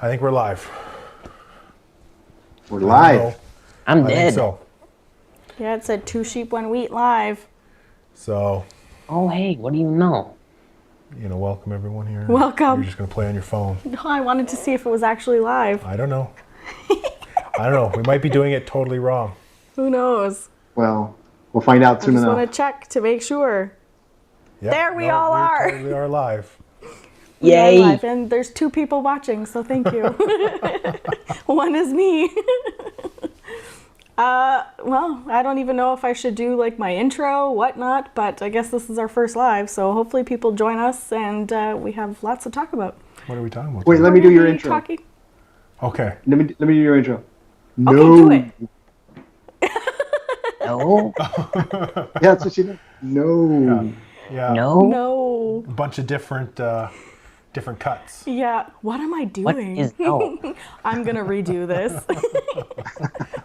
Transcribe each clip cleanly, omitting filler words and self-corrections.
I think we're live. We're live. I'm I dead. think so. Yeah, it said 2 sheep, 1 wheat live. So, Oh, hey, what do you know? welcome everyone here. Welcome. You're just going to play on your phone. No, I wanted to see if it was actually live. I don't know. I don't know. We might be doing it totally wrong. Who knows? Well, we'll find out I soon just enough. want to check to make sure. Yep. There we all are. We are live. We are Yay! live, and there's 2 people watching, so thank you. One is me. Well, I don't even know if I should do like my intro, whatnot, but I guess this is our first live, so hopefully people join us and we have lots to talk about. What are we talking about? Wait, let me do your intro. Talking. Okay. Let me do your intro. No. Okay, do it. No? Yeah, that's what she did. No. Yeah. No? No. A bunch of different cuts. Yeah, what am I What doing? is no? I'm gonna redo this.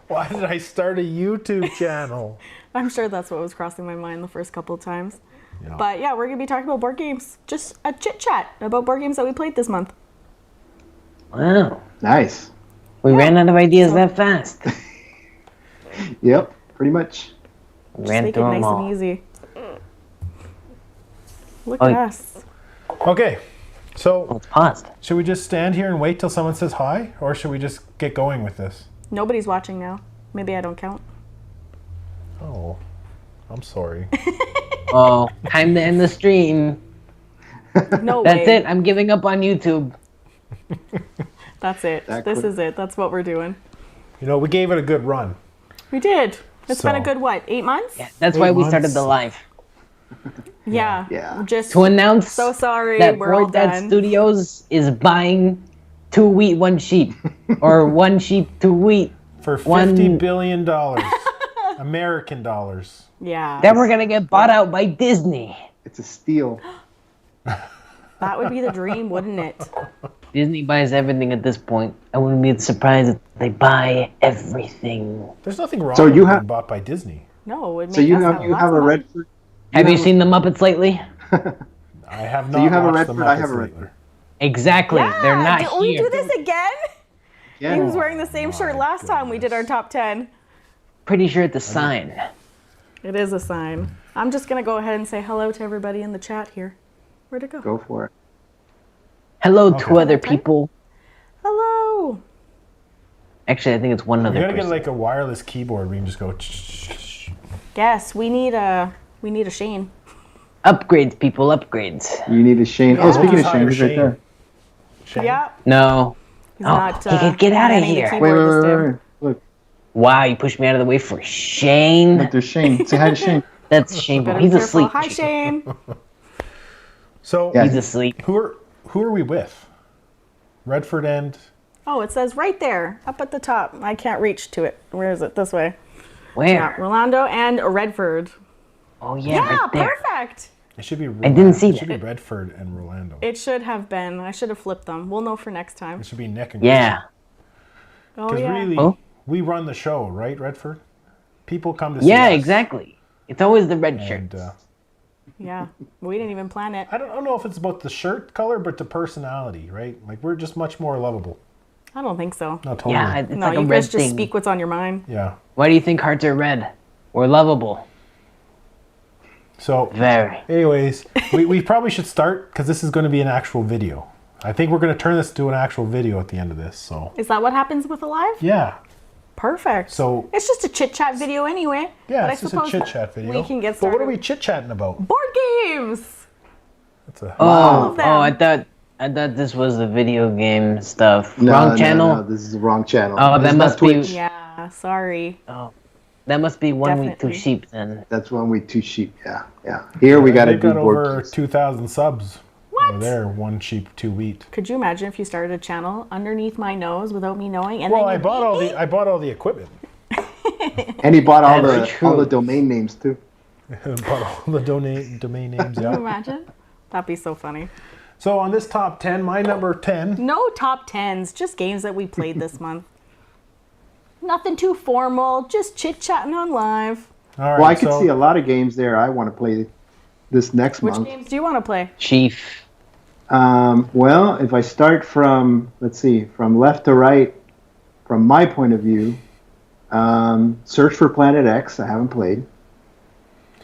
Why did I start a YouTube channel? I'm sure that's what was crossing my mind the first couple of times. Yeah. But yeah, we're gonna be talking about board games. Just a chit chat about board games that we played this month. Wow. Nice. We ran out of ideas that fast. Yep, pretty much. We Just ran make it through nice them all. and easy. Look Oh, at us. Okay. Oh, So, it's paused. should we just stand here and wait till someone says hi? Or should we just get going with this? Nobody's watching now. Maybe I don't count. Oh, I'm sorry. Oh, time to end the stream. No That's way. it. I'm giving up on YouTube. That's it. That This quick. is it. That's what we're doing. We gave it a good run. We did. It's been a So- good, what, 8 months? Yeah, that's 8 why we months. started the live. Yeah. Yeah. Just To announce so sorry, that we're all Board Dad done. Studios is buying 2 wheat, 1 sheep. Or 1 sheep, 2 wheat. For One- $50 billion. American dollars. Yeah. Then we're gonna get bought out by Disney. It's a steal. That would be the dream, wouldn't it? Disney buys everything at this point. I wouldn't be surprised if they buy everything. There's nothing wrong So with you being have- bought by Disney. No, it would make So you us have lots a of money. Redford. Have you seen the Muppets lately? I have not you have a watched the Redford, I have Muppets a lately. Redford. Exactly. Yeah, They're not did we here. do this again? Yeah. He was wearing the same shirt my last time we did our top 10. Pretty sure it's a sign. It is a sign. I'm just going to go ahead and say hello to everybody in the chat here. Where'd it go? Go for it. Hello Okay. to other Okay. people. Hello. Actually, I think it's one You other gotta person. get like a wireless keyboard where you can just go. Yes, we need a Shane. Upgrades, people, upgrades. You need a Shane. Yeah. Oh, speaking of Hire Shane, he's right Shane. there. Shane? Yeah. No. He's Oh, not. he could get outta manning the here. Wait, keyboard wait, this wait, time. wait. Look, Wow, you pushed me out of the way for Shane. look, there's Shane. Say hi to Shane. That's shameful. Better He's be careful. asleep. Hi, Shane. So Yeah. He's asleep. who are we with? Redford and Oh, it says right there, up at the top. I can't reach to it. Where is it? This way. Where? Yeah, Rolando and Redford. Oh, yeah, Yeah, right there. perfect. it should be. didn't see It should that. be Redford and Rolando. It should have been. I should have flipped them. We'll know for next time. It should be Nick and Yeah. Oh, Because yeah. really, Oh. we run the show, right, Redford? People come to see Yeah, us. exactly. It's always the red And shirts. Yeah. We didn't even plan it. I don't know if it's about the shirt color, but the personality, right? Like we're just much more lovable. I don't think so. No, totally. Yeah, it's No, like a you red guys just thing. speak what's on your mind. Yeah. Why do you think hearts are red? We're lovable. So, Very. anyways, we probably should start because this is going to be an actual video. I think we're going to turn this to an actual video at the end of this. So, Is that what happens with a live? yeah. Perfect. So, It's just a chit chat video anyway. yeah, but it's I just a suppose chit chat video. We can get But started. what are we chit chatting about? Board games. That's a, All of them. Oh, I thought this was the video game stuff. No, Wrong no, channel. No, this is the wrong channel. Oh, This that is not must be- Twitch. Yeah, sorry. Oh, that must be 1 week, 2 Definitely. sheep then. That's 1 week, 2 sheep. Yeah, yeah. Here we got to They do got board over games. 2,000 subs. What? Over there, 1 sheep, 2 wheat. Could you imagine if you started a channel underneath my nose without me knowing? And Well, then I you bought all the equipment. And he bought all That's the true. domain names too. Bought all the domain names. Can you Yeah. imagine? That'd be so funny. So on this top 10, my number 10. No top 10s, just games that we played this month. Nothing too formal, just chit-chatting on live. All right. Well, I could so, see a lot of games there I want to play this next Which month. games do you want to play? Chief. Well, if I start from, let's see, from left to right, from my point of view, Search for Planet X, I haven't played.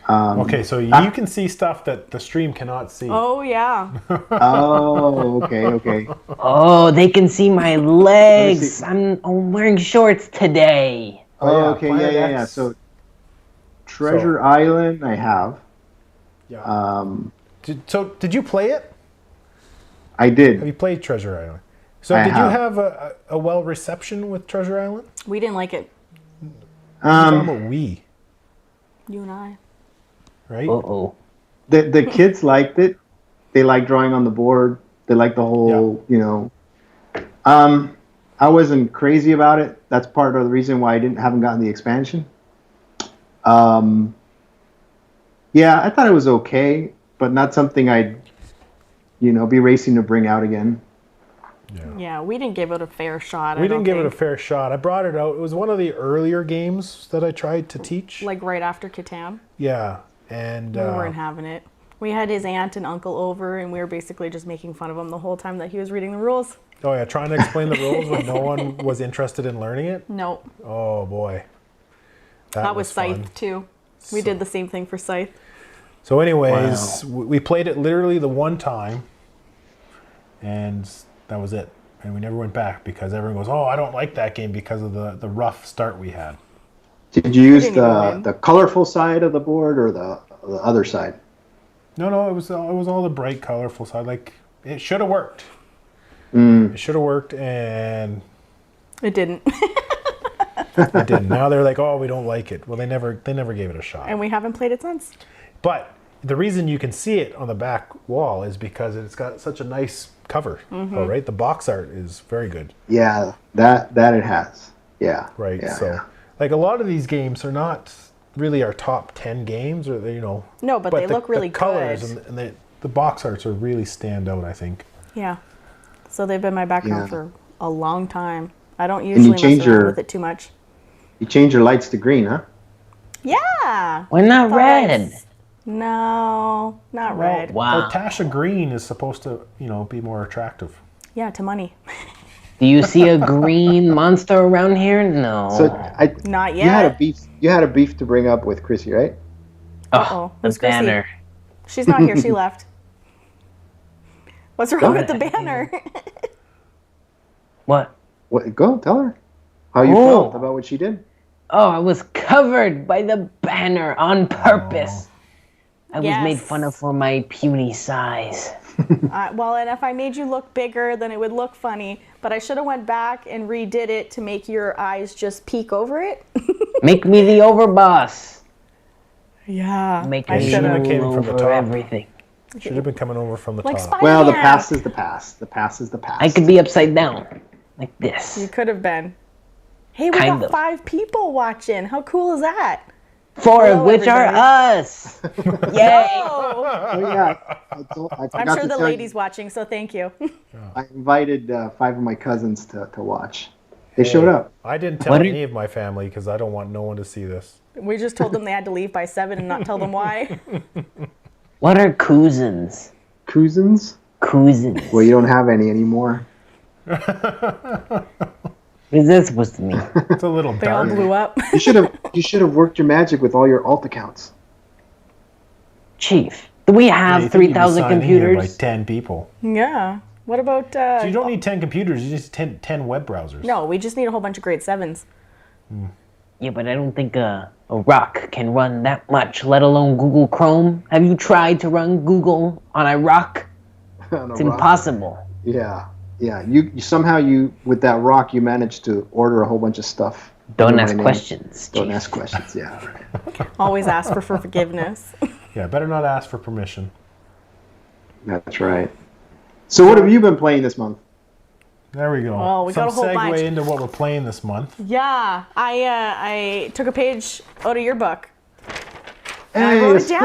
Okay, so you can see stuff that the stream cannot see. Oh, yeah. Oh, okay. Oh, they can see my legs. I'm wearing shorts today. Oh, yeah, okay, Planet yeah. X. So, Treasure Island, I have. Yeah. Did you play it? I did. Have you played Treasure Island? So I did you have. have a well reception with Treasure Island? We didn't like it. Talking about we, You and I. right? Uh-oh. The kids liked it. They like drawing on the board. They like the whole, I wasn't crazy about it. That's part of the reason why I haven't gotten the expansion. Yeah, I thought it was okay, but not something I'd, be racing to bring out again. Yeah, we didn't give it a fair shot. We didn't give it a fair shot. I brought it out. It was one of the earlier games that I tried to teach. Like right after Catan. Yeah, and We weren't having it. We had his aunt and uncle over, and we were basically just making fun of him the whole time that he was reading the rules. oh yeah, trying to explain the rules when no one was interested in learning it. No, Oh boy, that was fun. Scythe too. We did the same thing for Scythe. So, anyways, we played it literally the one time, and that was it. And we never went back because everyone goes, "Oh, I don't like that game because of the rough start we had." Did you use didn't even win. the colorful side of the board or the other side? No, it was all the bright, colorful side. Like it should have worked. It should have worked, and It didn't. it didn't. Now they're like, "Oh, we don't like it." Well, they never gave it a shot. And we haven't played it since. But the reason you can see it on the back wall is because it's got such a nice cover. Mm-hmm. Oh, right, the box art is very good. Yeah, that it has. Yeah. Right. Yeah, So, yeah. like a lot of these games are not really our top 10 games, or No, but they look really the colors good. and the box arts are really stand out, I think. Yeah. So they've been my background Yeah. for a long time. I don't you usually change mess around your- with it too much. You change your lights to green, huh? Yeah. Why not Thought red? No, not red. Wow. Tasha Green is supposed to, be more attractive. Yeah, to money. Do you see a green monster around here? No. So Not you had a yet. beef. You had a beef to bring up with Krissy, right? Uh-oh. the Who's Krissy? banner. She's not here. She left. What's wrong with the What? banner? What? What? Go tell her how you Oh. felt about what she did. Oh, I was covered by the banner on purpose. I was made Yes. fun of for my puny size. Well, and if I made you look bigger, then it would look funny. But I should have went back and redid it to make your eyes just peek over it. Make me the overboss. Yeah. Make I me should have. Came from rule the over top. everything. Should have been coming over from the Like top. Spider-Man. Well, the past is the past. The past is the past. I could be upside down, like You this. could have been. Hey, we Kind got of. 5 people watching. How cool is that? 4 Hello, of which are everybody. us. Yay! Oh, Oh yeah. I I'm forgot sure to the tell ladies you, watching, so thank you. I invited 5 of my cousins to watch. They showed up. I didn't tell What are- any of my family because I don't want no one to see this. We just told them they had to leave by 7 and not tell them why. What are cousins? Cousins? Cousins. Well, you don't have any anymore. What is that supposed to mean? It's a little They all dark. blew up. You should have worked your magic with all your alt accounts. Chief, do we You have think you'd be 3,000 signed in here computers? by 10 people. Yeah. What about... So you don't need 10 computers. You just need 10 web browsers. No, we just need a whole bunch of grade 7s. Yeah, but I don't think a rock can run that much, let alone Google Chrome. Have you tried to run Google on a rock? On a It's rock. impossible. Yeah. You somehow with that rock you managed to order a whole bunch of stuff. Don't under my ask name. questions. Don't Chief. ask questions. Yeah. Right. Always ask for forgiveness. Yeah, better not ask for permission. That's right. So what have you been playing this month? There we go. Oh, we got a whole segue bunch. into what we're playing this month. Yeah, I took a page out of your book. And I Hey, wrote a it script.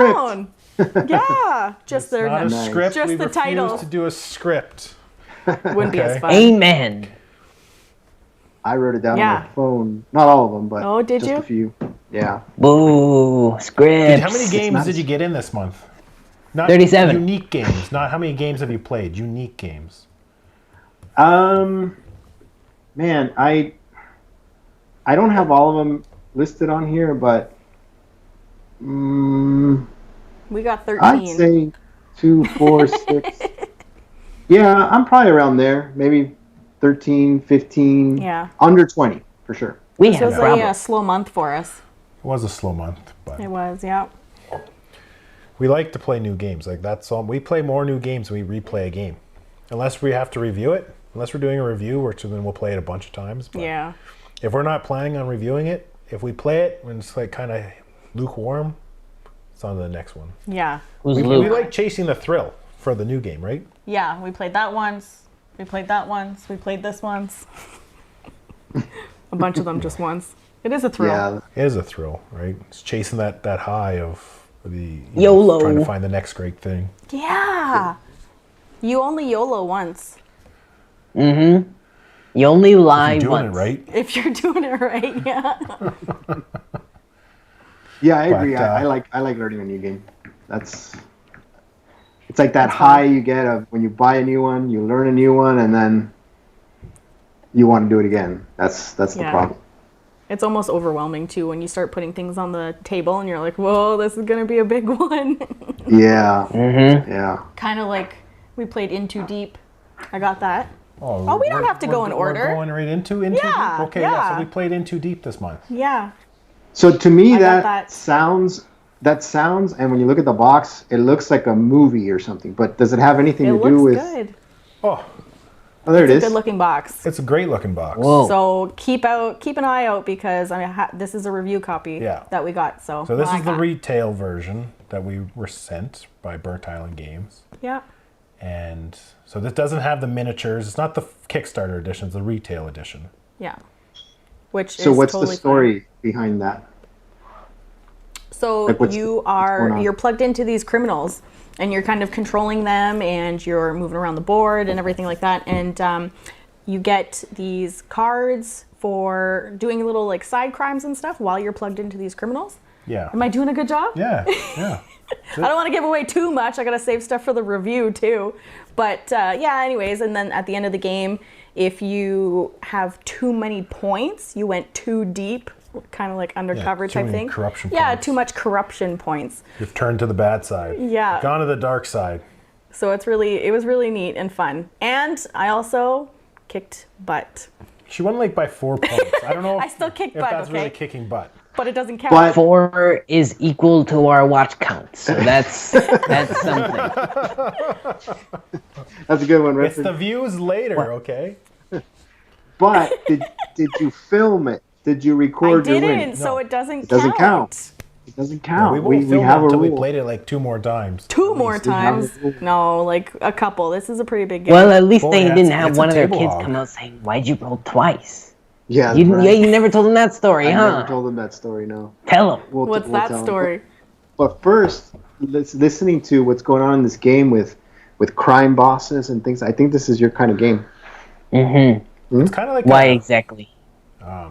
down. Yeah, just their Not a Nice. script. Just we the refuse title. to do a script. Wouldn't be as Okay. fun. Amen. I wrote it down Yeah. on my phone. Not all of them, but Oh, did just you? a few. Yeah. Boo. Scripts. How many games nice. did you get in this month? Not 37. unique games. Not how many games have you played. Unique games. Man, I don't have all of them listed on here, but We got 13. I'd say 2, 4, 6. Yeah, I'm probably around there. Maybe 13, 15. Yeah. Under 20 for sure. We This have was problems. a slow month for us. It was a slow month, but It was, yeah. we like to play new games. Like that's all. We play more new games than we replay a game, unless we have to review it. Unless we're doing a review, which then we'll play it a bunch of times. But Yeah. if we're not planning on reviewing it, if we play it when it's like kind of lukewarm, it's on to the next one. Yeah. Who's We Luke? like chasing the thrill for the new game, right? Yeah, we played that once. We played that once. We played this once. A bunch of them just once. It is a thrill. Yeah. It is a thrill, right? It's chasing that high of the YOLO. trying to find the next great thing. Yeah. You only YOLO once. Mm-hmm. You only lie You're doing once. it right. If you're doing it right, yeah. Yeah, I agree. But, I like learning a new game. It's like that high you get of when you buy a new one, you learn a new one, and then you want to do it again. That's the Yeah. problem. It's almost overwhelming too when you start putting things on the table and you're like, whoa, this is gonna be a big one. Yeah. Mm-hmm. Yeah. Kind of like we played In Too Deep. I got that. Oh, we don't have to go in order. We're going right into Yeah, deep. Okay, yeah. yeah. So we played In Too Deep this month. Yeah. So to me, I got that that. sounds, and when you look at the box, it looks like a movie or something. But does it have anything It to do looks with? good. Oh, Oh, there it It's a is. good looking box. it's a great looking box. Whoa. So keep an eye out because this is a review copy Yeah. that we got. So So this well, I is the got. retail version that we were sent by Burnt Island Games. Yeah. And so this doesn't have the miniatures. It's not the Kickstarter edition, it's the retail edition. Yeah. Which So is what's totally the story behind that? So Like, what's you going on? you're plugged into these criminals and you're kind of controlling them and you're moving around the board and everything like that. And you get these cards for doing little like side crimes and stuff while you're plugged into these criminals. Yeah. Am I doing a good job? Yeah, yeah. I don't want to give away too much. I got to save stuff for the review too. But yeah, anyways, and then at the end of the game, if you have too many points, you went too deep, kind of like undercover too type many thing. corruption Yeah, points. too much corruption points. You've turned to the bad side. Yeah. Gone to the dark side. So it was really neat and fun. And I also kicked butt. She won like by 4 points. I don't know if, I still kicked if butt, that's really okay? kicking butt. But it doesn't count. But 4 is equal to our watch count, so that's something. that's a good one, It's Redford. the views later, okay? But did you film it? Did you I record your didn't, win? so it doesn't It doesn't count. count. It doesn't count. We won't film have it a until rule. we played it like 2 more times. Two more we have times. a rule. No, like a couple. This is a pretty big game. Well, at least Boy, they that's- didn't have it's one a of their table kids hog. come out saying, "Why'd you roll twice?" Yeah, You, right. yeah, you never told them that story, I huh? never told them that story. No. Tell them. What's We'll that tell 'em. story? But first, listening to what's going on in this game with crime bosses and things, I think this is your kind of game. Mm-hmm. It's kind of like Why exactly?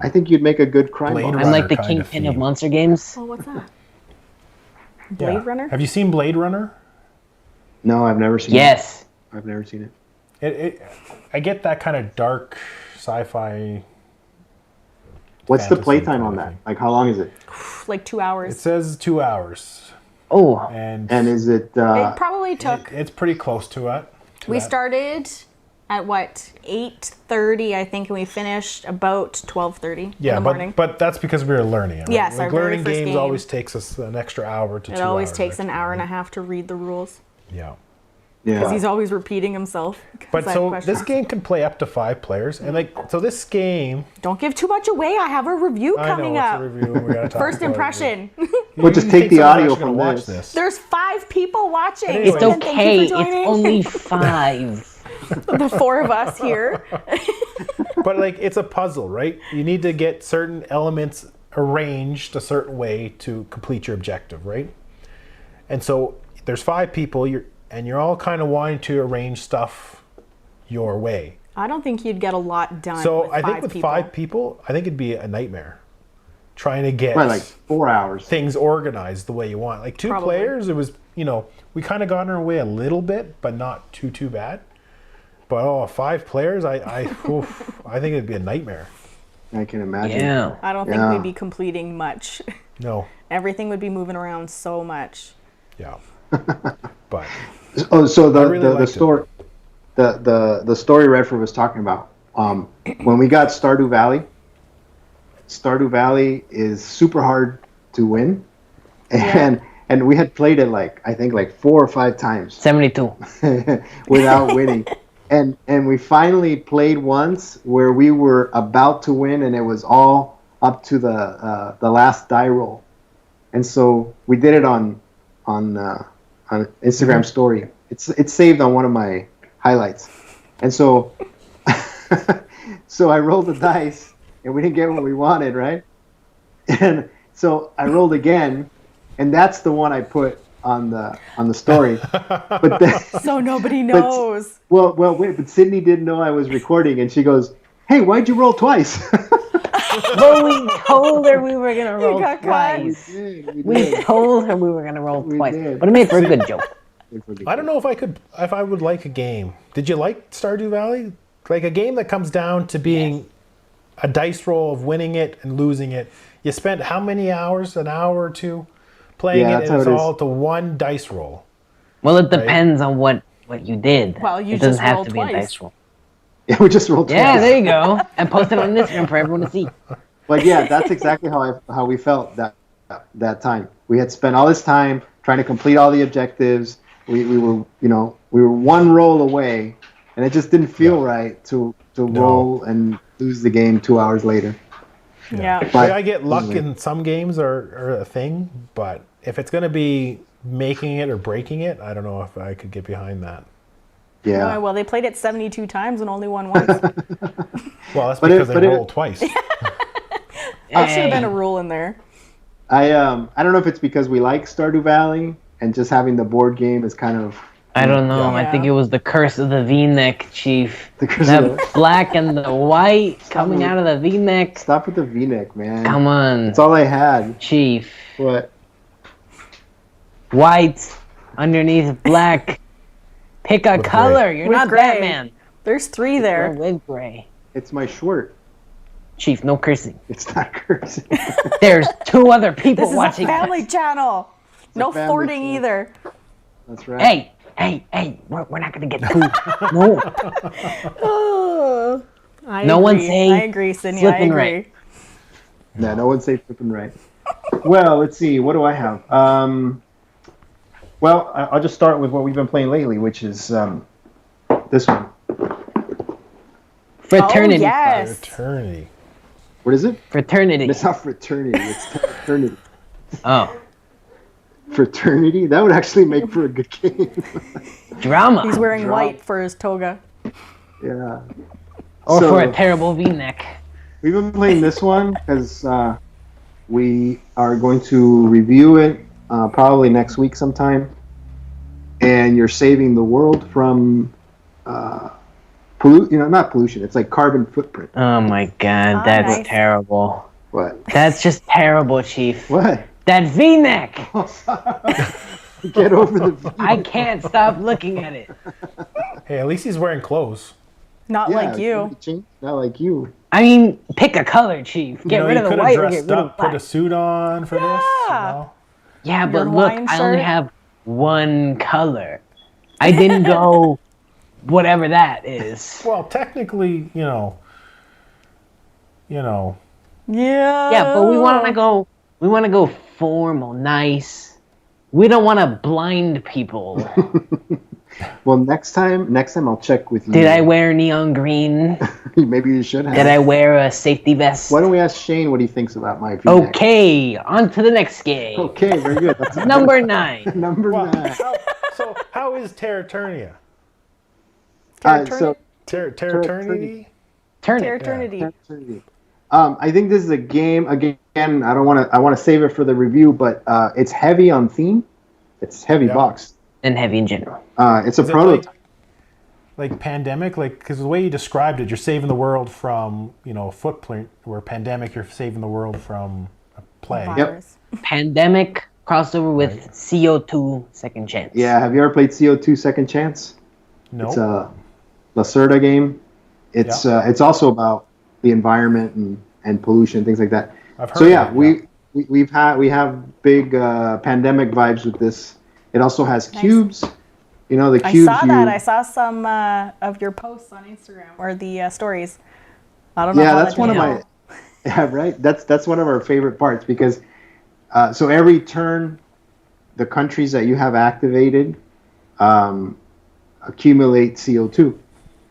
I think you'd make a good crime Blade boss. Runner I'm like the kind of kingpin of theme. monster games. Oh, what's that? Yeah. Blade Runner? Have you seen Blade Runner? No, I've never seen Yes. it. I've never seen it. I get that kind of dark sci-fi. What's the Fantasy playtime kind on of that? thing. Like, how long is it? Like 2 It hours. says 2 hours, Oh, and And is it? It probably took. it's pretty close to it. We started at what 8:30, I think, and we finished about 12:30 Yeah, in the morning. but that's because we were learning it. Right? Yes, like our very learning first games game. always takes us an extra hour to 2 hours. It always takes an extra, hour and a right? half to read the rules Yeah. because yeah. he's always repeating himself. 'cause But I have so questions. this game can play up to 5 players, and like so this game. Don't give too much away. I have a review coming I know up. it's a review. We gotta talk First about it. impression. We'll just You take think the someone's audio actually from gonna watch this. There's 5 people watching. Anyway. it's Ian, thank okay. you It's for joining. only 5. The 4 of us here. But like it's a puzzle, right? You need to get certain elements arranged a certain way to complete your objective, right? And so there's 5 people, you're all kind of wanting to arrange stuff your way. I don't think you'd get a lot done. So with I think 5 with people. 5 people, I think it'd be a nightmare trying to get Probably like 4 hours. things organized the way you want. Like 2 Probably. players, it was we kind of got in our way a little bit, but not too bad. But 5 players, I think it'd be a nightmare. I can imagine. Yeah. I don't think we'd be completing much. No. Everything would be moving around so much. Yeah. But So the story. the story Redford was talking about. When we got 𝗪𝗪𝗪𝗪 is super hard to win, and we had played it I think 4 or 5 times 72. without winning. And we finally played once where we were about to win, and it was all up to the last die roll. And so we did it on Instagram story. It's saved on one of my highlights. And so so I rolled the dice, and we didn't get what we wanted, right? And so I rolled again, and that's the one I put on the story. But then, so nobody knows. Well, wait, but Sydney didn't know I was recording, and she goes, "Hey, why'd you roll twice?" Well, we told her we were gonna roll got twice. We Told her we were gonna roll We twice, did. but it made for a good joke. I don't know if I would like a game. Did you like Stardew Valley? Like a game that comes down to being a dice roll of winning it and losing it. You spent how many hours? An hour or 2 playing it, and it's all to one dice roll. Well, it depends on what you did. Well, you it doesn't just have rolled to be a twice. dice roll. Yeah, we just rolled twice. Yeah, there you go. And post it on Instagram for everyone to see. But yeah, that's exactly how we felt that time. We had spent all this time trying to complete all the objectives. We were one roll away, and it just didn't feel right to roll and lose the game 2 hours later. Yeah. But I get luck in some games are a thing, but if it's going to be making it or breaking it, I don't know if I could get behind that. yeah. Well, they played it 72 times and only won once. Well, that's because they rolled twice. There should have been a rule in there. I don't know if it's because we like Stardew Valley and just having the board game is kind of. I don't know. Yeah. I think it was the curse of the V-neck, Chief. The curse That of the- black and the white coming out of the V-neck. Stop with the V-neck, man. Come on, That's all I had. Chief. What? White underneath black. Pick a With color. gray. You're With not gray. Batman. There's 3 You're there. with gray. It's my short. Chief, no cursing. It's not cursing. There's 2 other people This is watching. a family channel. No a family flirting channel. either. That's right. Hey, we're not gonna get food. No. Oh, I No agree. one say I agree, Sydney. I flipping agree. right. No, no one's safe flipping right. Well, let's see. What do I have? Well, I'll just start with what we've been playing lately, which is this one. Fraternity. Oh, yes. Eternity. What is it? Fraternity. It's not fraternity. It's fraternity. Oh, Fraternity? That would actually make for a good game. drama. He's wearing Drop. white for his toga. Yeah. Or So- for a terrible V-neck. We've been playing this one because we are going to review it probably next week sometime. And you're saving the world from not pollution. It's like carbon footprint. Oh my God, Ah, that's nice. terrible. What? That's just terrible, Chief. What? That V-neck. Get over the. I can't stop looking at it. Hey, at least he's wearing clothes. Not like you. Not like you. I mean, pick a color, Chief. Get rid you of the could white have or get dressed rid of up, put a black. suit on for this. Yeah. Yeah, but Your look, Hawaiian I only shirt? have one color. I didn't go whatever that is. Well, technically, Yeah. Yeah, but we want to go. We want to go formal, nice. We don't want to blind people. Well, next time I'll check with you. Did I wear neon green? Maybe you should have. Did I wear a safety vest? Why don't we ask Shane what he thinks about my V-neck? Okay, on to the next game. Okay, very good. That's Number 9. number Well, 9. how is Terra Ternia? So Terra Ternia? Turn Terra it. Eternity. I think this is a game. Again, I want to save it for the review, but it's heavy on theme. It's heavy Yeah. box. And heavy in general. It's a Is it prototype. like pandemic, because the way you described it, you're saving the world from footprint. Where pandemic, you're saving the world from a plague. Yep. Virus. Pandemic, crossover with CO2 Second Chance. Yeah, have you ever played CO2 Second Chance? No. It's a 𝗦𝗫𝗘𝗘 game. It's also about the environment and pollution, things like that. I've heard So yeah, of it, we have big pandemic vibes with this. It also has cubes. You know, the I cubes. saw that. I saw some of your posts on Instagram or the stories. I don't know. Yeah, how that's that one of didn't my. Yeah, right. That's one of our favorite parts because so every turn, the countries that you have activated accumulate CO2,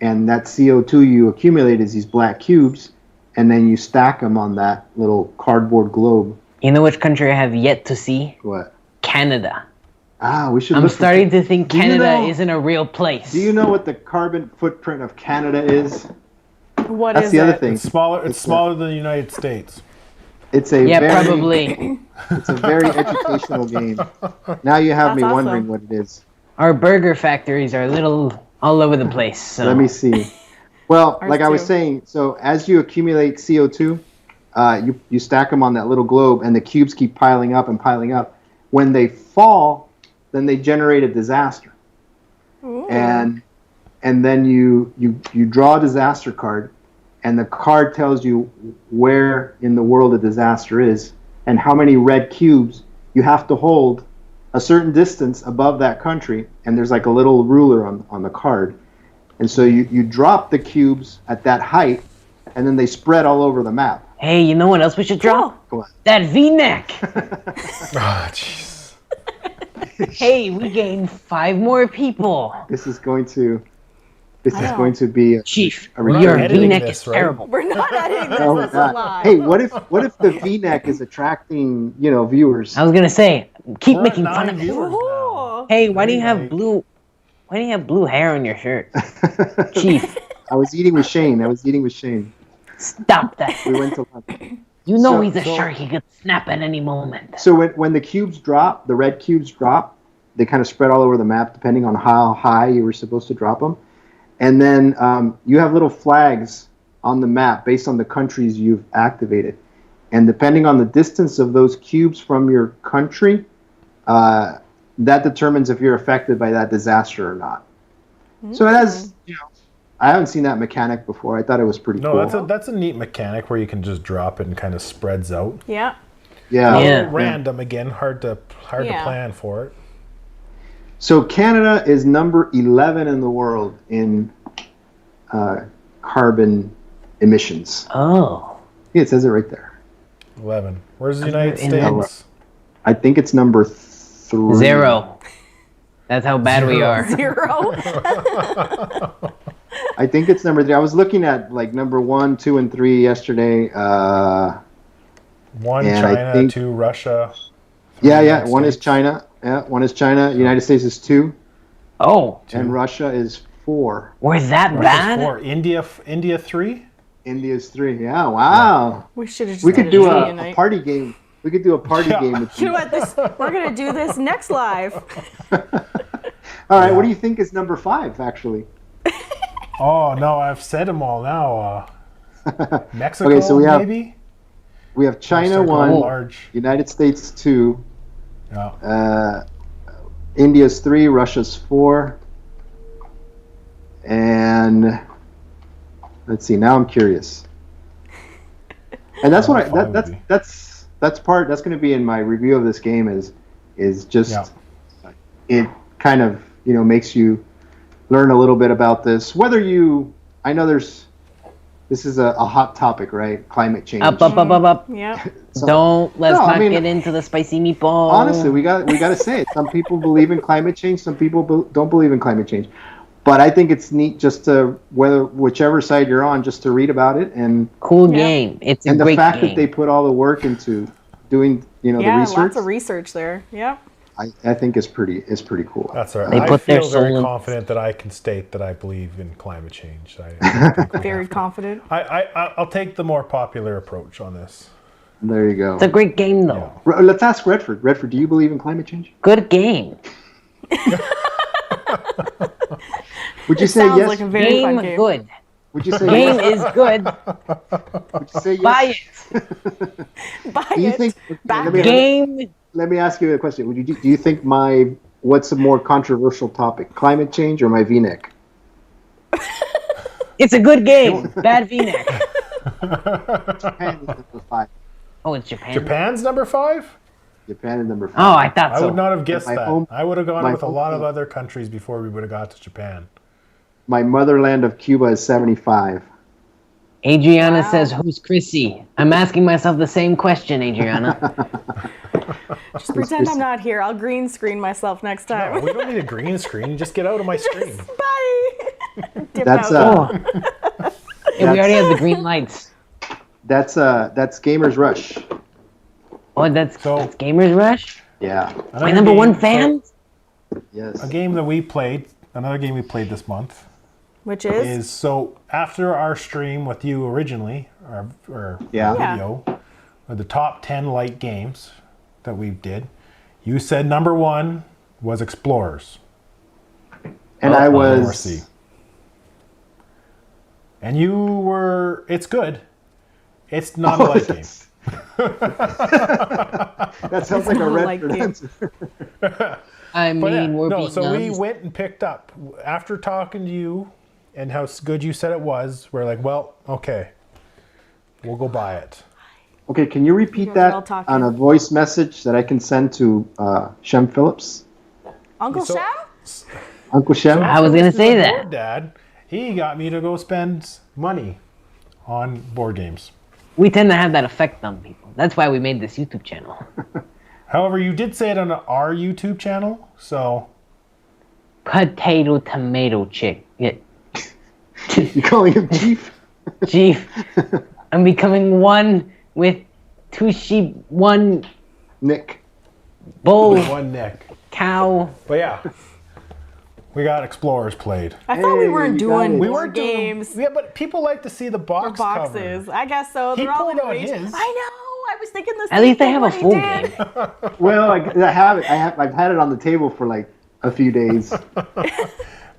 and that CO2 you accumulate is these black cubes, and then you stack them on that little cardboard globe. You know which country I have yet to see? What? Canada. We should. I'm look for- starting to think Do you Canada know- isn't a real place. Do you know what the carbon footprint of Canada is? What That's is the it? other thing. It's smaller. It's smaller than the United States. It's a Yeah, very, probably. It's a very educational game. Now you have That's me awesome. wondering what it is. Our burger factories are a little all over the place. So. Let me see. Well, Ours like I was too. saying, so as you accumulate CO2, you stack them on that little globe, and the cubes keep piling up and piling up. When they fall, then they generate a disaster, and then you draw a disaster card, and the card tells you where in the world a disaster is, and how many red cubes you have to hold a certain distance above that country, and there's like a little ruler on the card. And so you drop the cubes at that height, and then they spread all over the map. Hey, you know what else we should drop? Go on. That V-neck. Ah, jeez. Hey, we gained 5 more people. This is going to be Chief, a We're not your editing V-neck this, is right? terrible. We're not editing this. Oh my This is God. live. Hey, what if the V-neck is attracting viewers? I was gonna say, keep We're at making fun 9 of me. viewers now. Ooh. Hey, why do you Very have nice. blue? Why do you have blue hair on your shirt, Chief? I was eating with Shane. Stop that. We went to lunch. You know So- he's a so- shark. He could snap at any moment. So when the cubes drop, the red cubes drop, they kind of spread all over the map depending on how high you were supposed to drop them. And then you have little flags on the map based on the countries you've activated. And depending on the distance of those cubes from your country, that determines if you're affected by that disaster or not. So it has, I haven't seen that mechanic before. I thought it was pretty No, cool. that's a neat mechanic where you can just drop it and kind of spreads out. Yeah. Yeah. Yeah. Random again, hard to Yeah. plan for it. So Canada is number 11 in the world in carbon emissions. Oh, Yeah, it says it right there. 11. Where's the United in States? I think it's number 3. 0. That's how bad we are. 0. I think it's number 3. I was looking at like number 1, 2, and 3 yesterday. 1 And I China, think- 2 Russia. Yeah, United one is States. China. Yeah, one is China. United States is 2, Oh, and Russia is 4. we're that Russia's bad? 4. India 3. India is 3. Yeah, wow. We should have just We could did do trivia a night. party game. We could do a party game with You you. know what? We're gonna do this next live. All right, what do you think is number 5? Actually, Oh, no, I've said them all now. Mexico, Okay, so we have- maybe? we have China Start going 1, large. United States 2, Yeah. India's 3, Russia's 4, and let's see. Now I'm curious, and that's what Five would be. that's going to be in my review of this game is just it kind of makes you learn a little bit about this. I know this is a hot topic, right? Climate change. Up. Yeah. Let's No, I not mean- get into the spicy meatball. Honestly, we got to say it. Some people believe in climate change. Some people don't believe in climate change. But I think it's neat just to whichever side you're on, just to read about it and Cool game. It's a the great fact game. that they put all the work into doing the Yeah. research. Lots of research there. Yep. I think is pretty cool. That's all right. They I put their feel very soul in- confident that I can state that I believe in climate change. I Very confident. I'll take the more popular approach on this. There you go. It's a great game, though. Let's ask Redford. Redford, do you believe in climate change? Good game. Would you say Sounds yes? like a very fun game. Good. Would you say Game yes? is good. Would you say yes? Buy it. Buy Do you it. think? Back let me- it. Game let me ask you a question. Do you think what's a more controversial topic, climate change or my V-neck? It's a good game. Bad V-neck. Japan is number 5. Oh, it's Japan. Japan's number 5? Japan is number 5. Oh, I thought so. I would not have guessed My that. home- I would have gone my with a home lot of team. other countries before we would have got to Japan. My motherland of Cuba is 75. Adriana Wow. says, "Who's Krissy?" I'm asking myself the same question, Adriana. Just pretend I'm not here. I'll green screen myself next time. No, we don't need a green screen. Just get out of my screen. Bye. Dip That's out. Oh. Yeah, we already have the green lights. That's Gamers Rush. Oh, that's So- Gamers Rush? Yeah. My number one fan? Yes. A game that we played, another game we played this month, Which is? is so after our stream with you originally, or Yeah. video, or the top 10 light games that we did, you said number 1 was Explorers. And I of the was. North Sea. And you were, it's good. It's not a light game. That sounds like a not a light Redford game. answer. I But yeah, mean, we're no, being so we honest. went and picked up after talking to you and how good you said it was. We're like, well, okay, we'll go buy it. Okay, can you repeat You guys are all that talking. on a voice message that I can send to Shem Phillips? Uncle So- Shem? Uncle Shem? I was gonna say that. Dad, he got me to go spend money on board games. We tend to have that effect on people. That's why we made this YouTube channel. However, you did say it on our YouTube channel, so 𝗏𝗧𝗏𝗧𝗏𝗘𝗏. Yeah. You calling him Chief? Chief, I'm becoming one with two sheep, one Nick. bull, one neck. cow. But yeah, we got Explorers played. I thought we Hey, weren't you got doing it. We board weren't doing games. Yeah, but people like to see the box Boxes. cover. I guess so. He They're all pulled out underage. his. I know. I was thinking the same At least they thing have a when he full did. game. Well, I have it. I've had it on the table for like a few days.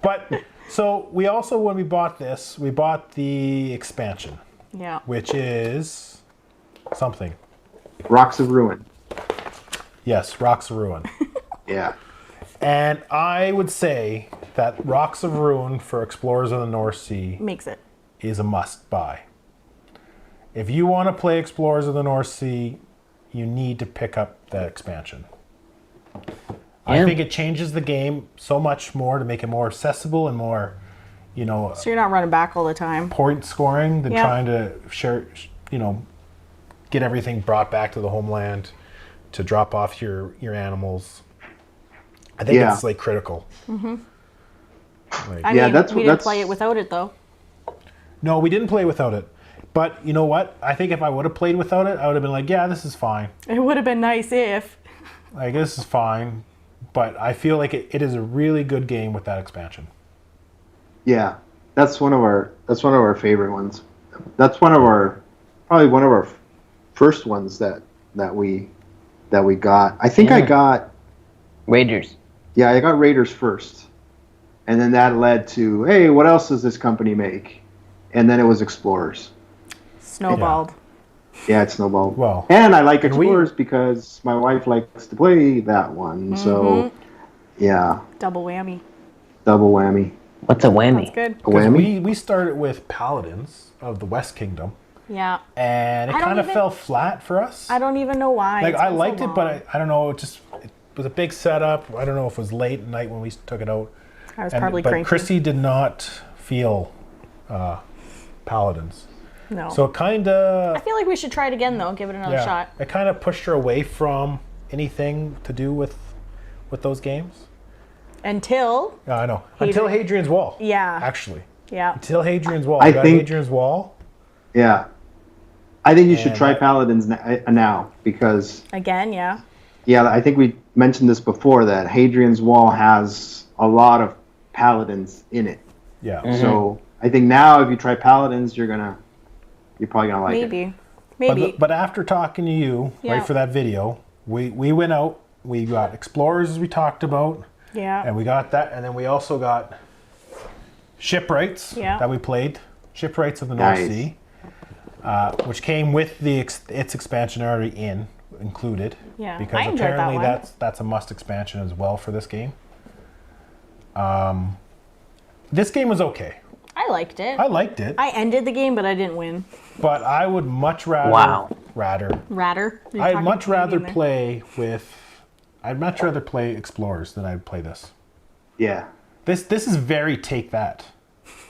But so we also, when we bought this, we bought the expansion, Yeah. which is something. Rocks of Ruin. Yes, Rocks of Ruin. Yeah. And I would say that Rocks of Ruin for Explorers of the North Sea Makes it. is a must buy. If you want to play Explorers of the North Sea, you need to pick up that expansion. I Yeah. think it changes the game so much more to make it more accessible and more, So you're not running back all the time. point scoring than Yeah. trying to share, get everything brought back to the homeland to drop off your animals. I think Yeah. it's like critical. I Yeah, mean, that's- we didn't that's- play it without it though. No, we didn't play without it. But you know what? I think if I would have played without it, I would have been like, yeah, this is fine. It would have been nice if. Like, this is fine. But I feel like it is a really good game with that expansion. Yeah. That's one of our favorite ones. That's probably one of our first ones that we got. I think I Yeah. got Raiders. I got Raiders first. And then that led to, hey, what else does this company make? And then it was Explorers. Snowballed. Yeah, it snowballed. Well, and I like and we- Explorers because my wife likes to play that one. So, yeah, Double whammy. double whammy. What's a whammy? That's good. A 'cause whammy? we started with Paladins of the West Kingdom, Yeah. and it I don't kind of even- fell flat for us. I don't even know why. Like, It's I been so liked it, long. but I don't know. It was a big setup. I don't know if it was late at night when we took it out. I was probably but cranky. Krissy did not feel Paladins. No. So it kind of... I feel like we should try it again though. Give it another shot. It kind of pushed her away from anything to do with those games. Until. Yeah, I know. Until Hadrian's Wall. Yeah. Actually. Yeah. Until Hadrian's Wall. I We got think- Hadrian's Wall. Yeah. I think you should And try that- Paladins now because, Again, yeah. yeah, I think we mentioned this before that Hadrian's Wall has a lot of Paladins in it. Yeah. So I think now if you try Paladins, you're probably gonna like it. Maybe. Maybe. But after talking to you, Yeah. right, for that video, we went out, we got Explorers as we talked about, yeah. and we got that, and then we also got Shipwrights that we played, Shipwrights of the North Nice. Sea, which came with its expansion already in. included. Yeah, because I enjoyed that apparently one. that's a must expansion as well for this game. This game was okay. I liked it. I liked it, I ended the game, but I didn't win. but I would much rather Wow. Ratter. You're I'd talking much rather Canadian there. I'd much rather play Explorers than I'd play this. Yeah. This is very take that.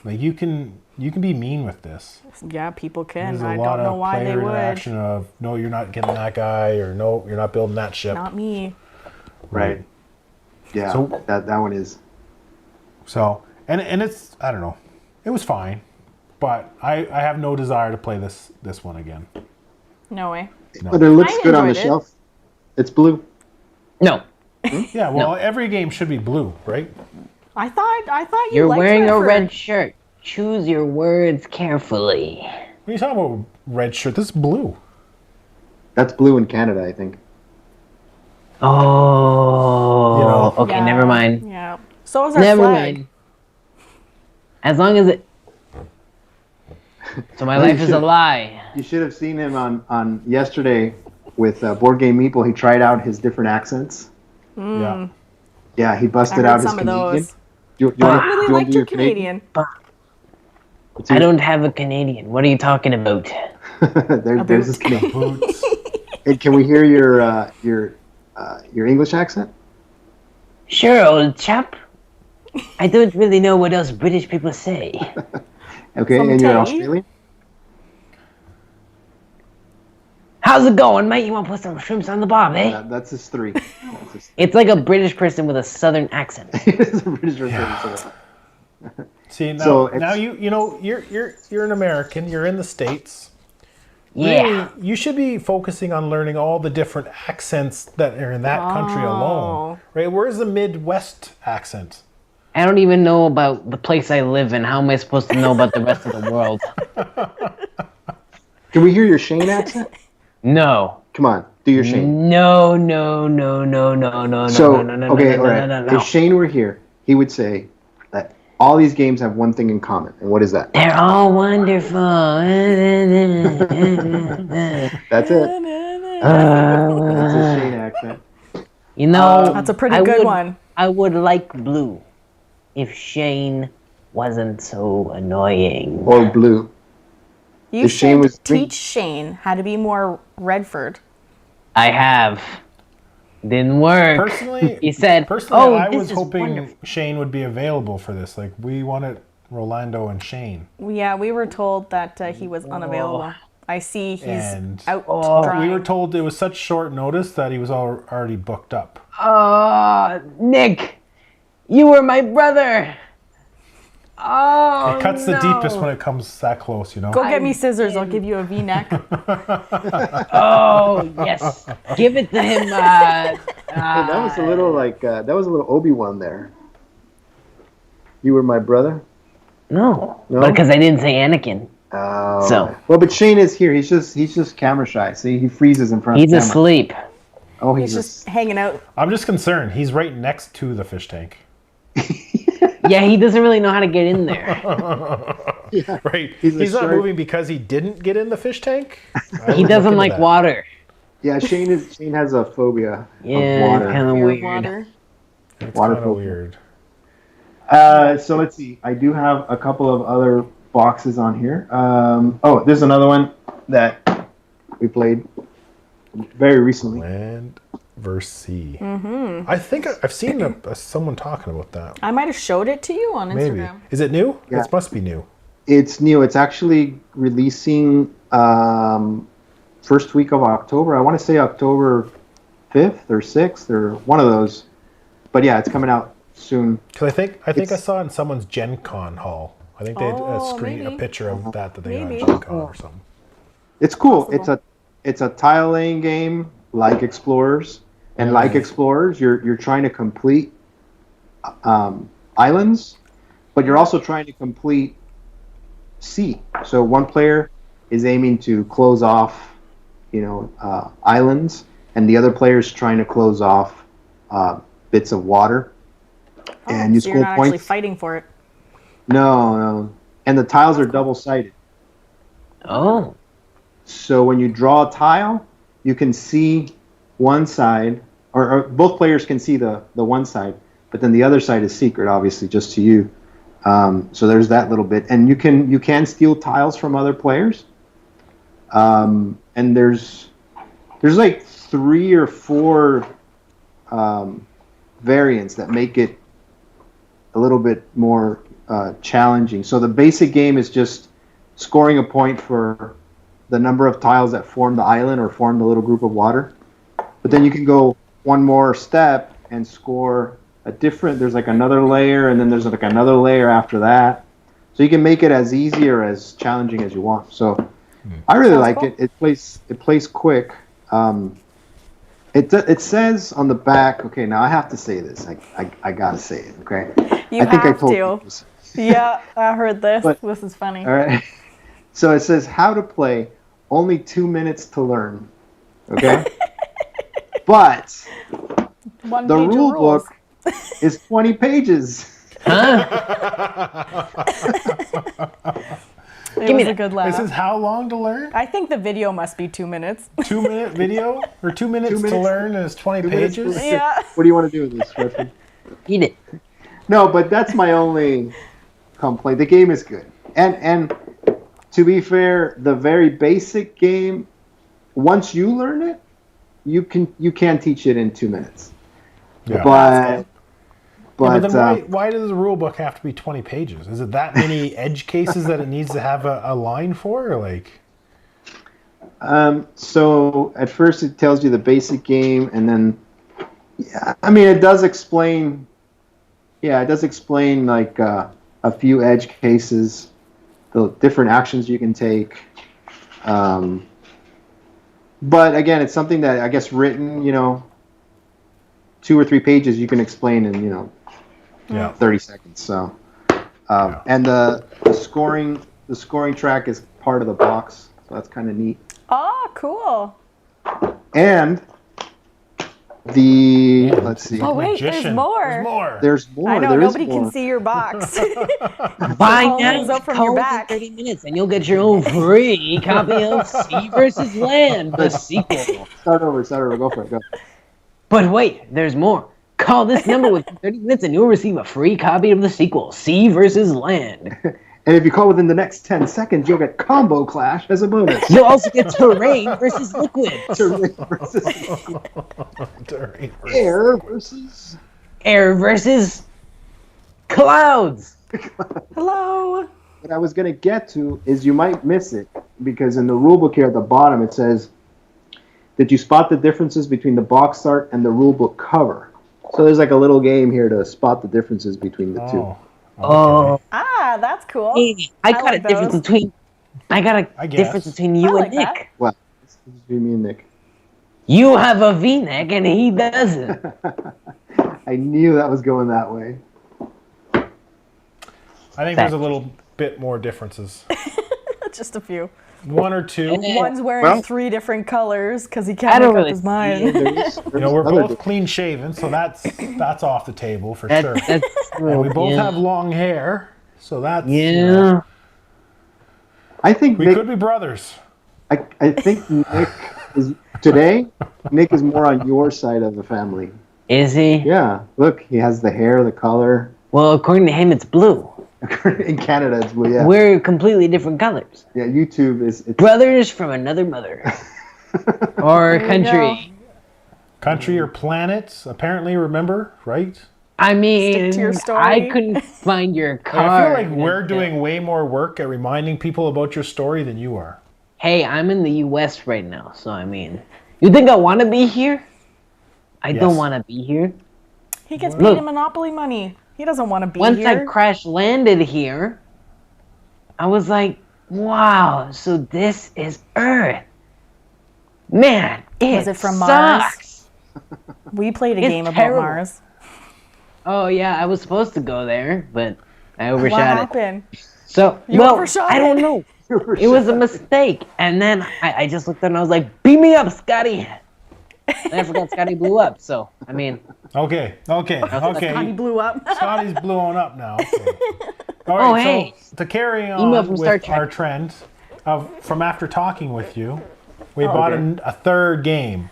Like you can be mean with this. Yeah, people can. There's a I lot don't know of why they player would. interaction of no, you're not getting that guy, or no, you're not building that ship. Not me. Right. Yeah. So- that one is. So and it's I don't know, it was fine, but I have no desire to play this one again. No way. No. But it looks I good on the enjoyed it. shelf. It's blue. No, Yeah, well, every game should be blue, right? I thought you you're liked wearing a Redfurd. red shirt. Choose your words carefully. What are you talking about? Red shirt. This is blue. That's blue in Canada, I think. Oh, You know. okay, Yeah, never mind. Yeah. So is our Never flag. mind. As long as it. So my Well, you life is a should- lie. You should have seen him on yesterday with Board Game Meeple. He tried out his different accents. Yeah. Yeah, he I busted heard out his some of Canadian. those. Do you I want really to liked do your Canadian. I don't have a Canadian. What are you talking about? There's his Canadian. Boots. Hey, can we hear your English accent? Sure, old chap. I don't really know what else British people say. Okay, From and you're Tay? Australian? How's it going, mate? You want to put some shrimps on the bob, eh? That's his three. That's his It's like a British person with a southern accent. It's a British reference. See now, So it's- now you know you're an American. You're in the States. Yeah. Really, you should be focusing on learning all the different accents that are in that country alone. Right? Where's the Midwest accent? I don't even know about the place I live in. How am I supposed to know about the rest of the world? Can we hear your Shane accent? No. Come on, do your Shane. No, no, no, no, no, no, So, no, no, okay, no, all no, right. no, no, no. If Shane were here, he would say that all these games have one thing in common. And what is that? They're all wonderful. That's it. That's his Shane accent. You know, That's a pretty I good would- one. I would like blue if Shane wasn't so annoying. Or blue. You If Shane should was green- teach Shane how to be more Redfurd. I have. Didn't work. Personally, He said, personally, "Oh, I this was is hoping wonderful." Shane would be available for this. Like we wanted Rolando and Shane. Yeah, we were told that he was unavailable. I see he's And- out Oh. drying. We were told it was such short notice that he was already booked up. Oh, Nick, you were my brother. Oh, It cuts the no. deepest when it comes that close, you know. Go get me scissors. I'll give you a V-neck. Oh, yes. Give it to him. That was a little that was a little Obi-Wan there. You were my brother? No, No? because I didn't say Anakin. Oh. So. Well, but Shane is here. He's just camera shy. See, he freezes in front He's of the camera. asleep. Oh, He's just hanging out. I'm just concerned. He's right next to the fish tank. Yeah, he doesn't really know how to get in there. Right. He's a He's not shark. moving because he didn't get in the fish tank. He doesn't like water. Yeah, Shane has a phobia Yeah, of water. kind of Fear of weird. water. It's Water kind of phobia. weird. So let's see. I do have a couple of other boxes on here. There's another one that we played very recently. Land versus sea. I think I've seen someone talking about that. I might have showed it to you on Instagram. Maybe. Is it new? Yeah. It must be new. It's new. It's actually releasing first week of October. I want to say October 5th or 6th or one of those. But yeah, it's coming out soon. Because I think I It's- saw it in someone's Gen Con haul. I think they had a Oh, screen, maybe. a picture of that they got Maybe. at Gen Con or something. It's cool. Possible. It's a tile laying game like Explorers, and like Explorers, you're trying to complete islands, but you're also trying to complete sea. So one player is aiming to close off, islands, and the other player is trying to close off bits of water. And you so you're score not actually points. fighting for it. No, and the tiles are double-sided. Oh. So when you draw a tile, you can see one side, or both players can see the one side, but then the other side is secret, obviously, just to you. So there's that little bit, and you can steal tiles from other players. And there's like 3 or 4 variants that make it a little bit more challenging. So the basic game is just scoring a point for the number of tiles that form the island or form the little group of water. But then you can go one more step and score a different, there's like another layer, and then there's like another layer after that. So you can make it as easy or as challenging as you want. So I really like cool. it. It plays quick. It says on the back, okay, now I have to say this. I gotta say it, okay? You I think have I told to. you this. Yeah, I heard this. But- This is funny. All right. So it says how to play, only 2 minutes to learn. Okay? But One the page of rule rules. book is 20 pages. It was a good laugh. This is how long to learn? I think the video must be 2 minutes. 2-minute video? Or 2 minutes, 2 minutes. to learn is 20 minutes pages? to- Yeah. What do you want to do with this, Redford? Eat it. No, but that's my only complaint. The game is good. And to be fair, the very basic game, once you learn it, you can teach it in 2 minutes. Yeah. But But then why does the rule book have to be 20 pages? Is it that many edge cases that it needs to have a line for? Or like, so at first it tells you the basic game, and then, yeah, I mean, it does explain like a few edge cases, the different actions you can take. But again, it's something that I guess written, 2 or 3 pages you can explain in, yeah. 30 seconds. So, and the scoring track is part of the box, so that's kind of neat. Oh, cool. And let's see. Oh, wait, there's Magician. more. There's more. There's more. I know, There is nobody more. can see your box. Buy All now things up from call your within back. 30 minutes and you'll get your own free copy of Sea vs. Land, the sequel. Start over. Go for it. Go. But wait, there's more. Call this number within 30 minutes and you'll receive a free copy of the sequel, Sea vs. Land. And if you call within the next 10 seconds, you'll get Combo Clash as a bonus. You'll also get Terrain versus Liquid. Terrain versus Air versus Air versus Clouds. Hello. What I was going to get to is you might miss it, because in the rulebook here at the bottom it says, did you spot the differences between the box art and the rulebook cover? So there's like a little game here to spot the differences between the two. Oh. Oh, Ah, that's cool. hey, I got like a difference those. between. I got a guess. difference between you I like and Nick. that. Well, this is me and Nick. You have a V-neck and he doesn't. I knew that was going that way. I think there's a little bit more differences. Just a few. 1 or 2. One's wearing Well- 3 different colors because he I can't don't make up really his see mind. We're Other both clean shaven, so that's off the table for sure. That's And we both yeah. have long hair, so that's Yeah. I think we Nick. could be brothers. I think Nick is today. Nick is more on your side of the family. Is he? Yeah, look, he has the hair, the color. Well, according to him, it's blue. In Canada, it's blue. Yeah, We're completely different colors. yeah. YouTube is. It's, Brothers from another mother. Or you country. Country or planet, apparently, remember, right? I mean, to your story. I couldn't find your I card. feel like we're doing way more work at reminding people about your story than you are. Hey, I'm in the U.S. right now, so I mean, you think I want to be here? I don't Yes. want to be here. He gets Look. paid in Monopoly money. He doesn't want to be Once I here. crash landed here, I was like, wow, so this is Earth. Man, Was it from Mars? sucks. We played a It's game terrible. about Mars. Oh yeah, I was supposed to go there, but I overshot What it. happened? So, You well, overshot I don't it. know. It was a mistake. And then I just looked at it and I was like, beat me up, Scotty. And I forgot Scotty blew up. So, I mean, Okay. He blew up. Scotty's blowing up now. Okay. All Oh, right, hey. so to carry Email on from Star with Trek. our trend from after talking with you, we bought okay. a third game.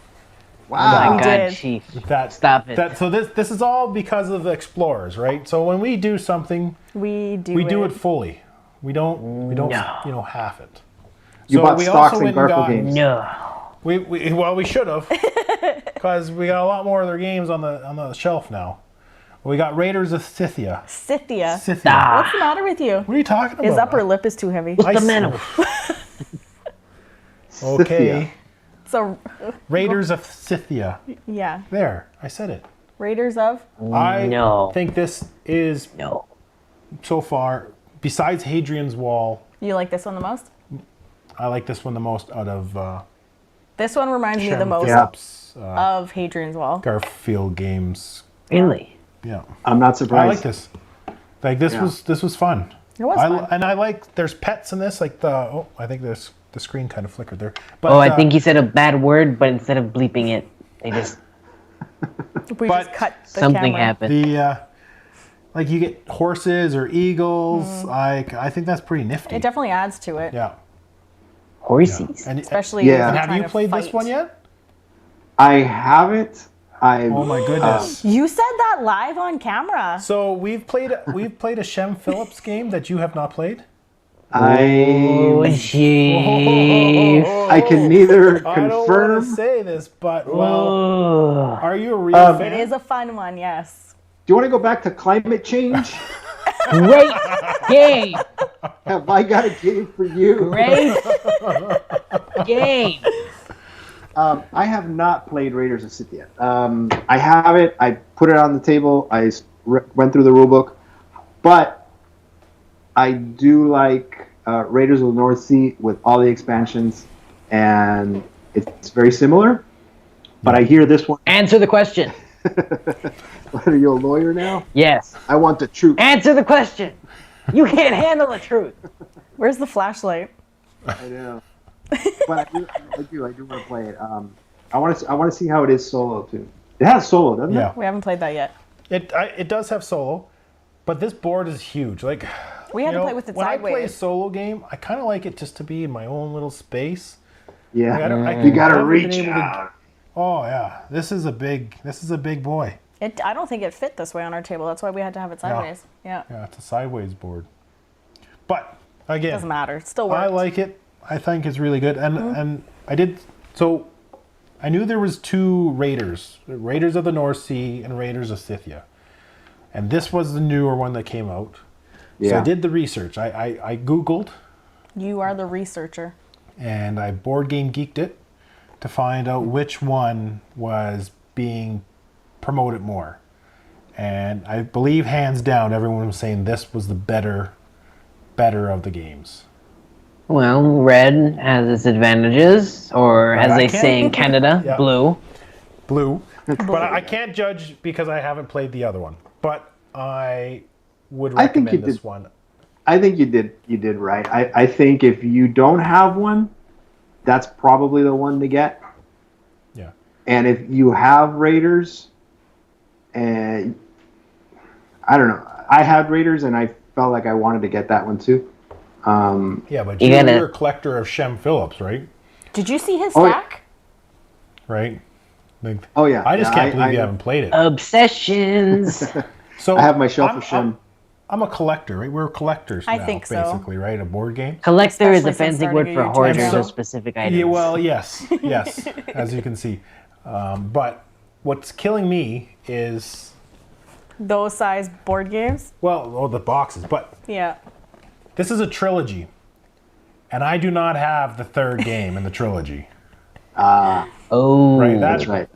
Wow. My We God, did. Chief. That Stop it. So this is all because of the explorers, right? So when we do something, We do it fully. We don't No. half it. You So bought we stocks also in went and Garfield got- games. No. We should have, because we got a lot more of their games on the shelf now. We got Raiders of Cythia. Cythia. Cythia. What's the matter with you? What are you talking about? His upper lip is too heavy. What's the matter? Okay. So, Raiders of Cythia. yeah. There, I said it. Raiders of? I No. think this is No. so far, besides Hadrian's Wall, You like this one the most? I like this one the most out of This one reminds me the Shem most Phillips, of Hadrian's Wall. Garfield games. Really? Yeah, I'm not I like surprised. this. Like this Yeah. was fun. It was fun. And I like there's pets in this. Like I think there's the screen kind of flickered there. But, Oh, I think he said a bad word, but instead of bleeping it, they just We But just cut the something camera. happened. the like you get horses or eagles. Like I think that's pretty nifty. It definitely adds to it. Yeah. Horsies. And Especially Yeah. if and you're have trying you to played this fight. one yet? I haven't. Oh my goodness. You said that live on camera. So we've played a Shem Phillips game that you have not played. Oh, I Chief. I can neither I don't want confirm. to say this, but well, Oh. are you a real fan? It is a fun one, yes. Do you want to go back to climate change? Great game. Have I got a game for you? Great game. I have not played Raiders of Scythia. I have it. I put it on the table. I went through the rulebook, but I do like Raiders of the North Sea with all the expansions, and it's very similar. But I hear this one. Answer the question. What, are you a lawyer now? Yes. I want the truth. Answer the question. You can't handle the truth. Where's the flashlight? I know. But I do want to play it. I want to see how it is solo too. It has solo, doesn't Yeah, We haven't played that yet. it does have solo, but this board is huge. Like We had you to know, play with it when I play a sideways. solo game, I kind of like it just to be in my own little space. it? Yeah. Like, I don't- I You gotta haven't been reach able to- out. Oh yeah, this is a big boy. I don't think it fit this way on our table. That's why we had to have it sideways. Yeah. Yeah, it's a sideways board. But again, Doesn't matter. It still works. I like it. I think it's really good, and I did. So I knew there was two Raiders of the North Sea and Raiders of Cythia, and this was the newer one that came out. So I Yeah. did the research. I Googled You are the researcher. and I board game geeked it to find out which one was being promoted more. And I believe hands down everyone was saying this was the better of the games. Well, red has its advantages, or as I they can't- say in Canada, Yeah. blue. Blue. But I can't judge because I haven't played the other one. But I would I think recommend you this did. one. I think you did right. I think if you don't have one, that's probably the one to get. Yeah. And if you have Raiders, and I don't know, I had Raiders and I felt like I wanted to get that one too. Yeah, but You gotta- you're a collector of Shem Phillips, right? Did you see his Oh, yeah. stack? Right? Like, Oh yeah, I just yeah, can't believe you haven't played it. Obsessions. So I have my shelf I'm- of Shem. I'm a collector, right? We're collectors I now, think so. basically, right? A board game. Collector is a Especially since fancy word starting for a YouTube hoarders channel. of specific items. Yeah, well, yes, as you can see. But what's killing me is, Those size board games? the boxes. But Yeah. this is a trilogy, and I do not have the third game in the trilogy. Oh, Right, That's right.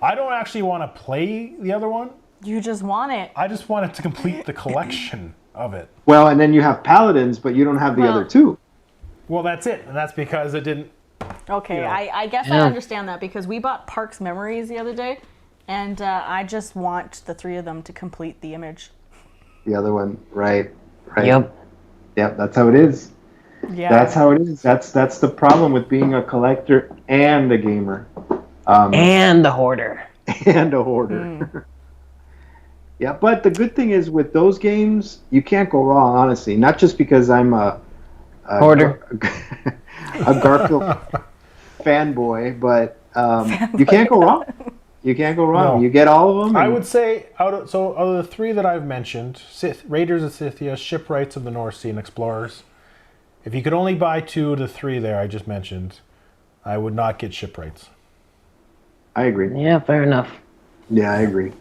I don't actually want to play the other one. You just want it. I just wanted to complete the collection of it. Well, and then you have Paladins, but you don't have the Well- other two. Well, that's it, and that's because it didn't. Okay, Yeah. I guess I Yeah. understand that because we bought Parks Memories the other day, and I just want the three of them to complete the image. The other one, right? Yep. Yep. That's how it is. Yeah. That's how it is. That's the problem with being a collector and a gamer, And the hoarder. and a hoarder. Yeah, but the good thing is with those games, you can't go wrong. Honestly, not just because I'm a Hoarder. a Garfield fanboy, but You can't go wrong. You can't go wrong. No. You get all of them. I would say out of the three that I've mentioned, Raiders of Cythia, Shipwrights of the North Sea, and Explorers, if you could only buy 2 of the 3 there I just mentioned, I would not get Shipwrights. I agree. Yeah, fair enough. Yeah, I agree.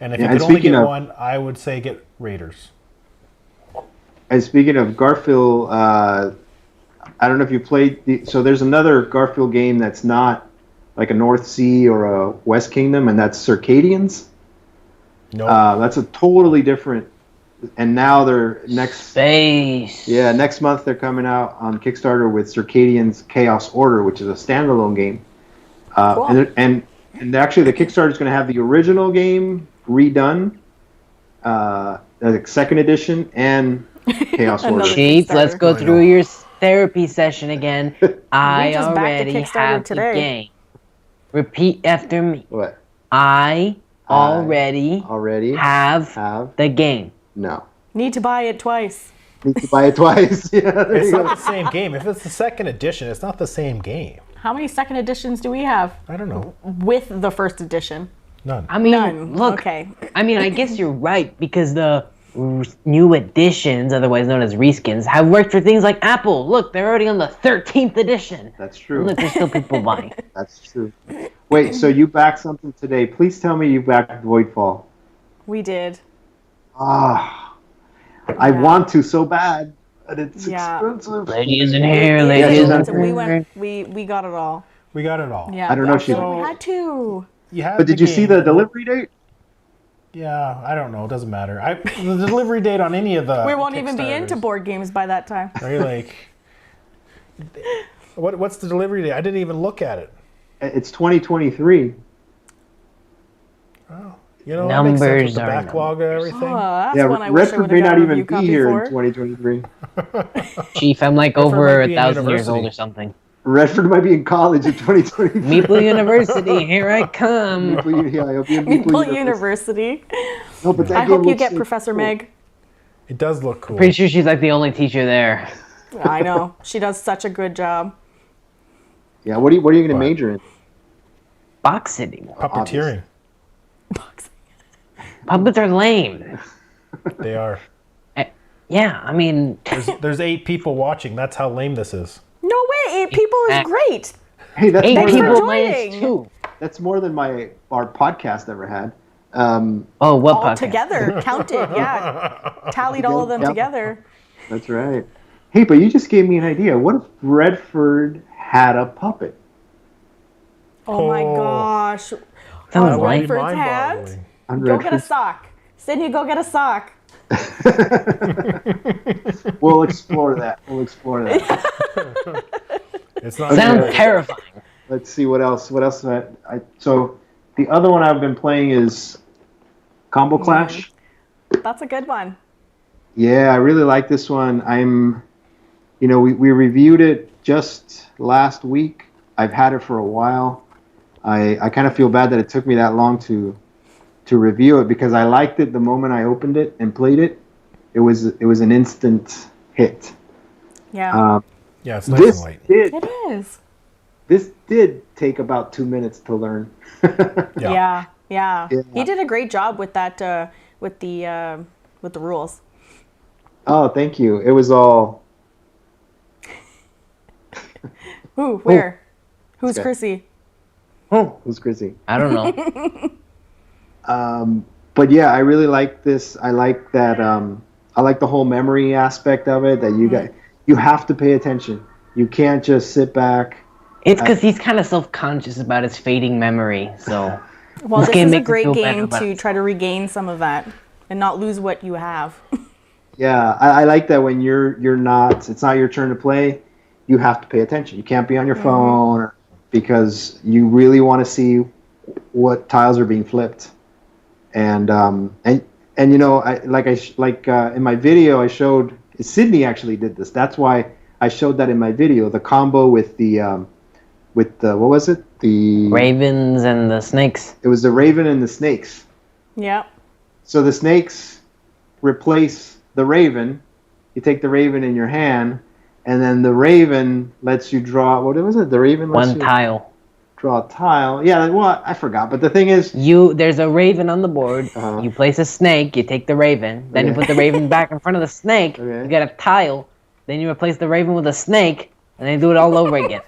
And if you could only get one, I would say get Raiders. And speaking of Garfield, I don't know if you played. So there's another Garfield game that's not like a North Sea or a West Kingdom, and that's Circadians. No. That's a totally different. And now they're Space. Yeah, next month they're coming out on Kickstarter with Circadians Chaos Order, which is a standalone game. Cool. And actually the Kickstarter is going to have the original game redone, the second edition, and Chaos Order. Chief, let's go through your therapy session again. I just backed the already Kickstarter have today. the game. Repeat after me. What? I already have the game. No. Need to buy it twice. Need to buy it twice. Yeah, there It's you go. not the same game. If it's the second edition, it's not the same game. How many second editions do we have I don't know. with the first edition? None. I mean, None. look. Okay. I mean, I guess you're right because the new editions, otherwise known as reskins, have worked for things like Apple. Look, they're already on the 13th edition. That's true. Look, there's still people buying. That's true. Wait, so you backed something today. Please tell me you backed Voidfall. We did. I want to so bad, but it's Yeah. expensive. Ladies in here, Yeah, ladies in she's We here. went. We got it all. We got it all. Yeah. I don't know if feel she- like we had to. You have But did the you see game. the delivery date? Yeah, I don't know. It doesn't matter. The delivery date on any of the We won't even be into Kickstarters, board games by that time. Are you like, what's the delivery date? I didn't even look at it. It's 2023. You know, that makes sense with Numbers the are backlog and everything. That's Yeah, one I wish I Redford would may have got not a even review be copy here for. in 2023. Chief, I'm like Redford over might be in 1,000 years university. old or something. Redford might be in college in 2023. Meeple University, here I come. Yeah, he'll be in Maple University. No, but that I game hope you looks get so Professor cool. Meg. It does look cool. Pretty sure she's like the only teacher there. I know. She does such a good job. Yeah, what are you going to What? major in? Box anymore. Puppeteering. Puppets are lame. They are. Yeah, I mean, There's 8 people watching. That's how lame this is. No way. 8 people is great. Hey, that's 8 more, Thanks for than, people joining. minus 2. that's more than our podcast ever had. Oh, what All podcast? together. Counted. Yeah. Tallied all of them Yeah. together. That's right. Hey, but you just gave me an idea. What if Redford had a puppet? Oh my Oh. gosh. Sounds Oh, lame. Redford's hand. Mind-boggling. On Go get a Redford's- sock. Sydney, go get a sock. We'll explore that. It's not Sounds good. terrifying. Let's see what else. So the other one I've been playing is Combo Clash. That's a good one. Yeah, I really like this one. We reviewed it just last week. I've had it for a while. I kind of feel bad that it took me that long to review it because I liked it the moment I opened it and played it. It was an instant hit. Yeah. Yeah, it's nice and light. It is. This did take about 2 minutes to learn. Yeah. Yeah. Yeah. He did a great job with that. With the rules. Oh, thank you. It was all. Ooh, where? Who's Okay. Krissy? Oh, It was crazy. I don't know. But yeah, I really like this. I like that. I like the whole memory aspect of it. That you have to pay attention. You can't just sit back. It's because he's kind of self-conscious about his fading memory, so... Well, This this game is a makes me great feel better game about to it. try to regain some of that and not lose what you have. Yeah, I like that when it's not your turn to play. You have to pay attention. You can't be on your phone because you really want to see what tiles are being flipped. And in my video I showed Sydney actually did this. That's why I showed that in my video. The combo with the what was it? The Ravens and the snakes. It was the raven and the snakes. Yep. So the snakes replace the raven. You take the raven in your hand, and then the raven lets you draw. What was it? The raven lets One you, tile. draw a tile. Yeah, well, I forgot. But the thing is, There's a raven on the board. You place a snake. You take the raven. Then you Okay. put the raven back in front of the snake. Okay. You get a tile. Then you replace the raven with a snake, and then do it all over again.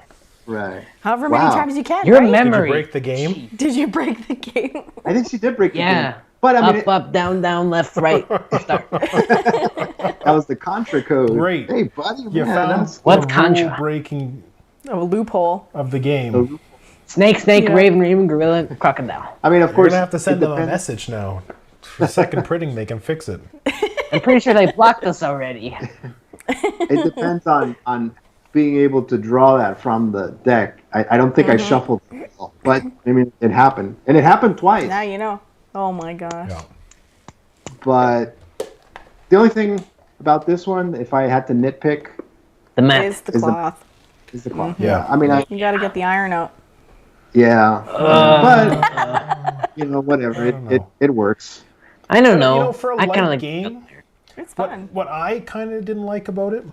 right. However many Wow. times you can. Your right? Did you memory. break the game? Did you break the game? I think she did break the Yeah. game. But I mean, Up, down, left, right. Start. that was the Contra code. Great. Hey, buddy, You man, found that's- What's the Contra? rule-breaking A loophole. of the game. Snake, Yeah. raven, gorilla, crocodile. I mean, of You're course, gonna have to send it them a depends- message now. For second printing, they can fix it. I'm pretty sure they blocked us already. It depends on being able to draw that from the deck. I don't think I shuffled, but I mean, it happened, and it happened twice. Now you know. Oh my gosh. Yeah. But the only thing about this one, if I had to nitpick, The map. Is the Is the- cloth. is the cloth. Yeah. I mean, You got to get the iron out. but you know, whatever. It works. I don't know. You know, for a I kind of light like game, It's fun. what I kind of didn't like about it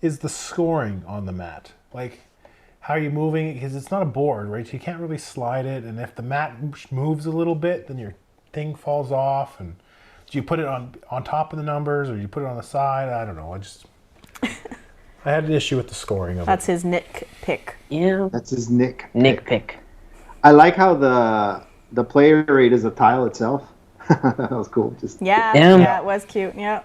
is the scoring on the mat. Like, how are you moving it? Because it's not a board, right? You can't really slide it. And if the mat moves a little bit, then your thing falls off. And do you put it on top of the numbers or you put it on the side? I don't know. I had an issue with the scoring of That's it. his nitpick. Yeah. That's his Nick. Pick. I like how the player rate is a tile itself. That was cool. Just Yeah, Damn. yeah, it was cute. Yeah.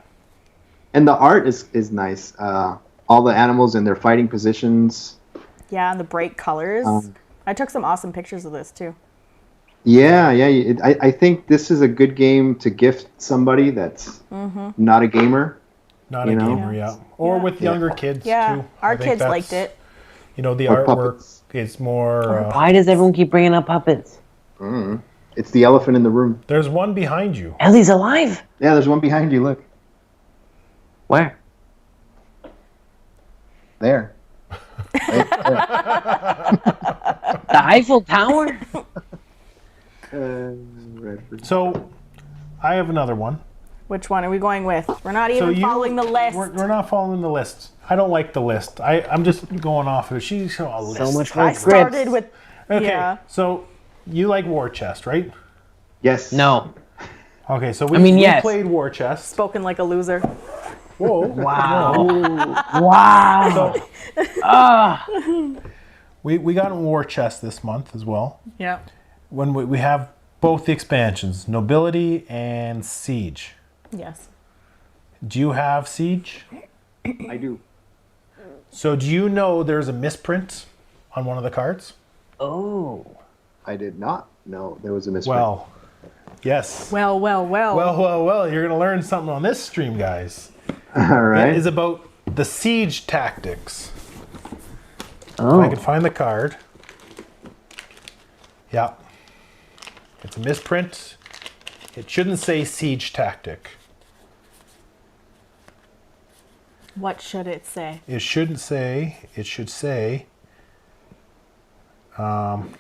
and the art is nice. All the animals in their fighting positions. Yeah, and the bright colors. I took some awesome pictures of this too. Yeah. I think this is a good game to gift somebody that's not a gamer. Not you a know? gamer, yeah. Or with younger kids, Yeah, too. our I think kids that's- liked it. You know, the Or artwork puppets. is more... Why does everyone keep bringing up puppets? It's the elephant in the room. there's one behind you. Ellie's alive. Yeah, there's one behind you. Look Where? there. The Eiffel Tower? Redfurd. So, I have another one. Which one are we going with? We're not even following the list. We're not following the list. I don't like the list. I'm just going off of it. She's a list. So much I more started grips. with. Okay, Yeah. so you like War Chest, right? Yes. No. Okay, so we yes. played War Chest. Spoken like a loser. Whoa. Wow. Wow. So, we got War Chest this month as well. Yeah. When we have both the expansions, Nobility and Siege. Yes. Do you have Siege? I do. So do you know there's a misprint on one of the cards? Oh. I did not know there was a misprint. Well, yes. Well. Well, you're going to learn something on this stream, guys. all right. It is about the siege tactics. Oh. If I can find the card. Yeah. It's a misprint. It shouldn't say siege tactic. What should it say? It shouldn't say. It should say.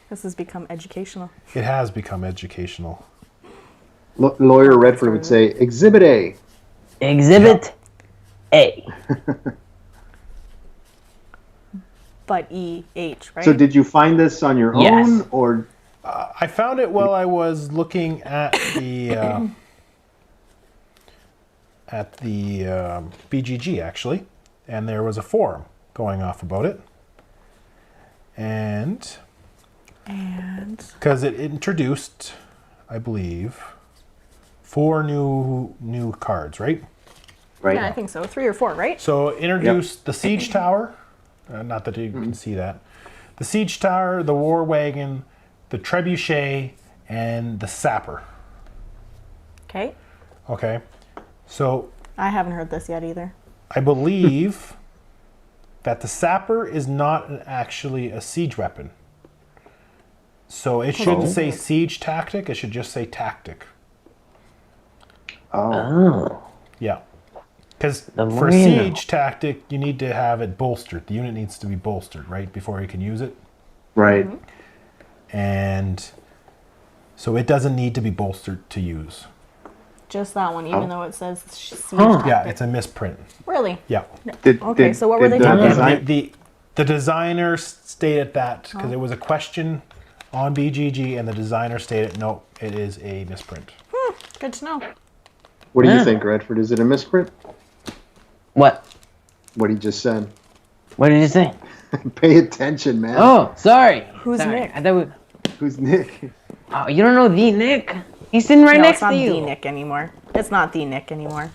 This has become educational. It has become educational. Lawyer Redford would say Exhibit A. Exhibit A. But E-H, right? So did you find this on your Yes. own or? I found it while I was looking at the BGG actually, and there was a forum going off about it, and because it introduced, I believe, 4 new cards, right? Right. Yeah, I think so. 3 or 4, right? So it introduced the Siege Tower, not that you can see that, the Siege Tower, the War Wagon, the Trebuchet, and the Sapper. Okay. Okay, so I haven't heard this yet either. I believe that the Sapper is not actually a siege weapon. So it shouldn't say siege tactic, it should just say tactic. Oh. Oh. Yeah. Because The for more you know. siege tactic, you need to have it bolstered. The unit needs to be bolstered, right, before you can use it. Right. And so it doesn't need to be bolstered to use. Just that one, even though it says siege Huh. tactic. Yeah, it's a misprint. Really? Yeah. Okay, so what were they the talking And about? design- the designer stated that because it was a question on BGG, and the designer stated, no, it is a misprint. Good to know. What do you think, Redford? Is it a misprint? What? What he just said. What did you say? Pay attention, man. Oh, sorry. Who's Sorry. Nick? I thought Who's Nick? oh, you don't know the Nick? He's sitting right No, next it's not to you. the Nick anymore. It's not the Nick anymore.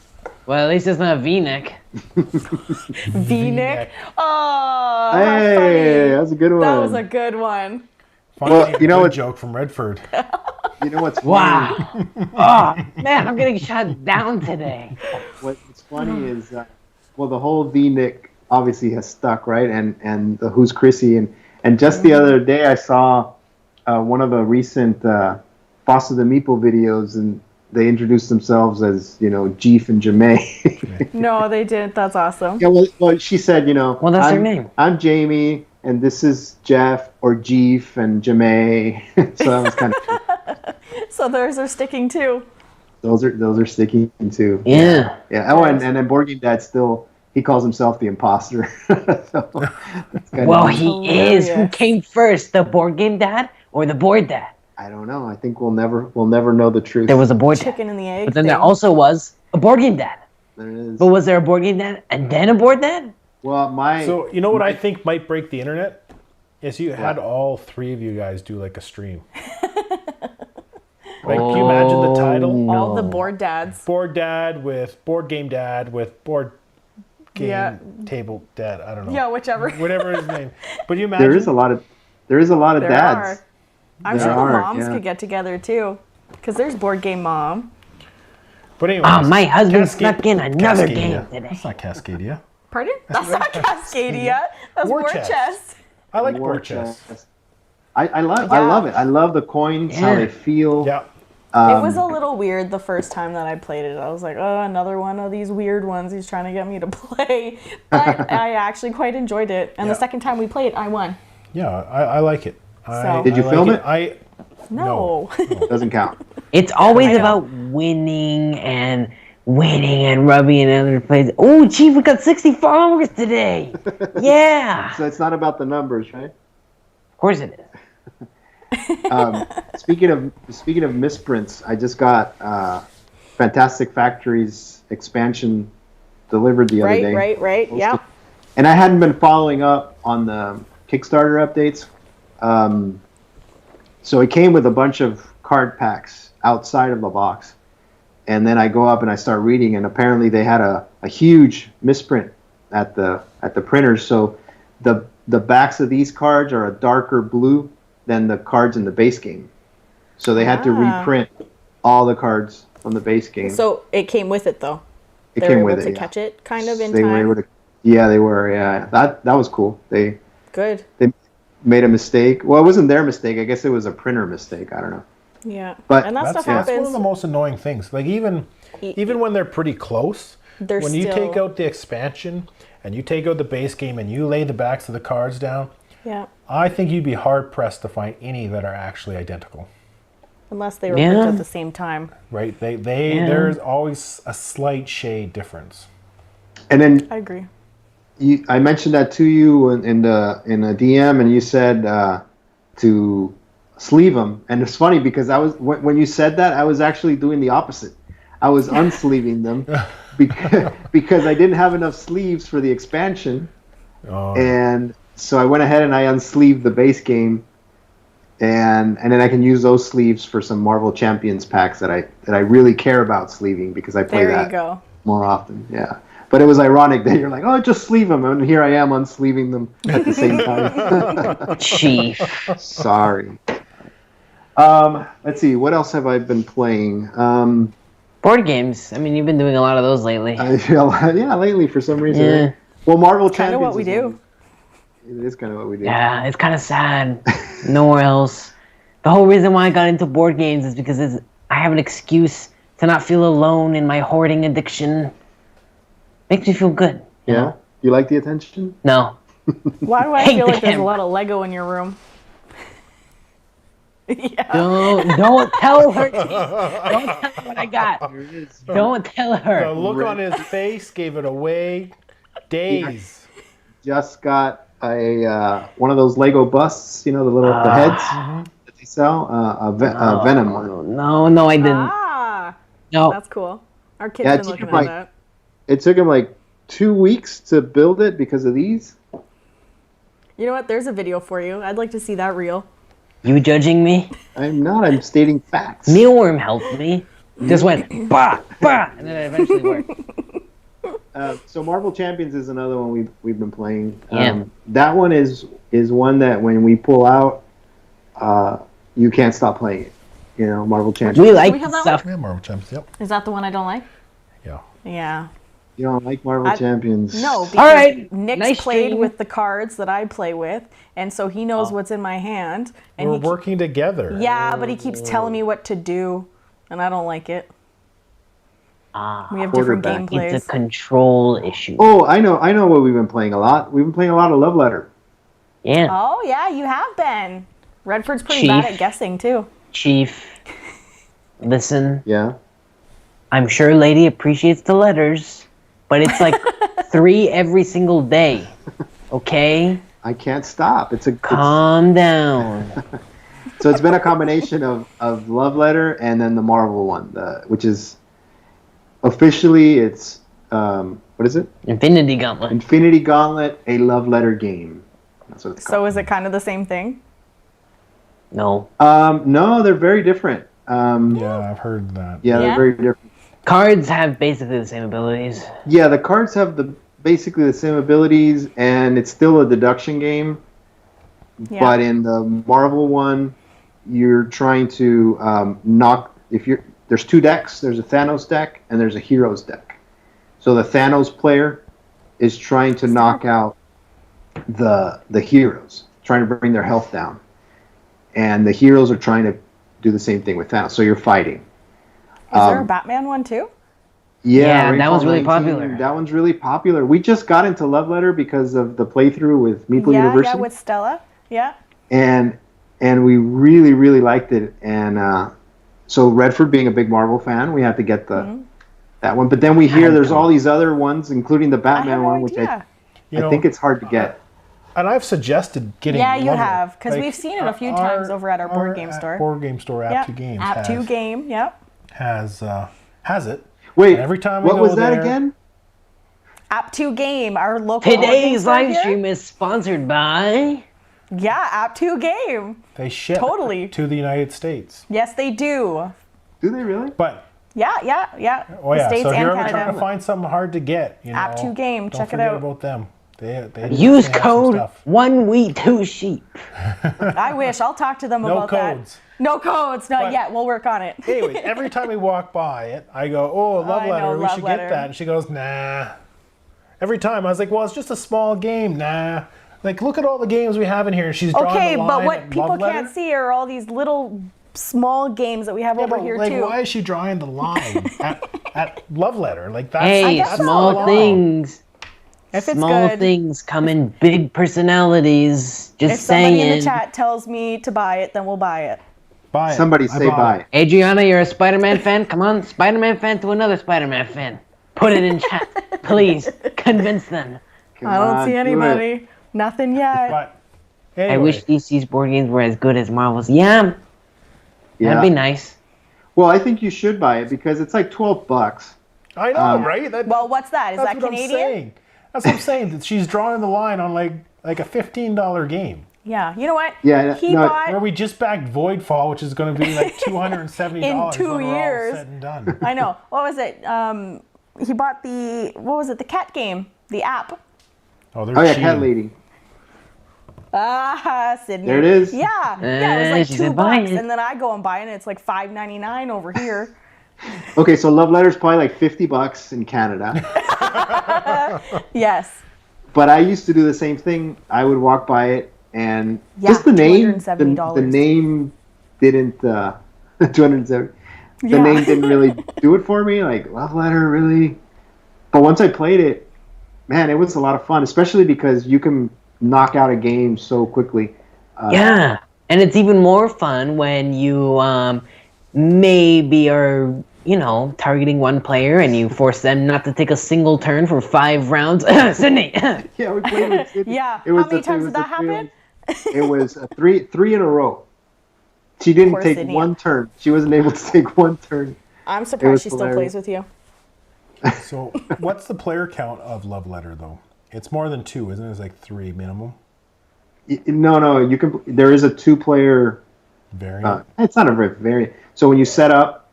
Well, at least it's not V-Nick. V-Nick? Oh, how Hey, funny. that's a good one. That was a good one. Finally, you know a what- good joke from Redford. You know what's funny? Wow. Oh, man, I'm getting shut down today. What's funny is, well, the whole V-Nick obviously has stuck, right? And the Who's Krissy. And just the other day I saw one of the recent Foster the Meeple videos, and they introduced themselves as, 𝗤𝗓𝗢𝗓𝗓. No, they didn't. That's awesome. Yeah, well, she said, Well, that's her name. I'm Jamie, and this is Jeff, or Jeef, and Jamae. So that was kind of So those are sticking too. those are sticking too. Yeah. Yeah. Oh, and then Board Game Dad still, he calls himself the imposter. So, that's kinda Well, neat. he is. Who Hilarious. came first, the board game dad or the board dad? I don't know. I think we'll never know the truth. There was a board dad. Chicken and the egg. But then there thing. also was a board game dad. There it is. But was there a board game dad and then a board dad? Well, So, you know what I think might break the internet? Is you had all three of you guys do like a stream. Like, can you imagine the title? All the board dads. Board Dad with Board Game Dad with Board Game Yeah. Table Dad. I don't know. Yeah, whichever. Whatever his name. But you imagine there is a lot of There dads. are. I'm There sure the are, moms yeah. could get together too. Because there's Board Game Mom. But anyway, Oh, my husband snuck in another Cascadia. game today. That's not Cascadia. Pardon? That's not Cascadia. That's War War chest. Chest. I like War board chess. chest. I love Yeah. it. I love the coins, how Yeah. they feel. Yeah. It was a little weird the first time that I played it. I was like, oh, another one of these weird ones he's trying to get me to play. But I actually quite enjoyed it. And the Yeah. second time we played, I won. Yeah, I like it. So- Did you I film like it? No. Doesn't count. It's always I know. about winning and rubbing in other places. Oh, Chief, we got 60 followers today. Yeah. So it's not about the numbers, right? Of course it is. Speaking of misprints, I just got Fantastic Factories expansion delivered the other day. right. Yeah. And I hadn't been following up on the Kickstarter updates. So it came with a bunch of card packs outside of the box. And then I go up and I start reading, and apparently they had a huge misprint at the printers. So the backs of these cards are a darker blue than the cards in the base game. So they had to reprint all the cards from the base game. So it came with it, though. It They came were with able it, to yeah. catch it kind of in They time. were able to. Yeah, they were. Yeah, that was cool. They Good. made a mistake. Well, it wasn't their mistake. I guess it was a printer mistake. I don't know. Yeah. But and that stuff That's one of happens. the most annoying things. Like even when they're pretty close, They're when you still- take out the expansion and you take out the base game and you lay the backs of the cards down, Yeah. I think you'd be hard pressed to find any that are actually identical. Unless they were Yeah. printed at the same time. Right? There's always a slight shade difference. And then I agree. I mentioned that to you in a DM, and you said to sleeve them. And it's funny because when you said that, I was actually doing the opposite. I was unsleeving them because I didn't have enough sleeves for the expansion, and so I went ahead and I unsleeved the base game, and then I can use those sleeves for some Marvel Champions packs that I really care about sleeving because I play There that you go. more often. Yeah. But it was ironic that you're like, oh, just sleeve them, and here I am unsleeving them at the same time. Chief. Sorry. Let's see. What else have I been playing? Board games. I mean, you've been doing a lot of those lately. I feel lately for some reason. Yeah. Right? Well, Marvel Kind of Champions. what we is do. one. It is kind of what we do. Yeah, it's kind of sad. Nowhere else. The whole reason why I got into board games is because I have an excuse to not feel alone in my hoarding addiction. Makes me feel good. You Yeah? know? You like the attention? No. Why do I Hate feel like there's a them. lot of Lego in your room? Yeah. Don't tell her. Chief. Don't tell her what I got. There it is. Don't tell her. The look on his face gave it away. Days. Just got a one of those Lego busts. You know, the heads. sell Venom one. No, I didn't. Ah, No. that's cool. Our kid's Yeah, been looking at that. It took him like 2 weeks to build it because of these. You know what? There's a video for you. I'd like to see that reel. You judging me? I'm not. I'm stating facts. Mealworm helped me. Just went bah bah, and then it eventually worked. So Marvel Champions is another one we've been playing. Yeah. That one is one that when we pull out, you can't stop playing it. You know, Marvel Champions. We like we have that stuff. Yeah, Marvel Champs. Yep. Is that the one I don't like? Yeah. Yeah. You don't like Marvel Champions? No, because All right. Nick's Nice played stream. with the cards that I play with, and so he knows what's in my hand. And We're he working together. Yeah, but he keeps telling me what to do, and I don't like it. We have different Quarterback. gameplays. It's a control issue. Oh, I know what we've been playing a lot. We've been playing a lot of Love Letter. Yeah. Oh, yeah, you have been. Redford's pretty bad at guessing, too. Chief, listen. Yeah. I'm sure Lady appreciates the letters, but it's like 3 every single day. Okay? I can't stop. Calm down. So it's been a combination of Love Letter and then the Marvel one, which is officially it's what is it? Infinity Gauntlet. Infinity Gauntlet, a Love Letter game. That's what it's called. So is it kind of the same thing? No. No, they're very different. Yeah, I've heard that. Yeah, they're Yeah? very different. Cards have basically the same abilities. Yeah, the cards have basically the same abilities, and it's still a deduction game. Yeah. But in the Marvel one, you're trying to knock. There's 2 decks. There's a Thanos deck and there's a Heroes deck. So the Thanos player is trying to knock out the heroes, trying to bring their health down, and the heroes are trying to do the same thing with Thanos. So you're fighting. Is there a Batman one, too? Yeah, that Rainfall one's really 19, popular. That one's really popular. We just got into Love Letter because of the playthrough with Meeple Yeah, University. yeah, with Stella. Yeah. and we really, really liked it. And so Redford, being a big Marvel fan, we had to get that one. But then we hear there's all these other ones, including the I have Batman no one, which idea. I think it's hard to get. And I've suggested getting. Yeah, you Love Letter. have, because we've seen it a few times over at our board game store. Board game store, Yep. App2 Games. App2 Game, yep. has it. Wait, And every time we what go was that there- again? App2 Game, our local board game Today's store live here. stream is sponsored by... Yeah, App2 Game. They ship Totally. to the United States. Yes, they do. Do they really? But Yeah. oh The yeah, States so if and you're ever Canada. trying to find something hard to get, App2 Game, don't check it forget out. about them. They Use have some code stuff. 1we2sheep. I wish. I'll talk to them No about codes. that. No codes. Not But- yet. We'll work on it. Anyways, every time we walk by it, I go, "Oh, Love I know, Letter, we Love should Letter. get that." And she goes, "Nah." Every time I was like, "Well, it's just a small game." Nah. Like, look at all the games we have in here. She's drawing Okay, the line but what at people Love Letter. can't see are all these little small games that we have Yeah, over but, here like, too. why is she drawing the line at Love Letter? Like that's Hey, guess small so. things. If it's Small good. things come in big personalities. Just If somebody saying. in the chat tells me to buy it, then we'll buy it. Buy it. Somebody I say bought buy. it. Adriana, you're a Spider-Man fan? Come on, Spider-Man fan to another Spider-Man fan. Put it in chat. Please, convince them. Come I don't on, see do it. anybody. Nothing yet. But I anyway, wish DC's board games were as good as Marvel's. Yeah, Yeah. that'd be nice. Well, I think you should buy it because it's like $12. I know, right? Well, what's that? Is that's that what Canadian? I'm saying. That's what I'm saying. That she's drawing the line on like a $15 game. Yeah. You know what? Yeah, He no, bought. Where we just backed Voidfall, which is going to be like $270 In 2 when we're years. all said and done. I know. What was it? He bought the cat game, the app. Oh, they're Oh yeah, cheating. Cat Lady. Ah, Sydney. There it is. Yeah. Yeah, it was she like said buy $2, it. and then I go and buy it, and it's like $5.99 over here. Okay, so Love Letter's probably like $50 in Canada. Yes. But I used to do the same thing. I would walk by it, and Yeah, just the name, $270. the name didn't. 270. The Yeah. name didn't really do it for me. Like Love Letter, really. But once I played it, man, it was a lot of fun. Especially because you can knock out a game so quickly. Yeah, and it's even more fun when you maybe are, targeting one player and you force them not to take a single turn for 5 rounds. Sydney! Yeah, we played with Sydney. Yeah. It was How many the- times it was did that the three- happen? It was three in a row. She didn't Poor take Cythia. one turn. She wasn't able to take one turn. I'm surprised she was still hilarious. plays with you. So, what's the player count of Love Letter, though? It's more than 2, isn't it? It's like 3 minimum. No. You can. There is a 2-player. Variant. It's not a variant. So when you set up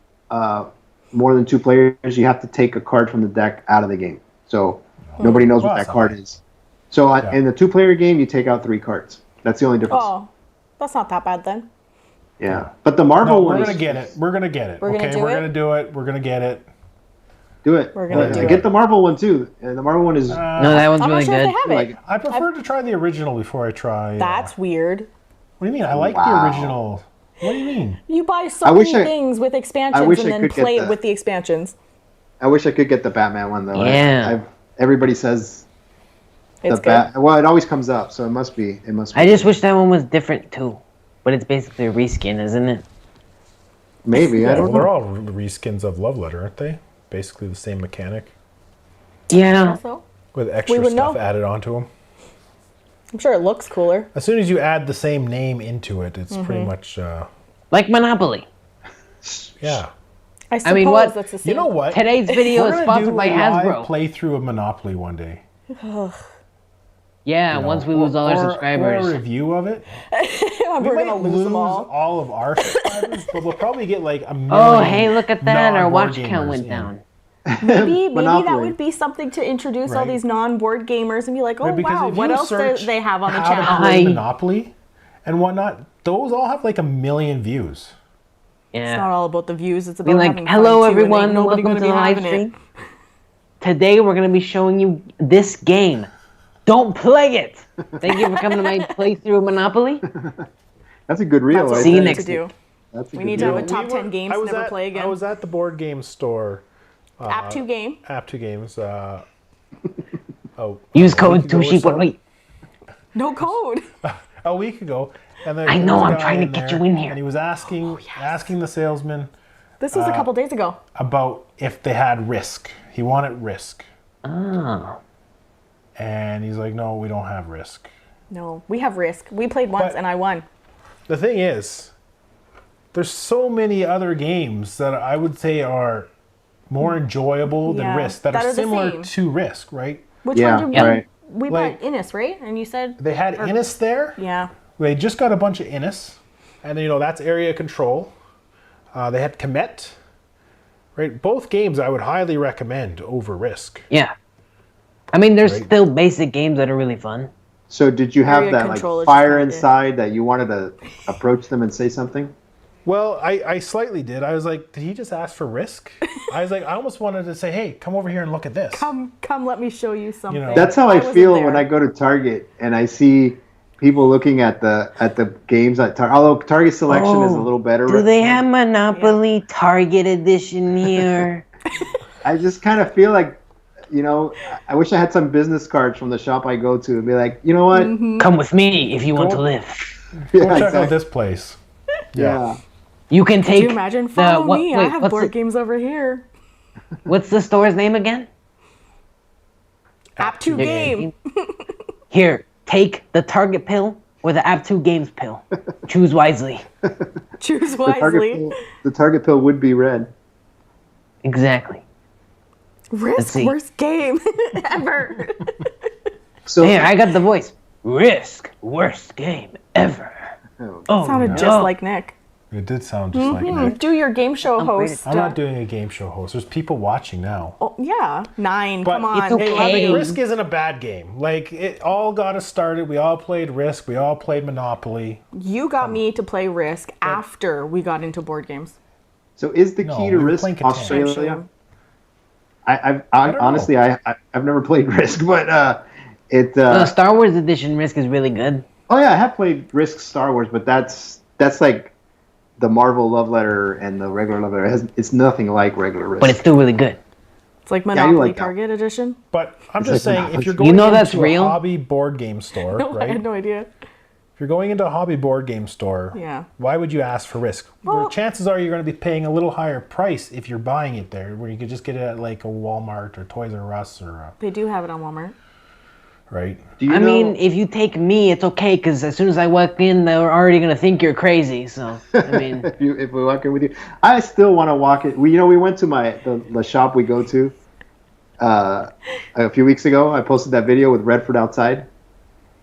more than 2 players, you have to take a card from the deck out of the game. So nobody knows what Well, that that's card not is. So in the 2-player game, you take out 3 cards. That's the only difference. Oh, that's not that bad then. Yeah, but the Marvel No, one we're is gonna get it. We're gonna get it. We're gonna Okay, do we're it? gonna do it. We're gonna get it. Do it. We're gonna do Get it. the Marvel one too. And the Marvel one is No, that one's I'm really not sure good. if they have it. I prefer to try the original before I try. That's weird. What do you mean? I like the Wow. original. What do you mean? You buy so I wish many I- things with expansions wish and I then could get play it the- with the expansions. I wish I could get the Batman one though. Yeah. Everybody says It's the good. Well, it always comes up, so it must be. I just wish that one was different too. But it's basically a reskin, isn't it? Maybe I Well, don't they're know. all reskins of Love Letter, aren't they? Basically the same mechanic Yeah. So, with extra would stuff know. added onto them. I'm sure it looks cooler. As soon as you add the same name into it, it's Mm-hmm. pretty much Like Monopoly. yeah. I suppose mean, what- that's the same. You know what? Today's video We're is gonna sponsored do by a live Hasbro. playthrough of Monopoly one day. Yeah, you know, once we lose all our or subscribers. a review of it. We're We gonna might lose lose them all. all of our subscribers, but we'll probably get like a million. Oh, hey, look at that. Our non-board watch count gamers went in. down. Maybe that Monopoly. would be something to introduce all Right. these non-board gamers and be like, oh Right, because wow, if what you else do search they have on the how to channel? play Hi. Monopoly and whatnot, those all have like a million views. It's Yeah. not all about the views. It's about Be like, having hello fun too, and everyone, ain't nobody welcome to gonna the be live having it. stream. Today we're going to be showing you this game. Don't play it. Thank you for coming to my playthrough of Monopoly. That's a good reel. That's what right See we you there. need next to do. That's a We good need to have reel. a top 10 games I to was never at- play again. I was at the board game store. App 2 game. App 2 Games. Use a code week ago or Tushi. so. Wait. No code. A week ago. And there I was know, a I'm guy trying to get there, you in here. And he was asking the salesman This was a couple days ago. about if they had Risk. He wanted Risk. Oh. And he's like, no, we don't have Risk. No, we have Risk. We played once But- and I won. The thing is, there's so many other games that I would say are more enjoyable than Yeah, Risk that that are are the similar same. to Risk, right? Which Yeah, one did we? right. We Like- bought Innis, right? And you said They had Innis there. yeah. They just got a bunch of Innis, and that's area control. They had Comet, right? Both games I would highly recommend over Risk. Yeah. I mean, there's Right. still basic games that are really fun. So did you have Area that like control is fire just not it. inside that you wanted to approach them and say something? Well, I slightly did. I was like, did he just ask for Risk? I was like, I almost wanted to say, hey, come over here and look at this. Come, let me show you something. That's how I wasn't feel there. when I go to Target and I see people looking at the games at Target. Although Target selection is a little better. Do they have Monopoly Target Edition here? I just kind of feel like, I wish I had some business cards from the shop I go to and be like, you know what? Come with me if you want Go- to live. Yeah, Go check exactly. out this place. Yeah. You can take. Do you imagine? Follow me. I wait, have what's board the, games over here. What's the store's name again? App 2 game. Here, take the Target pill or the App 2 Games pill. Choose wisely. Choose The wisely. target pill would be red. Exactly. Risk see. worst game ever. So Here, I got the voice. Risk, worst game ever. Oh, Sounded no. just like Nick. It did sound just like that. Do your game show weird. host. I'm not doing a game show host. There's people watching now. Oh, yeah, 9. But Come on. it's okay. I mean, Hey. Risk isn't a bad game. Like, it all got us started. We all played Risk. We all played Monopoly. You got me to play Risk after we got into board games. So is the No, key to we were Risk playing Catan. Australia? don't Honestly, I've never played Risk, but The Star Wars Edition Risk is really good. oh yeah, I have played Risk Star Wars, but that's like the Marvel Love Letter and the regular Love Letter. It's nothing like regular Risk. But it's still really good. It's like I do Monopoly like that. Target Edition. But I'm It's just like saying, Monopoly. if you're You going know that's into real? a hobby board game store, No, I right? had no idea. If you're going into a hobby board game store, Yeah. why would you ask for Risk? Well- Chances are you're going to be paying a little higher price if you're buying it there, where you could just get it at like a Walmart or Toys R Us or They do have it on Walmart. right? Do you I know, mean, if you take me, it's okay, because as soon as I walk in, they're already going to think you're crazy. So, I mean, if we walk in with you, I still want to walk it. We went to the shop we go to a few weeks ago. I posted that video with Redford outside,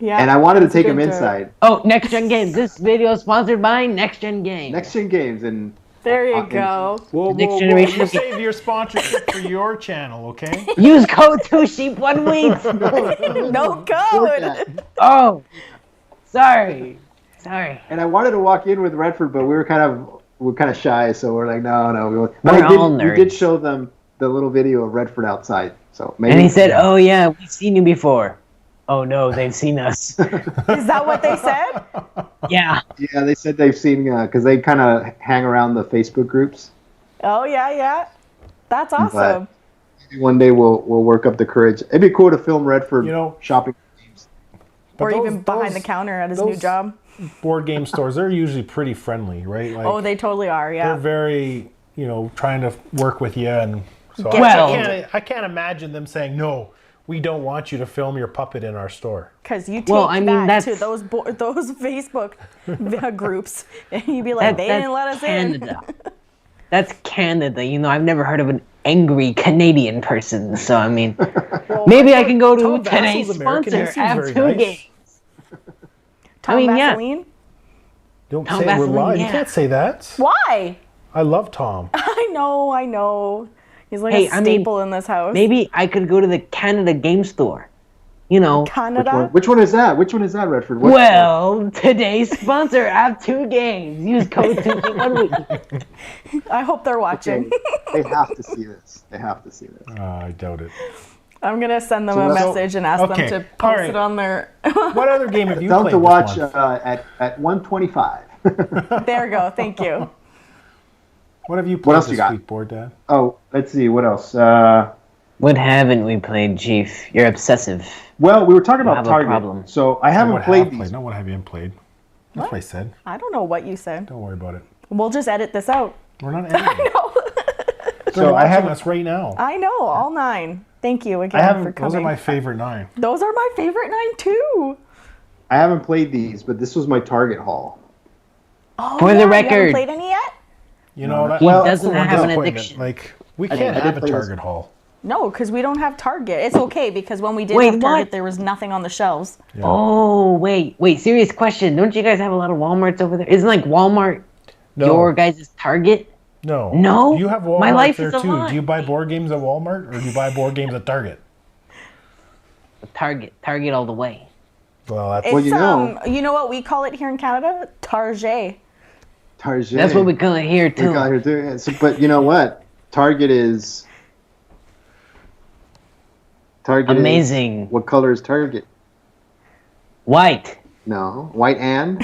Yeah. and I wanted to that's a take him good joke. inside. oh, Next Gen Games. This video is sponsored by Next Gen Games. Next Gen Games, and There you go. Whoa, Next whoa, generation whoa. of- Save your sponsorship for your channel, okay? Use code 2sheep1week. No Support code. that. Oh, sorry. And I wanted to walk in with Redford, but we're kind of shy, so we're like, no, we won't. We're But all we did nerds. show them the little video of Redford outside. So maybe. And he said, "Oh yeah, we've seen you before." Oh no, they've seen us. Is that what they said? Yeah. Yeah, they said they've seen because they kind of hang around the Facebook groups. Oh yeah. That's awesome. Maybe one day we'll work up the courage. It'd be cool to film Redford shopping. But Or those- even behind those- the counter at his new those job. board game stores, they're usually pretty friendly, right? Like, Oh, they totally are. they're Yeah. very, trying to work with you, and so Well- I can't imagine them saying no. We don't want you to film your puppet in our store. Because you take Well, I mean, that to that's- those Facebook groups, and you'd be like, they didn't let us Canada. That's Canada. I've never heard of an angry Canadian person. So I mean, maybe I can go to Tom today's Vassel's American. He sponsor, seems very Have2 nice. Games. Tom I mean, yeah. Vaseline? Don't Tom say we're Vasselin, live. You yeah. can't say that. Why? I love Tom. I know. He's like Hey, a I mean, staple in this house. Maybe I could go to the Canada Game Store. Canada? Which one is that? Which one is that, Redford? What- Well, today's sponsor, Have2 Games. Use code 2sheep1week. I hope they're watching. They have to see this. I doubt it. I'm going to send them So a that's- message and ask Okay, them to all post right. it on their... What other game have you Tell them played to watch this month? at 1:25. There you go. Thank you. What have you played else you this got? week, Board Dad? Oh, let's see what else. What haven't we played, Chief? You're obsessive. Well, we were talking about have a Target. problem. So I haven't What played have these. Not what have you played. That's what I said. I don't know what you said. Don't worry about it. We'll just edit this out. We're not editing. They're So I watching haven't. us right now. I know, all 9. Thank you again I haven't- for Those coming. are my favorite 9. Those are my favorite 9 too. I haven't played these, but this was my Target haul. Oh, For the yeah, You record. haven't played any yet? That, He that's doesn't the one have an disappointment. addiction. Like, we I can't did have a play this. Target haul. No, because we don't have Target. It's okay because when we did Wait, have Target, what? there was nothing on the shelves. Yeah. Oh, wait. Serious question. Don't you guys have a lot of Walmarts over there? Isn't like Walmart No. your guys' Target? No. No? You have Walmart My life there is a too. lie. Do you buy board games at Walmart or do you buy board games at Target? Target all the way. Well, that's It's, Well, you know what we call it here in Canada? Target. Target. That's what we call it here We too. got here too. So, but you know what? Target is Amazing. What color is Target? White. No, white and.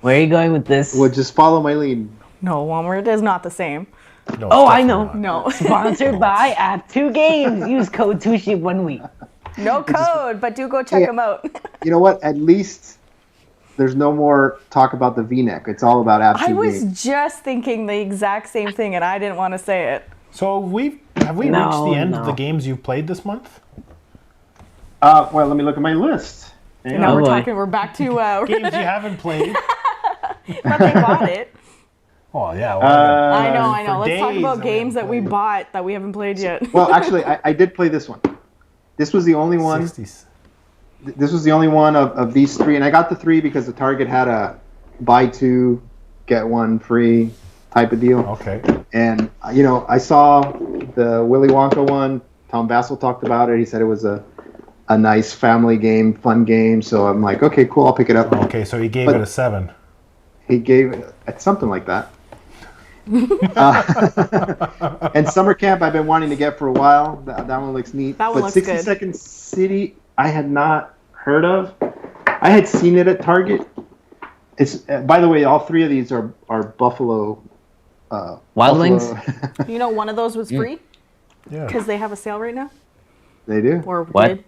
Where are you going with this? Well, just follow my lead. No, Walmart is not the same. no, Oh, it's I definitely know. not. No. Sponsored by Have2 Games. Use code 2sheep1week. No code, but do go check Hey. them out. You know what? At least there's no more talk about the V-neck. It's all about I absolute. was just thinking the exact same thing and I didn't want to say it. So have we No, reached the end of no. the games you've played this month? Well, let me look at my list. And now Oh, we're boy. we're back to, Games you haven't played? but they bought it. Oh yeah. I know. for Let's talk days about that we games that haven't we played. bought that we haven't played yet. Well, actually, I did play this one. This was the only one. 60s. This was the only one of these 3, and I got the 3 because the Target had a buy 2 get 1 free type of deal. Okay. And I saw the Willy Wonka one. Tom Vassell talked about it. He said it was a nice family game, fun game. So I'm like, okay, cool, I'll pick it up. Okay, so he gave But- it a 7. He gave it something like that. And Summer Camp I've been wanting to get for a while. That one looks neat. That one but looks 60 good. Second City I had not heard of. I had seen it at Target. It's by the way, all 3 of these are Buffalo. Wild Wings? You know, one of those was free Yeah. because they have a sale right now. They do. Or What? did.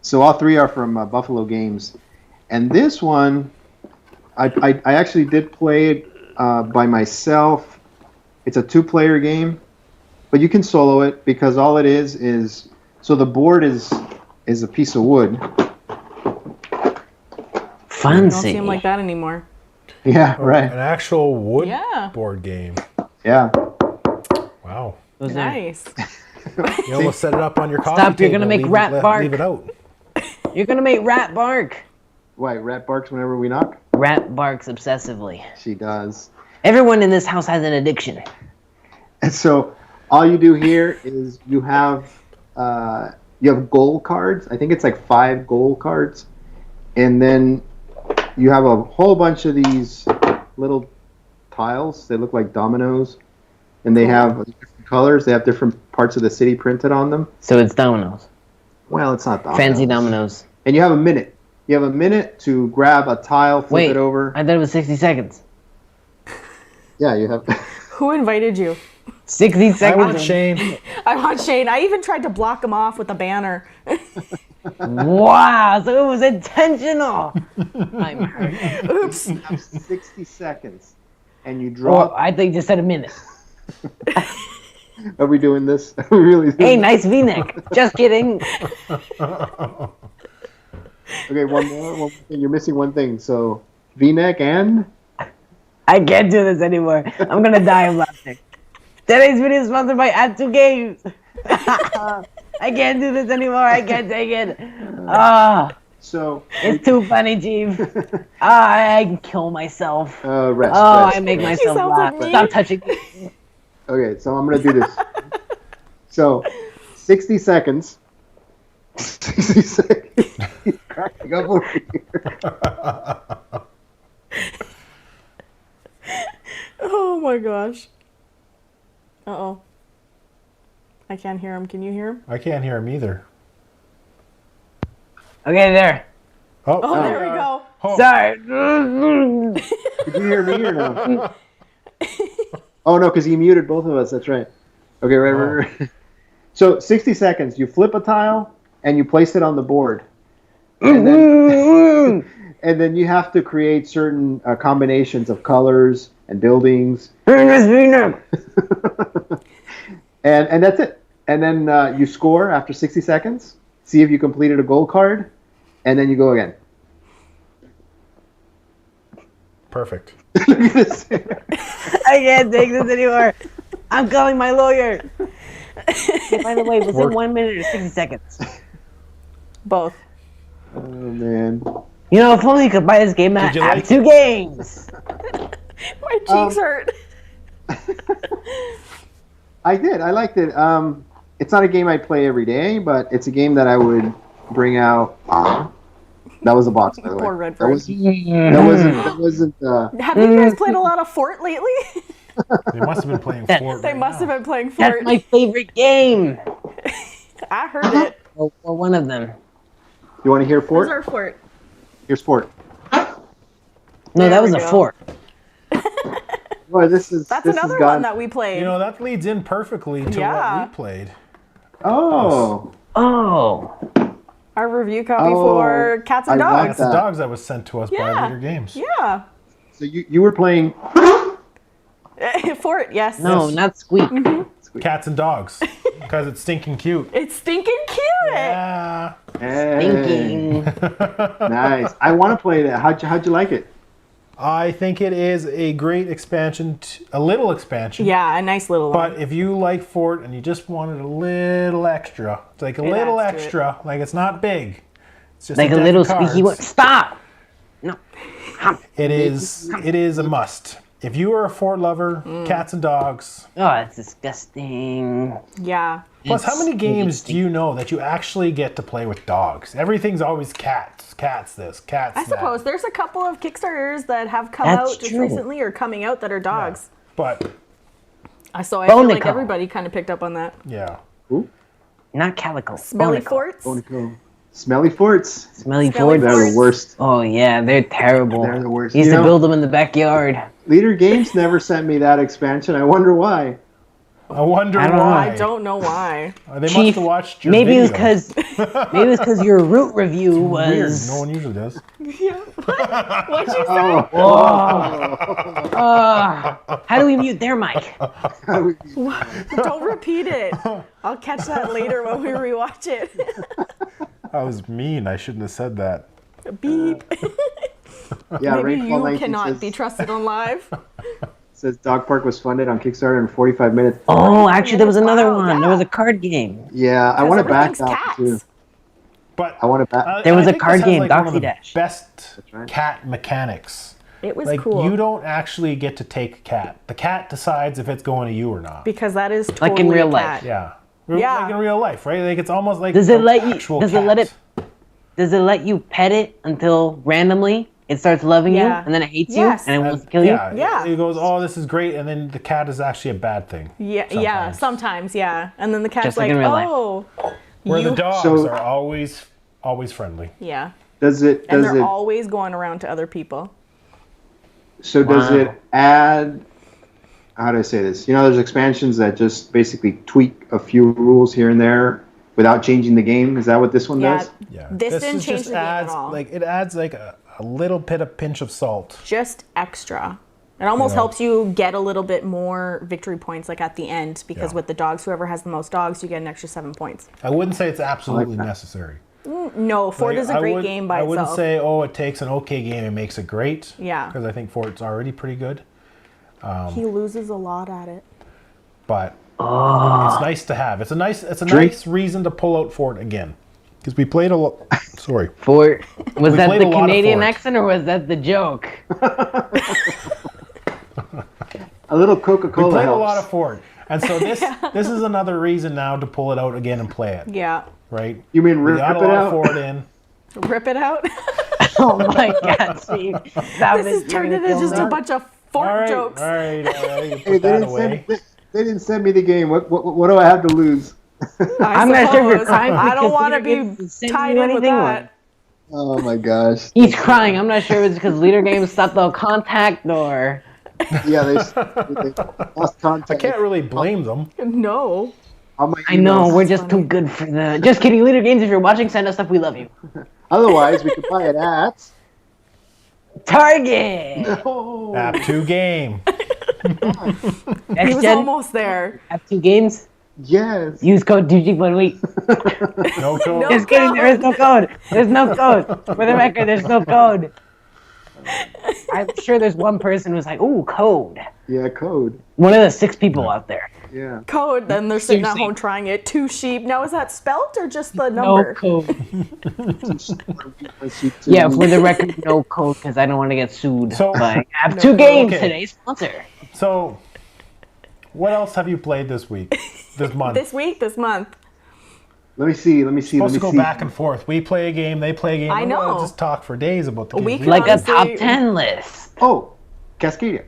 So all 3 are from Buffalo Games, and this one, I actually did play it by myself. It's a 2-player game, but you can solo it because all it is so the board is is a piece of wood. Don't Fancy. seem like that anymore. Yeah, right. An actual wood Yeah. board game. Yeah. Wow. Those are- Nice. You almost set it up on your coffee Stop, you're table. gonna make leave rat it, bark. Leave it out. You're gonna make Rat bark. Why, Rat barks whenever we knock? Rat barks obsessively. She does. Everyone in this house has an addiction. And so all you do here is you have goal cards. I think it's like 5 goal cards. And then you have a whole bunch of these little tiles. They look like dominoes. And they have different colors. They have different parts of the city printed on them. So it's dominoes. Well, it's not dominoes. Fancy dominoes. And you have a minute. You have a minute to grab a tile, flip Wait, it over. I thought it was 60 seconds. Yeah, you have. Who invited you? 60 I seconds. want Shane. I want Shane. I even tried to block him off with a banner. Wow, so it was intentional. I'm hurt. Oops. You have 60 seconds. And you Oh, draw. I think you just said a minute. Are we doing this? Are we really doing Hey, this? nice V-neck. Just kidding. Okay, one more thing. You're missing one thing. So, V-neck and? I can't do this anymore. I'm gonna die of laughter. Today's video is sponsored by Add2 Games. I can't do this anymore. I can't take it. Ah, So, it's too funny, Chief. I can kill myself. rest. Oh, rest. I make myself sounds laugh. like me. Stop touching me. Okay, so I'm going to do this. So, 60 seconds. 60 seconds. He's cracking up over here. Oh my gosh. Uh-oh. I can't hear him. Can you hear him? I can't hear him either. Okay, there. Oh, Oh, there we go. Oh. Sorry. Did you hear me or no? Oh, no, because he muted both of us. That's right. Okay, right. So, 60 seconds. You flip a tile, and you place it on the board. And then you have to create certain combinations of colors and buildings. And that's it. And then you score after 60 seconds. See if you completed a gold card. And then you go again. Perfect. Look at this. I can't take this anymore. I'm calling my lawyer. Hey, by the way, was it 1 minute or 60 seconds? Both. Oh, man. You know, if only you could buy this game at Did you like Add2 Games. My cheeks hurt. I did. I liked it. It's not a game I play every day, but it's a game that I would bring out. That was a box, by the way. Poor Redfurd. That wasn't. Have you guys played a lot of Fort lately? They must have been playing Fort. They right must now. have been playing That's Fort. my favorite game. I heard it. Or one of them. You want to hear Where's Fort? our Fort? Here's Fort. No, There that was we a go. fort. Boy, this is. That's this has another got- one that we played. You know, that leads in perfectly to Yeah. what we played. Oh. Oh. Our review copy Oh, for Cats and I like Dogs. That's the that. dogs that was sent to us by Yeah. Later Games. Yeah. So you were playing. Fort, yes. No, Yes. not Squeak. Cats and dogs. Because it's stinking cute. It's stinking cute. Yeah. Thinking. Nice. I want to play that. How'd you like it? I think it is a great expansion, a little expansion. Yeah, a nice little one. But if you like Fort and you just wanted a little extra, it's like a It little adds to it. extra, like it's not big. It's just Like a deck little of cards. squeaky one. Stop! No. It is a must. If you are a Fort lover, Cats and Dogs. Oh, that's disgusting. Yeah. Plus, how many It's games do you know that you actually get to play with dogs? Everything's always cats. Cats this, cats I that. suppose there's a couple of Kickstarters that have come That's out just true. recently or coming out that are dogs. But, So I feel like Bonico. everybody kind of picked up on that. yeah. Not Calico. Smelly Bonico. Forts. Smelly Forts. Smelly Smelly Forts. They're the worst. Oh, yeah, they're terrible. They're the worst. Used You to know- build them in the backyard. Leader Games never sent me that expansion. I wonder why. I wonder I don't know. why. I don't know why. They must Chief, have watched your maybe it video. was because your root review Weird. was. No one usually does. What'd you say? How do we mute their mic? Don't repeat it. I'll catch that later when we rewatch it. I was mean. I shouldn't have said that. Beep. Yeah, Maybe Rainfall you 19 cannot says, be trusted on live. says Dog Park was funded on Kickstarter in 45 minutes. Oh, actually, there was another Wow, one. yeah. There was a card game. Yeah, I want to back everything's that one, too. cats. But I want to back. There was I a think card this has, game, like, one of Doxy the Dash. best right. cat mechanics. It was Like cool. you don't actually get to take a cat. The cat decides if it's going to you or not. Because that is totally Like in real a life. cat. Yeah. Yeah. Like in real life, right? Like it's almost like Does it an let you? actual Does cat. it let it? Does it let you pet it until randomly it starts loving you, Yeah. and then it hates Yes. you and it wants to kill you? Yeah. Yeah. It goes, oh, this is great, and then the cat is actually a bad thing. Yeah, sometimes, yeah. And then the cat's Just like like, in real life. oh. Where you- the dogs So- are always friendly. Yeah. Does it? And Does they're it? always going around to other people. So does Wow. it add? How do I say this? You know, there's expansions that just basically tweak a few rules here and there without changing the game. Is that what this one Yeah. does? Yeah. This didn't is change just the game at adds, all. Like it adds like a little bit of pinch of salt. Just extra. It almost Yeah. helps you get a little bit more victory points like at the end because Yeah. with the dogs, whoever has the most dogs, you get an extra 7 points. I wouldn't say it's absolutely that. necessary. No, Fort Like, is a great would- game by I wouldn't itself. say, oh, it takes an okay game and makes it great. Yeah. Because I think Fort's already pretty good. He loses a lot at it. But it's nice to have. It's a nice reason to pull out Fort again. Because we played a lot. Sorry. For was We that played the a lot of Canadian Fort. accent or was that the joke? A little We Coca-Cola played helps. a lot of Fort. And so this is another reason now to pull it out again and play it. Yeah. Right? You mean We rip got a it lot out? of Fort in. Rip it out. Oh my God, Steve! Stop This it, is turned you're into gonna just kill a me. bunch of Fort All right. jokes. All right. You Hey, put they that didn't, away. they didn't send me the game. What do I have to lose? I'm not sure if you're suppose. crying I don't because want to Leader Games be is sending tied you in with anything, or- that. Oh my gosh. He's crying. I'm not sure if it's because Leader Games stopped all contact or. Yeah, they lost contact. I can't really blame them. No. All my I know emails. we're just too good for the. Just kidding, Leader Games. If you're watching, send us stuff. We love you. Otherwise, we could buy it at. Target. Oh. App 2 game. He Next was gen. almost there. Have 2 games. Yes. Use code DG1 No code. No. Just kidding. There is no code. There's no code. For the record, there's no code. I'm sure there's one person who's like, "Ooh, code." Yeah, code. One of the 6 people out there. Yeah. Code, then they're sitting at Seriously. home trying it. 2 sheep. Now, is that spelt or just the No number? code. Yeah, for the record, no code because I don't want to get sued. So- But I have 2 games okay. today. Sponsor. So, what else have you played this week? This month? This week, this month. Let me see. Supposed to go back and forth. We play a game, they play a game. I We're gonna know. just talk for days about the We game. could- Like a Honestly- top 10 list. Oh, Cascadia.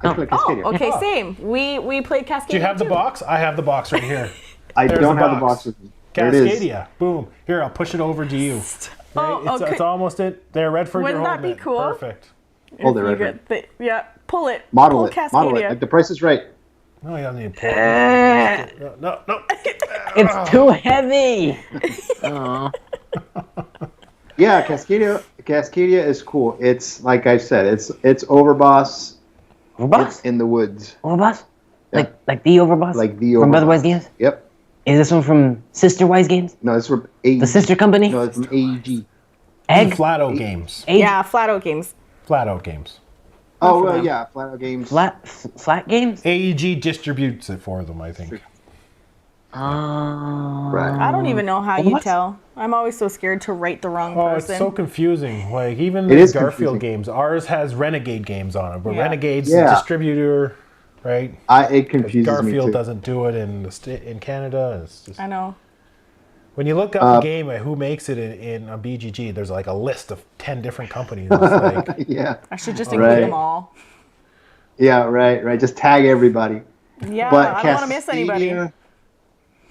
I play Oh, Cascadia. okay, Oh. same. We played Cascadia. Do you have the too. box? I have the box right here. I There's don't the have the box. box with me. There it is. Cascadia. Boom. Here, I'll push it over to you. Oh, Right? okay. It's almost it. There, Redford, Wouldn't you're that holding be it. cool? Perfect. Hold it You right get there. yeah, pull it. Model pull it. Cascadia. Model it. Like the price is right. No, you don't need to pull it. No. It's too heavy. Oh. Yeah, Cascadia is cool. It's like I said, it's Overboss. Overboss? In the woods. Overboss? Yeah. Like the Overboss? Like the From Overboss. Brotherwise Games? Yep. Is this one from Sister Wise Games? No, it's from AEG. The sister company? No, it's from AEG. Egg? Flat Out Games. Age? Yeah, Flat Out Games. Flat Out Games. Oh, for well, them. yeah, Flat Out Games. Flat Games? AEG distributes it for them, I think. Right. I don't even know how you What? tell. I'm always so scared to write the wrong Oh, person. it's so confusing. Like, even It the is Garfield confusing. games, ours has Renegade games on it, but Yeah. Renegade's Yeah. the distributor, right? It confuses me Garfield too. doesn't do it in in Canada. It's just I know. when you look up the game at who makes it in a BGG, there's like a list of 10 different companies. It's like, Yeah. I should just Right. include them all. Yeah, right. Just tag everybody. Yeah, But I don't want to miss anybody.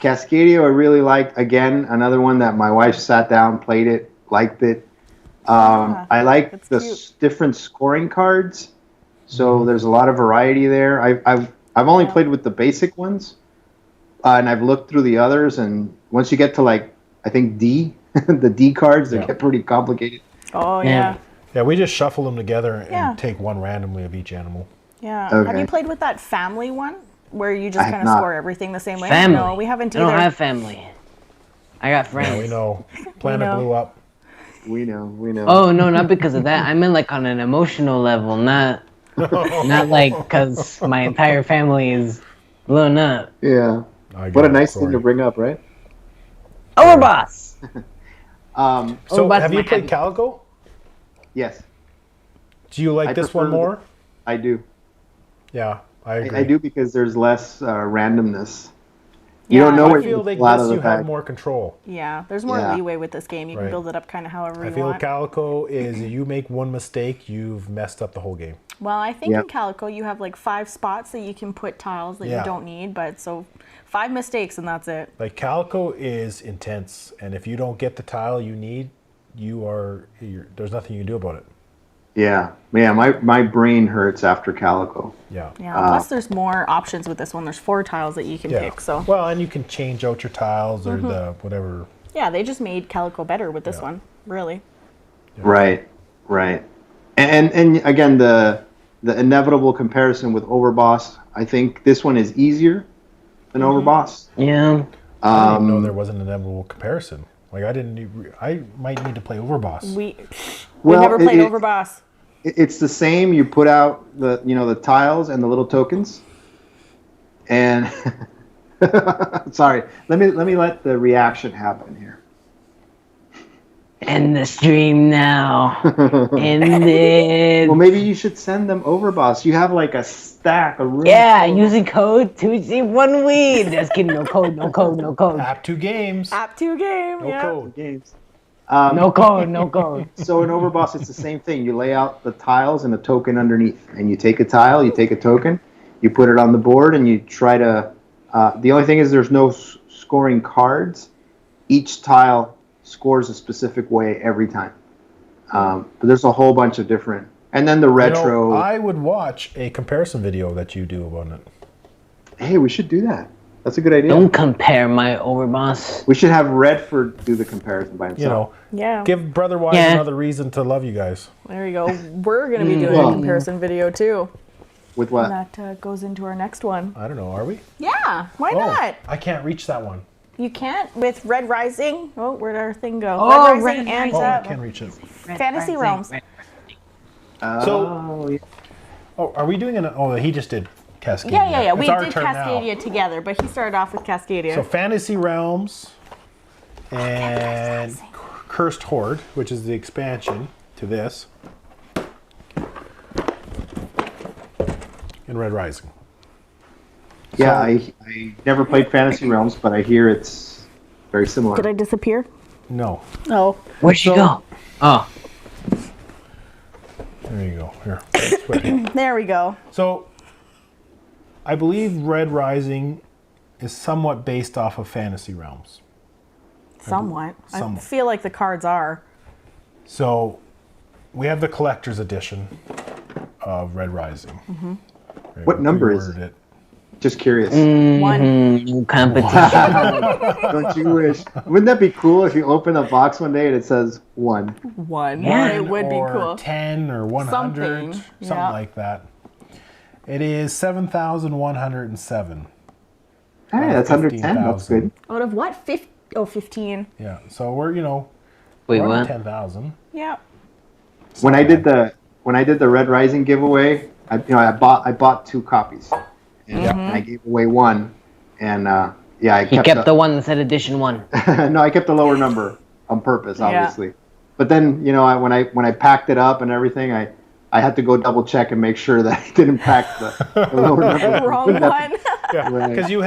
Cascadia, I really liked. Again, another one that my wife sat down, played it, liked it. I like that's the cute. different scoring cards. So there's a lot of variety there. I've only played with the basic ones, and I've looked through the others. And once you get to like I think D, the D cards, they get pretty complicated. Oh Yeah. yeah. yeah, we just shuffle them together and Yeah. take one randomly of each animal. Yeah. Okay. Have you played with that family one where you just I kind have of not. score everything the same way? Family. No, we haven't I either. don't have family. I got friends. Yeah, we know. Planet know. blew up. We know. Oh no, not because of that. I meant like on an emotional level, not like because my entire family is blown up. Yeah. I What a get it, nice thing sorry. to bring up, right? Overboss. So, Overboss have is you my played happy- Calico? Yes, Do you like I this one prefer more? I do. Yeah, I agree. I do because there's less randomness. You don't Yeah, know I where feel like pull out of this the you have bag. more control. Yeah, there's more Yeah. leeway with this game. You can Right. build it up kind of however I you feel want. Calico is you make one mistake, you've messed up the whole game. Well, I think in Yep. Calico you have like 5 spots that you can put tiles that Yeah. you don't need, but so 5 mistakes and that's it. Like Calico is intense, and if you don't get the tile you need, there's nothing you can do about it. Yeah, my brain hurts after Calico. Yeah. Yeah. Plus, there's more options with this one. There's 4 tiles that you can Yeah. pick. So Well, and you can change out your tiles or the whatever. yeah, they just made Calico better with this one. Really. Right. And again, the inevitable comparison with Overboss. I think this one is easier than Overboss. Yeah. I didn't know there was an inevitable comparison. Like I might need to play Overboss. We've Well, never played it- Overboss. It's the same. You put out the tiles and the little tokens, and sorry. Let me let the reaction happen here. End the stream now. End it. Well, maybe you should send them Overboss. You have like a stack of room. Yeah, using code 2C1 Just kidding. No code. App 2 games. App 2 game. No yeah. code. games. No code. So in Overboss, it's the same thing. You lay out the tiles and a token underneath, and you take a tile, you take a token, you put it on the board, and you try to. The only thing is, there's no scoring cards. Each tile scores a specific way every time. But there's a whole bunch of different. And then the retro. I would watch a comparison video that you do about it. Hey, we should do that. That's a good idea. Don't compare my Overboss. We should have Redfurd do the comparison by himself. You know, Yeah. give Brother Wise Yeah. another reason to love you guys. There you go. We're going to be doing a comparison video too. With what? And that goes into our next one. I don't know, are we? Yeah. Why not? I can't reach that one. You can't with Red Rising. Oh, where'd our thing go? Oh, Red Rising Red and Oh, I can reach it. Fantasy Realms. So- yeah. Oh, are we doing an? Oh, he just did Cascadia. Yeah. It's We our did turn now. Cascadia together, but he started off with Cascadia. So Fantasy Realms and Cursed Horde, which is the expansion to this, and Red Rising. Yeah, I never played Fantasy Realms, but I hear it's very similar. Did I disappear? No, Oh. Where'd she go? Oh. there you go. Here. Switch. There we go. So, I believe Red Rising is somewhat based off of Fantasy Realms. Somewhat. I Somewhat. feel like the cards are. So, we have the collector's edition of Red Rising. Right, What we number is pre-ordered it? Just curious. One. No competition. Don't you wish? Wouldn't that be cool if you open a box one day and it says 1? One. Yeah. It would be or cool. 10 or 100, something yeah. like that. It is 7,107. Hey, that's under 10. That's 15,000. good. Out of what? 15. Yeah, so we're, Wait, we're under what? 10,000. Yeah. When I did the Red Rising giveaway, I bought 2 copies, and I gave away 1, and I He kept the one that said edition 1. no, I kept the lower number on purpose, obviously. But then when I packed it up and everything, I had to go double check and make sure that I didn't pack the lower number. Wrong one. Yeah, Right. because you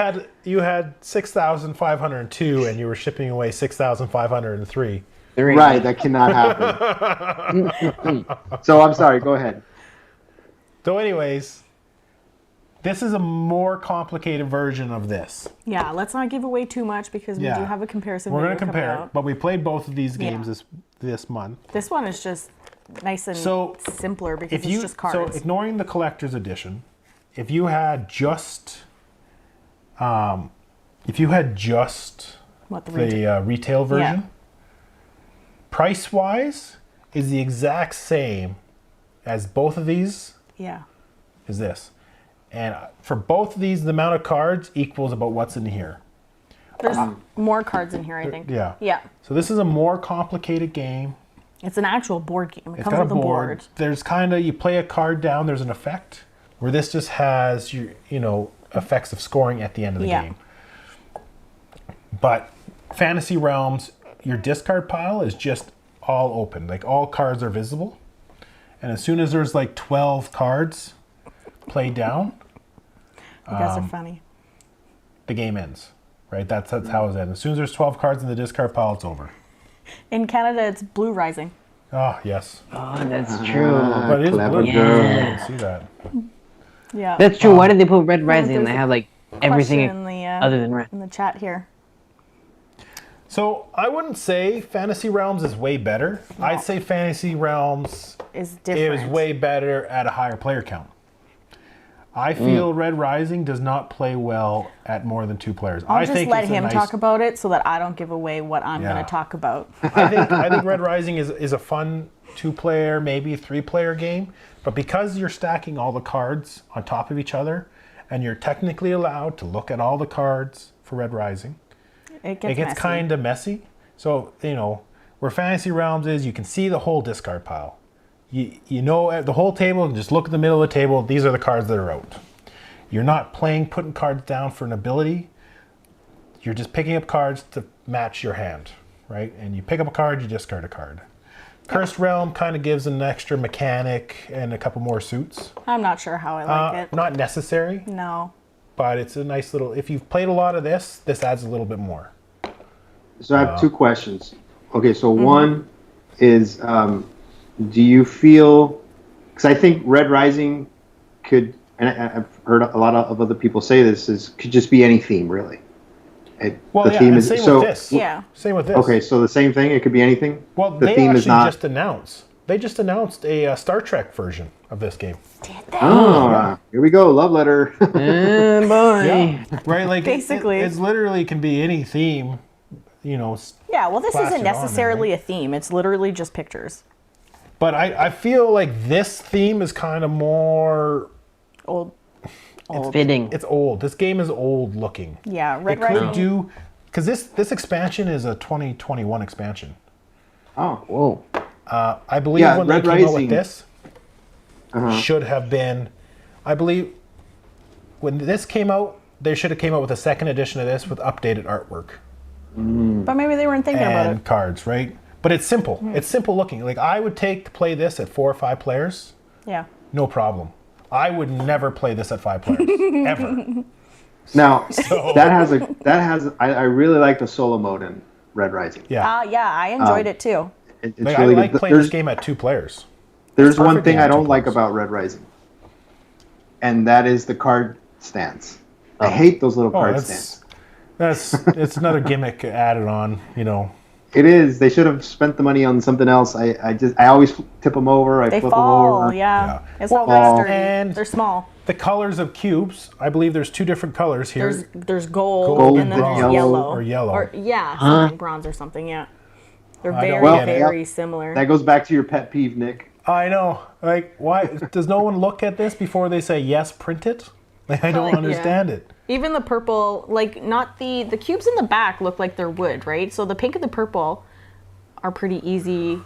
had 6,502 and you were shipping away 6,503. Right, that cannot happen. So I'm sorry. Go ahead. So, anyways, this is a more complicated version of this. Yeah, let's not give away too much because we do have a comparison We're video going to coming compare, out. but we played both of these games Yeah. this month. This one is just nice and So, simpler because it's just cards. So, ignoring the collector's edition, if you had just the retail version, price-wise is the exact same as both of these. Yeah. Is this, and for both of these, the amount of cards equals about what's in here. There's more cards in here, I think. Yeah. Yeah. So this is a more complicated game. It's an actual board game. It It's comes got with a a board. board. There's kind of, you play a card down, there's an effect. Where this just has, you know, effects of scoring at the end of the game. But Fantasy Realms, your discard pile is just all open. Like, all cards are visible. And as soon as there's like 12 cards played down, You guys are funny. the game ends. Right? That's how it ends. As soon as there's 12 cards in the discard pile, it's over. In Canada, it's Blue Rising. Oh, yes. Oh, that's true. But it is clever blue. girl. I didn't see that. Yeah. That's true. Why did they put Red Rising? there's They a have like Question everything in the, other than red. in the chat here. So I wouldn't say Fantasy Realms is way better. I'd say Fantasy Realms Is different. is way better at a higher player count. I feel Red Rising does not play well at more than 2 players. I'll just let it's a him nice- talk about it so that I don't give away what I'm Yeah. going to talk about. I think Red Rising is a fun 2-player, maybe 3-player game. But because you're stacking all the cards on top of each other, and you're technically allowed to look at all the cards for Red Rising, It gets, it gets messy. kind of messy. So, you know, where Fantasy Realms is, you can see the whole discard pile. You know at the whole table, and just look at the middle of the table, these are the cards that are out. You're not putting cards down for an ability. You're just picking up cards to match your hand, right? And you pick up a card, you discard a card. Cursed Realm kind of gives an extra mechanic and a couple more suits. I'm not sure how I like it. Not necessary, No. but it's a nice little, if you've played a lot of this adds a little bit more. So I have 2 questions. Okay, so one is, do you feel? Because I think Red Rising could, and I've heard a lot of other people say this, could just be any theme, really. Well, yeah, and same with this. Yeah. Same with this. Okay, so the same thing. It could be anything. Well, the they theme actually is not. just announced. They just announced a Star Trek version of this game. Oh, here we go. Love letter. Boy. Right, like Basically. it's literally can be any theme. You know. Yeah, well, this plastered isn't on there, necessarily right? a theme. It's literally just pictures. But I feel like this theme is kind of more. Old. Fitting. It's old. This game is old looking. Yeah, Red It could Rising. do because this expansion is a 2021 expansion. Oh, Whoa. I believe Yeah, when Red they came out Rising. with this, should have been. I believe when this came out, they should have came out with a second edition of this with updated artwork But maybe they weren't thinking about and it. cards, right? But it's simple. It's simple looking. Like I would take to play this at 4 or 5 players, Yeah. no problem. I would never play this at 5 players ever. now I really like the solo mode in Red Rising. Yeah, Yeah, I enjoyed it too. It's like, really I like good. playing this game at 2 players. There's It's one perfect thing game I at 2 don't like players. about Red Rising, and that is the card stands. I hate those little Oh, card that's stands. it's another gimmick added on. You know, It is. They should have spent the money on something else. I always tip them over. I They flip fall, them over. yeah. It's Well, not very fall. sturdy. and- They're small. the colors of cubes. I believe there's 2 different colors here. There's gold, Gold and then and there's yellow. or yellow. Or yeah, something bronze or something, yeah. They're I don't very, get it. very similar. That goes back to your pet peeve, Nick. I know. Like, why does no one look at this before they say yes? Print it. Like, I don't Yeah. understand it. Even the purple, like not the cubes in the back look like they're wood, right? So the pink and the purple are pretty easy. You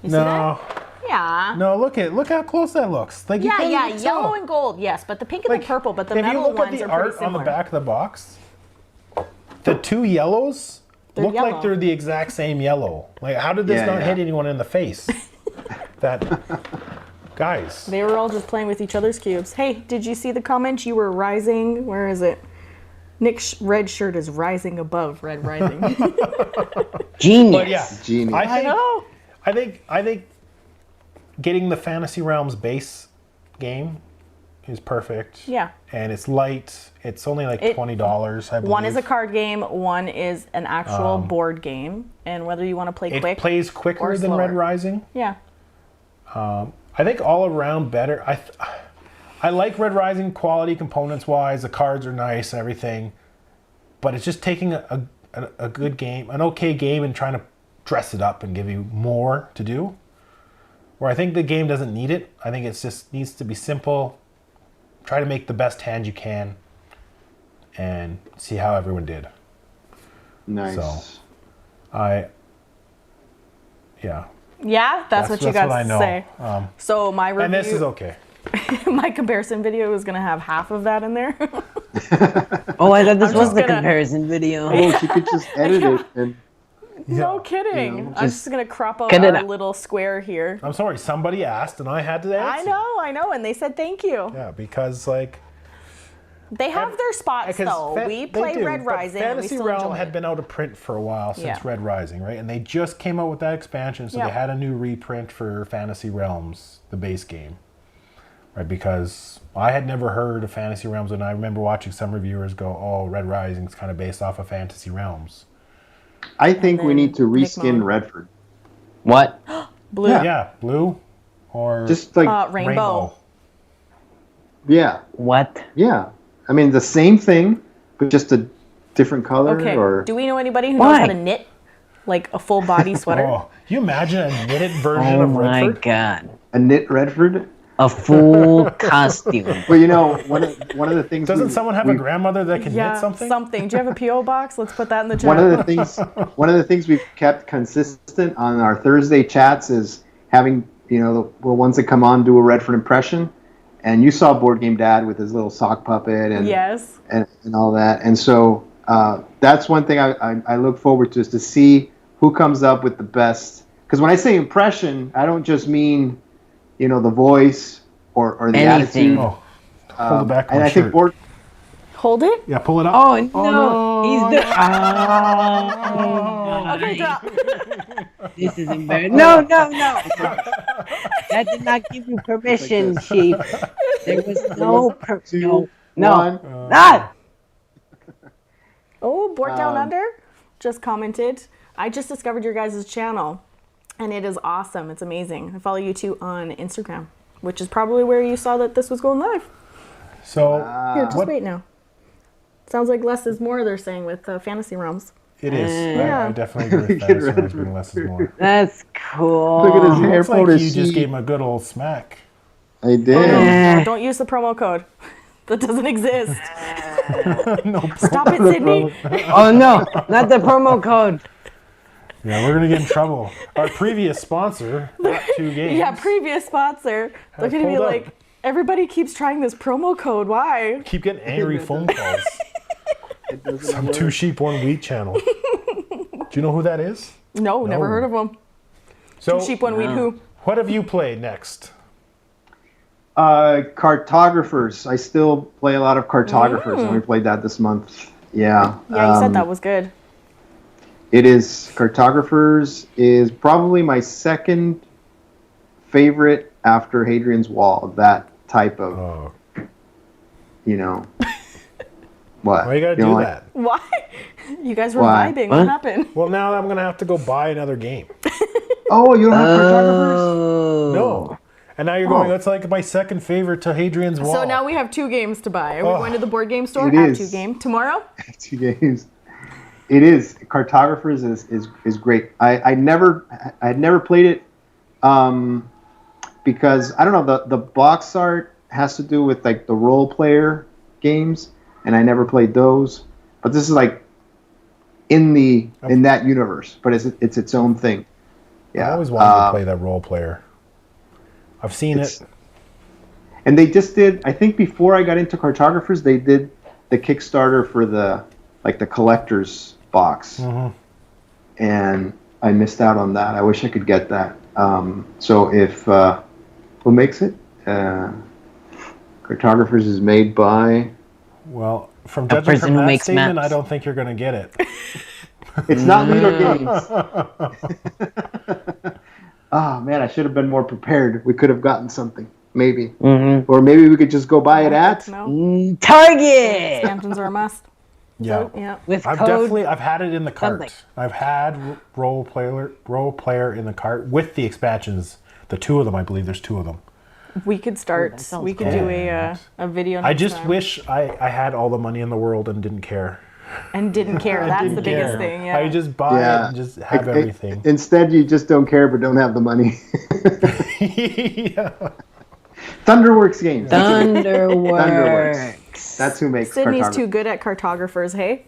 see No, that? Yeah. no. Look how close that looks. Like, you Yeah, can't yeah, even yellow tell. and gold, yes, but the pink and Like, the purple, but the if you metal look at ones the are pretty art on the similar. back of the box, the 2 yellows They're look yellow. like they're the exact same yellow. Like, how did this Yeah, not yeah. hit anyone in the face? That guys. They were all just playing with each other's cubes. Hey, did you see the comment? You were rising. Where is it? Nick's red shirt is rising above Red Rising. Genius. But yeah, Genius. I know. I think getting the Fantasy Realms base game is perfect. Yeah. And it's light. It's only like $20, I believe. One is a card game, one is an actual board game. And whether you want to play It quick. plays quicker or than Red slower. Rising. Yeah. I think all around better. I like Red Rising quality components wise. The cards are nice and everything, but it's just taking a good game, an okay game, and trying to dress it up and give you more to do. Where I think the game doesn't need it. I think it just needs to be simple. Try to make the best hand you can, and see how everyone did. Nice. So, yeah. Yeah, that's what you got what to say. So my review, And this is okay. my comparison video is going to have half of that in there. Oh, I thought this I'm was just the gonna- comparison video. Oh, she could just edit it and No kidding. You know, I'm just going to crop out cut it our out. little square here. I'm sorry, somebody asked and I had to answer. I know, and they said thank you. Yeah, because like They have their spots though. We play Red Rising and we Fantasy still Realm enjoy had it. been out of print for a while since Yeah. Red Rising, right? And they just came out with that expansion, so Yeah. they had a new reprint for Fantasy Realms, the base game. Right, because I had never heard of Fantasy Realms, and I remember watching some reviewers go, "Oh, Red Rising's kind of based off of Fantasy Realms." I think we then need to Nick reskin Moan. Redford. What? Blue. Yeah, blue or Just like Rainbow. yeah, What? yeah. I mean the same thing, but just a different color. Okay. Or Do we know anybody who Why? knows how to knit like a full body sweater? Oh, can you imagine a knitted version Oh of my Redford? god. a knit Redford. A full costume. Well, you know, one of the things. Doesn't someone have a grandmother that can Yeah, knit something? something. Do you have a PO box? Let's put that in the chat. One of the things we've kept consistent on our Thursday chats is having, you know, the ones that come on do a Redford impression, and you saw Board Game Dad with his little sock puppet and Yes. and all that, and so that's one thing I look forward to, is to see who comes up with the best. Because when I say impression, I don't just mean, you know, the voice or the Anything. attitude. Oh, hold it back. And my I think shirt. board. Hold it. Yeah, pull it up. Oh no! He's the. Okay, drop. This is embarrassing. No, no, no! That did not give you permission, Chief. There was no no. One. Not. Oh, Board Down Under just commented. I just discovered your guys' channel, and it is awesome. It's amazing. I follow you two on Instagram, which is probably where you saw that this was going live. So Here, just wait now. Sounds like less is more, they're saying, with Fantasy Realms. it is. Yeah. I definitely agree with that. It's being less is more. That's cool. Look at his hair Looks like pulled you his just seat. gave him a good old smack. I did. No, don't use the promo code. That doesn't exist. No. Stop it, Sydney. Oh no, not the promo code. Yeah, we're gonna get in trouble. Our previous sponsor, Not Two Games. Yeah, previous sponsor. They're going to be pulled up. like, everybody keeps trying this promo code. Why? Keep getting angry phone calls. Some Two Sheep One Wheat channel. Do you know who that is? No, never heard of them. So, Sheep One Wheat Who? what have you played next? Cartographers. I still play a lot of cartographers, and we played that this month. Yeah. Yeah, you said that was good. It is. Cartographers is probably my second favorite after Hadrian's Wall. That type of, Oh, you know. What? why you gotta don't do like- that? Why? You guys were Why? vibing. What? What happened? Well, now I'm gonna have to go buy another game. Oh, you don't have cartographers? Oh. No. And now you're going, that's like my second favorite to Hadrian's Wall. So now we have 2 games to buy. Are we Oh. going to the board game store? It Have is. 2 game tomorrow? 2 games. It is. Cartographers is great. I had never played it because I don't know, the box art has to do with like the role player games, and I never played those. But this is like in that universe, but it's its own thing. Yeah. I always wanted to play that role player. I've seen it. And they just did, I think before I got into cartographers, they did the Kickstarter for the collector's box. Mhm. And I missed out on that. I wish I could get that. So if, who makes it? Cartographers is made by, Well, from The judging person from who that makes statement, maps. I don't think you're going to get it. it's not Leader Games. Oh man, I should have been more prepared. We could have gotten something, maybe. Mm-hmm. Or maybe we could just go buy it at. No. Target Expansions are a must. Yeah. So, yeah. with I've code. had it in the cart. something. I've had role player in the cart with the expansions. The 2 of them, I believe there's 2 of them. We could start. that sounds We could cool. do a video. I next just time. wish I had all the money in the world and didn't care. And didn't care. That's Didn't the biggest care. thing. Yeah. I just buy it Yeah. and just have everything. Instead, you just don't care but don't have the money. Yeah. Thunderworks Games. Thunderworks. That's who makes Sydney's cartographers. too good at cartographers. Hey.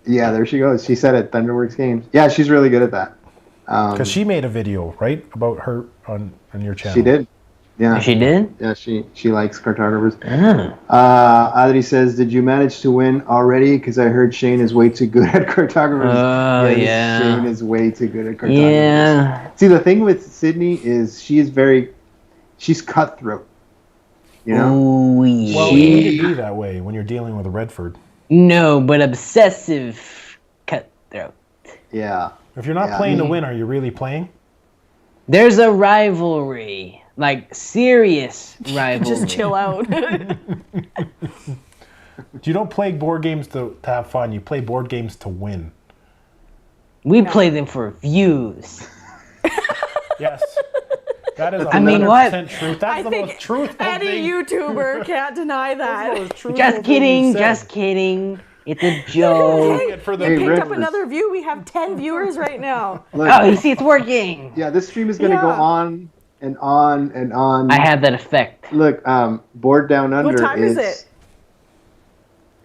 Yeah, there she goes. She said it, Thunderworks Games. Yeah, she's really good at that. Because she made a video, right, about her on your channel. She did. Yeah. She did? Yeah, she likes cartographers. Ah. Adri says, did you manage to win already? Because I heard Shane is way too good at cartographers. Oh, yeah. Shane is way too good at cartographers. Yeah. See, the thing with Sydney is she's cutthroat. You know? Oh, yeah. Well, you need to be that way when you're dealing with a Redford. No, but obsessive cutthroat. Yeah. If you're not playing to win, are you really playing? There's a rivalry. Like, serious rivalry. Just chill out. You don't play board games to have fun. You play board games to win. We play them for views. Yes. That is 100% I mean, what? truth. That's the most truthful any thing. YouTuber can't deny that. Just kidding, just kidding. It's a joke. Hey, For you the picked up Redford. another view. We have 10 viewers right now. Look, Oh, you see, it's working. yeah, this stream is going to go on and on and on. I have that effect. Look, Board Down Under. What time is it?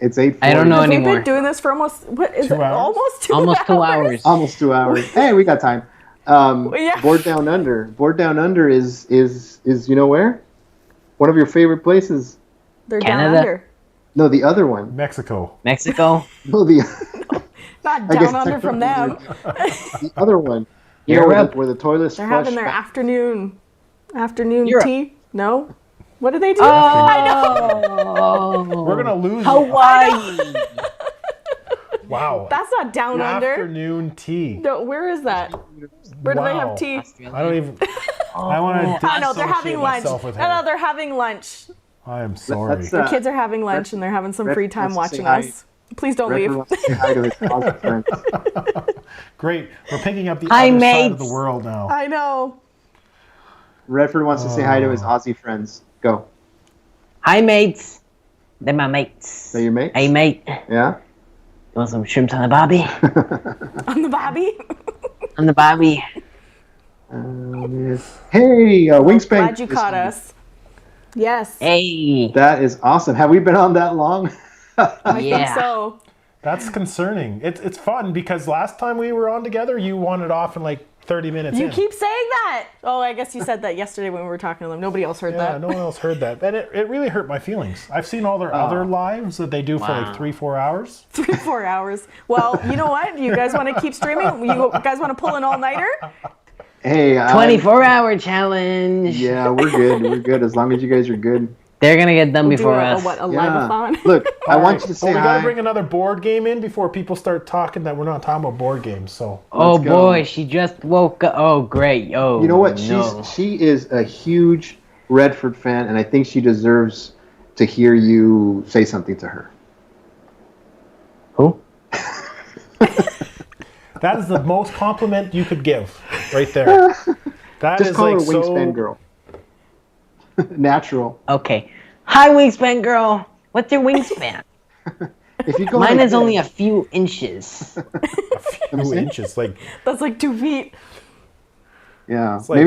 It's 8:40. I don't know We've anymore. been doing this for almost, what is 2 it? hours? Almost 2 hours. Almost 2 hours. Almost 2 hours. Hey, we got time. Yeah. Board Down Under. Board Down Under is you know where? One of your favorite places. They're down Canada. under. No, the other one. Mexico. Mexico. No, the Not I guess down under from them. the other one. Europe. Where the toilets They're flush. having their afternoon Europe. tea. No? What do they do? Oh. We're going to lose. Hawaii. Wow. That's not down under. Afternoon tea. No, where is that? Where do they Wow. have tea? I don't even. I want to. I know they're having lunch. With No, her. they're having lunch. I am sorry. That's, The kids are having lunch and they're having some free time wants to say watching hi. us. Please don't Redford leave. wants to say hi to his Aussie friends. Great. We're picking up the Hi, other side of mates. the world now. I know. Redford wants to say hi to his Aussie friends. Go. Hi, mates. They're my mates. They're your mates? Hey, mate. Yeah? You want some shrimps on the barbie? On the Bobby. On the barbie. Hey, Wingspan. Glad you caught us. Yes. Hey. That is awesome. Have we been on that long? I think Yeah. so. That's concerning. It's fun because last time we were on together, you wanted off in like 30 minutes You in. keep saying that. Oh, I guess you said that yesterday when we were talking to them. Nobody else heard Yeah, that. no one else heard that. And it really hurt my feelings. I've seen all their other lives that they do for like 3-4 hours. 3-4 hours. Well, you know what? You guys want to keep streaming? You guys want to pull an all-nighter? Hey, 24-hour challenge. Yeah, we're good. We're good as long as you guys are good. They're going to get done Do before a us. what? A live-a-thon? Look, I want you to say we gotta hi. bring another board game in before people start talking that we're not talking about board games. So Oh, Let's go. boy. She just woke up. Oh, great. Oh, You know what? No. She is a huge Redford fan, and I think she deserves to hear you say something to her. Who? that is the most compliment you could give, right there. That Just is call like her Wingspan so. Girl. Natural. Okay. Hi, wingspan girl. What's your wingspan? If you go Mine like is only a this- few inches. Few inches, like That's like 2 feet. Yeah. like-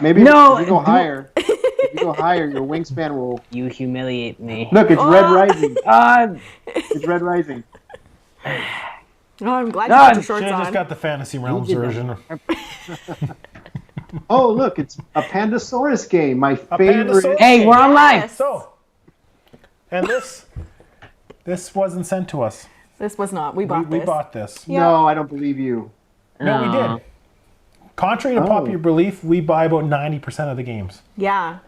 maybe No, if you go do- higher. If you go higher, your wingspan will. You humiliate me. Look, it's Red Rising. Uh, It's Red Rising. Oh, I'm glad No, you put your should shorts have on. just got the Fantasy Realms did that. version. Oh, look, it's a Pandasaurus game. My Pandasaurus favorite. hey, we're on live. Yes. So, and this wasn't sent to us. This was not. We bought We this. bought this. Yeah. No, I don't believe you. No, we did. Contrary to popular belief, we buy about 90% of the games. Yeah.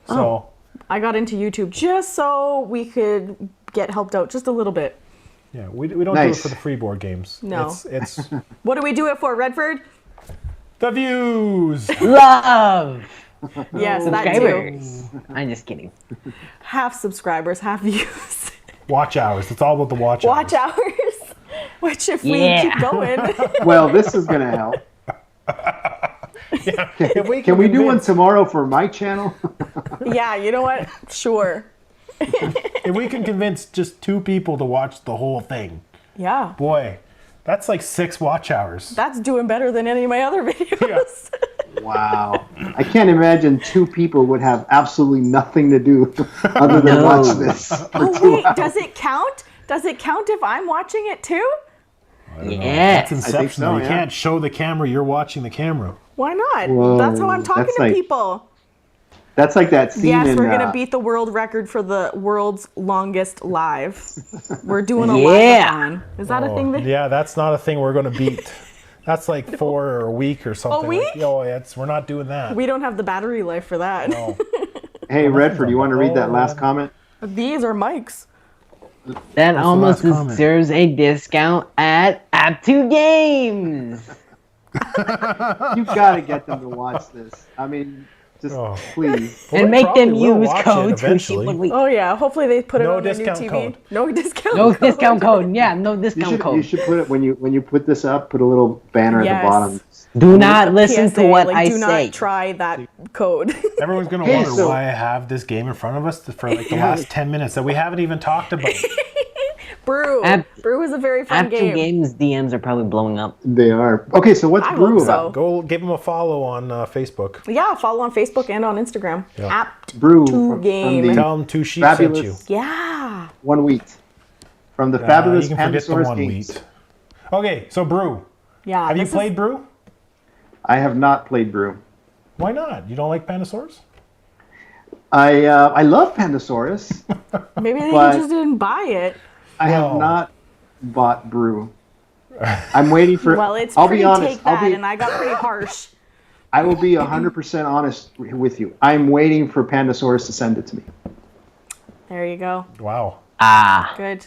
So I got into YouTube just so we could get helped out just a little bit. yeah, we don't do it Nice. for the free board games. No. It's What do we do it for, Redford? the views. Love. Yes, that too. Subscribers. I'm just kidding. Half subscribers, half views. Watch hours. It's all about the watch Watch hours. hours. Which if Yeah. we keep going. Well, this is gonna help. If Can we do one convince- tomorrow for my channel? Yeah, you know what? Sure. If we can convince just 2 people to watch the whole thing, Yeah. boy, that's like 6 watch hours. That's doing better than any of my other videos. Wow. I can't imagine 2 people would have absolutely nothing to do other than No. watch this. Oh wait, does it count? Does it count if I'm watching it too? Yes. That's Inception. so, You yeah. can't show the camera. You're watching the camera. Why not? Whoa, That's how I'm talking that's to like- people. That's like that scene Yes, in. we're gonna beat the world record for the world's longest live. We're doing a Yeah. live-a-thon. Is that a thing that? Yeah, that's not a thing we're going to beat. That's like 4 or a week or something. week? Like, oh, we're not doing that. We don't have the battery life for that. No. Hey, Redford, you want to read that Oh, last comment? These are mics. That almost last comment? deserves a discount at App2 Games. You got to get them to watch this. I mean, just Oh. please. Well, And they make them probably will use watch it code eventually. Sushi. Oh yeah, hopefully they put it No on their new discount TV. code. No discount No code. discount code. Yeah, no You discount should, code. you should put it when you put this up. Put a little banner at Yes. the bottom. Do not listen PSA, to what like, I do say. not try that code. Everyone's going to Hey, wonder so- why I have this game in front of us for like the Yeah. last 10 minutes that we haven't even talked about. Brew. Brew is a very fun App2 game. Games DMs are probably blowing up. They are. Okay, so what's I Brew hope so. about? Go give them a follow on Facebook. Yeah, follow on Facebook and on Instagram. Yeah. Apt Brew to from game. the Tell them Two Sheep sent you. fabulous Yeah. One Wheat. From the fabulous you can forget the Pandasaurus one games. wheat. Okay, so Brew. Yeah. Have you this is- played Brew? I have not played Brew. Why not? You don't like Pandasaurs? I love Pandasaurus. Maybe they but- just didn't buy it. I have Well- not bought Brew. I'm waiting for. Well, it's I'll pretty be honest. take that, and I got pretty harsh. I will be 100% honest with you. I'm waiting for Pandasaurus to send it to me. There you go. Wow. Ah. Good.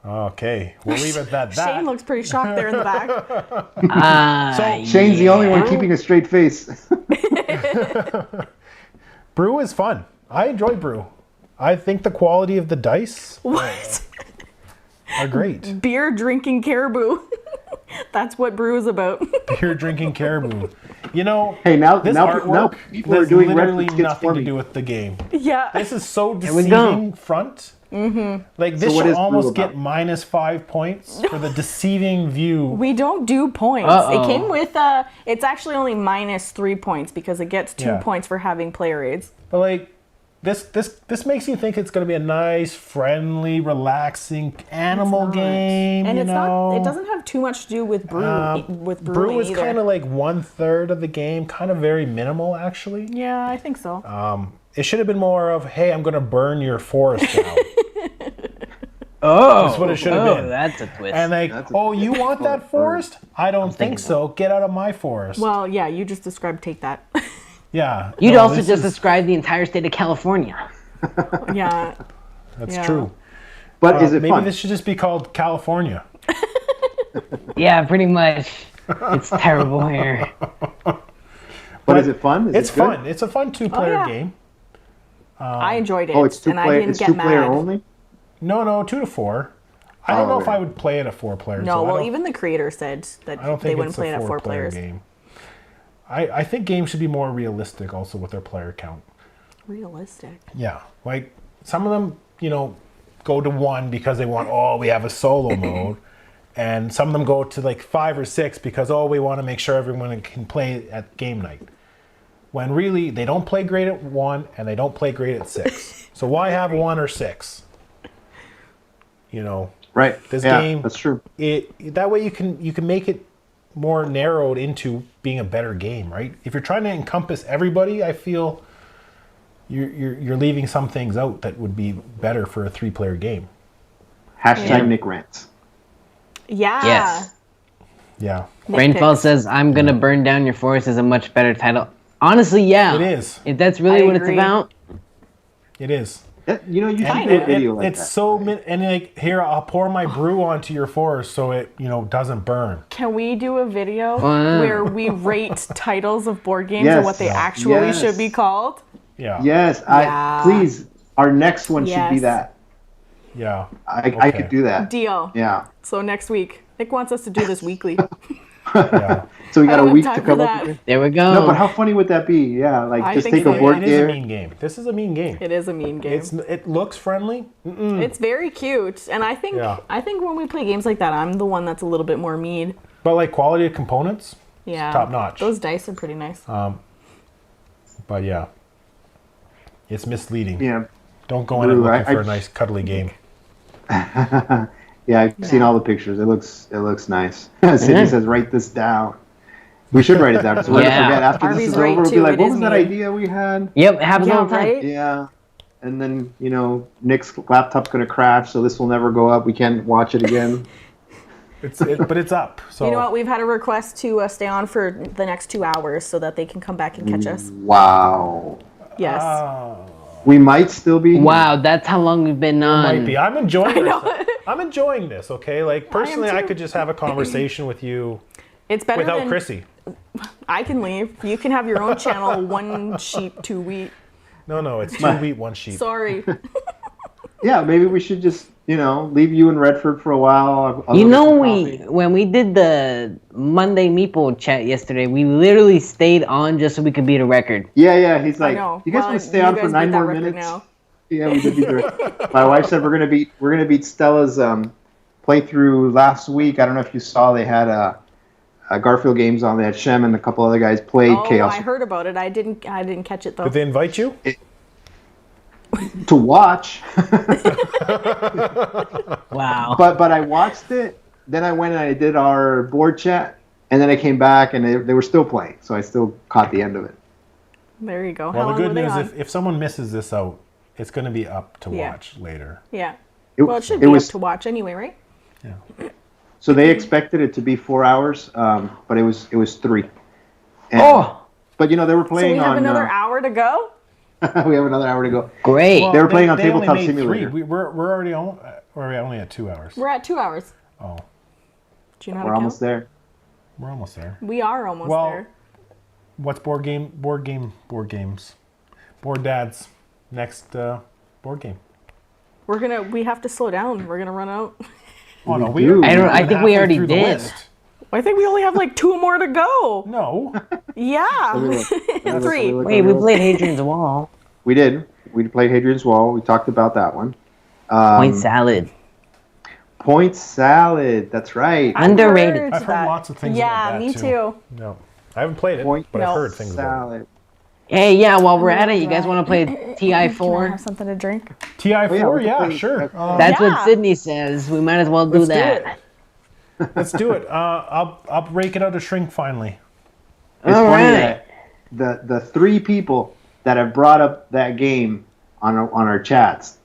Okay, we'll leave it at that. Shane looks pretty shocked there in the back. Shane's the only one keeping a straight face. Brew is fun. I enjoy Brew. I think the quality of the dice What? are great. Beer drinking caribou. That's what Brew is about. Beer drinking caribou. You know, Hey, now this now artwork people are has doing literally Redford skits nothing for to me. do with the game. Yeah. This is so we go. deceiving front. Mm-hmm. Like this So what should is Brew almost about? get -5 points for the deceiving view. We don't do points. Uh-oh. It came with it's actually only -3 points because it gets 2 Yeah. points for having player aids. But like this makes you think it's going to be a nice, friendly, relaxing animal game. And you it's know? not it doesn't have too much to do with brew with Brew brewing is either. kind of like 1/3 of the game, kind of very minimal actually. Yeah, I think so. It should have been more of, hey, I'm going to burn your forest down. Oh. That's what it should have been. That's a twist. And like, That's a- oh, you want that forest? I don't think so. Get out of my forest. Well, yeah, you just described take that. Yeah. You'd no, also this just is- describe the entire state of California. Yeah. That's yeah. true. But is it Maybe fun? this should just be called California. Yeah, pretty much. It's terrible here. But is it fun? Is It's it good? fun. It's a fun 2-player yeah. game. I enjoyed it Oh, it's and I two-player. didn't It's get two-player mad. only. No, 2 to 4. I don't know if okay. I would play it at 4 players. No, though. well I don't- even the creator said that I don't they think wouldn't it's play it a at 4 4-player players. game. I think games should be more realistic also with their player count. Realistic. Yeah, like some of them, go to 1 because they want, we have a solo mode. And some of them go to like 5 or 6 because, we want to make sure everyone can play at game night. When really, they don't play great at 1 and they don't play great at 6. So why have 1 or 6? Right. This yeah, game- That's true. That way you can make it more narrowed into being a better game, right? If you're trying to encompass everybody, I feel you're leaving some things out that would be better for a 3-player game. Hashtag Nick rants. Yeah. Yes. Yeah, Rainfall Nitpicks. says, I'm gonna burn down your forest is a much better title. Honestly, yeah. it is. If that's really I what agree. it's about, It is. You should do Kinda. a video like It's that. so and like here I'll pour my brew onto your forest so it doesn't burn. Can we do a video Wow. where we rate titles of board games Yes. and what they actually Yes. should be called? Yeah. Yes, Yeah. please. Our next one should be Yes. that. Yeah. I Okay. could do that. Deal. Yeah. So next week, Nick wants us to do this weekly. Yeah. So we got I a don't week have to time for come up that. with it. there we go. No, but how funny would that be? Yeah, like I just think take so. a board It is a game. mean game. This is a mean game. It is a mean game. It looks friendly. It's very cute, and I think Yeah. when we play games like that, I'm the one that's a little bit more mean. But like quality of components, Yeah, top notch. Those dice are pretty nice. But yeah, it's misleading. Yeah. Don't go in it Brew, looking I- for a nice cuddly game. Yeah, I've seen all the pictures. It looks nice. Sydney says, "Write this down." We should write it down because we're gonna forget after Harvey's this is right, over. We'll be too. like, It "What is was that me. idea we had?" Yep, it happens all the time. right? Yeah, and then Nick's laptop's gonna crash, so this will never go up. We can't watch it again. But it's up. So You know what? We've had a request to stay on for the next 2 hours so that they can come back and catch us. Wow. Yes. We might still be. Wow, that's how long we've been on. Might be. I'm enjoying this. I'm enjoying this. Okay, like personally, I too. could just have a conversation with you It's better without than Krissy. I can leave. You can have your own channel. One sheep, two wheat. No, it's 2 wheat, 1 sheep. Sorry. Yeah, maybe we should just leave you in Redford for a while. I'll You go get know, some coffee. when we did the Monday Meeple chat yesterday, we literally stayed on just so we could beat a record. Yeah. He's like, know. "You guys Well, want to stay you on for guys 9 beat that more record minutes?" now. Yeah, we did beat the record. My wife said we're gonna beat Stella's playthrough last week. I don't know if you saw they had a Garfield games on. They had Shem and a couple other guys played Oh, Chaos I heard about it. I didn't catch it though. Did they invite you? to watch. Wow. But I watched it. Then I went and I did our board chat, and then I came back and they were still playing. So I still caught the end of it. There you go. How Well, the long good were they news, on? if someone misses this out, it's going to be up to Yeah. watch later. Yeah. Well, it should be up to watch anyway, right? Yeah. So they expected it to be 4 hours, but it was 3. And, But they were So we playing have on. another hour to go. We have another hour to go. Great. They were playing on They only Tabletop made Simulator. 3. We're already on. Or are we only at 2 hours? We're at 2 hours. Oh, Do you know how We're to almost count? there. we're almost there. We are almost Well, there. What's board games? Board Dad's next board game. We have to slow down. We're gonna run out. Oh no, do. I think we already did. I think we only have like 2 more to go. No. Yeah. Let me 3. look. Wait, we played Hadrian's Wall. We did. We played Hadrian's Wall. We talked about that one. Point salad. Point salad. That's right. Underrated. I've heard lots of things about that me too. No, I haven't played it, Point but I've No. heard things about salad. Hey, yeah, while we're at it, you guys Right. want to play Can I TI4? have something to drink? it. TI4, we can yeah, play- sure. That's Yeah. what Sydney says. We might as well do Let's do that. Let's do it. I'll break it out of shrink finally. It's All funny right. that the 3 people that have brought up that game on our chats,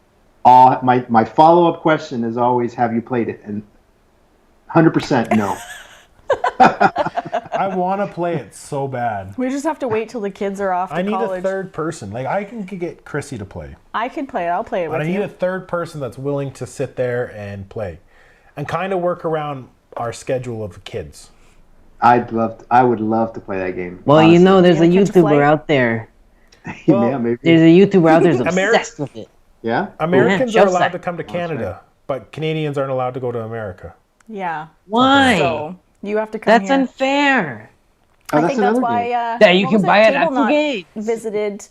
all my follow-up question is always, have you played it? And 100% no. I want to play it so bad. We just have to wait till the kids are off to I need college. a third person. Like I can get Krissy to play, I can play it. I'll play it but with I need you. a third person that's willing to sit there and play, and kind of work around our schedule of kids. I would love to play that game. Well, honestly. there's a You gonna catch a YouTuber flight? out there. Yeah, maybe. There's a YouTuber out there who's Ameri- obsessed with it. Yeah. Americans Yeah, are shelf allowed set. to come to Canada, but Canadians aren't allowed to go to America. Yeah. Why? So you have to come That's here. unfair. Oh, I that's think that's another why. game. Yeah, you what can was buy it at Table Not Games. Visited.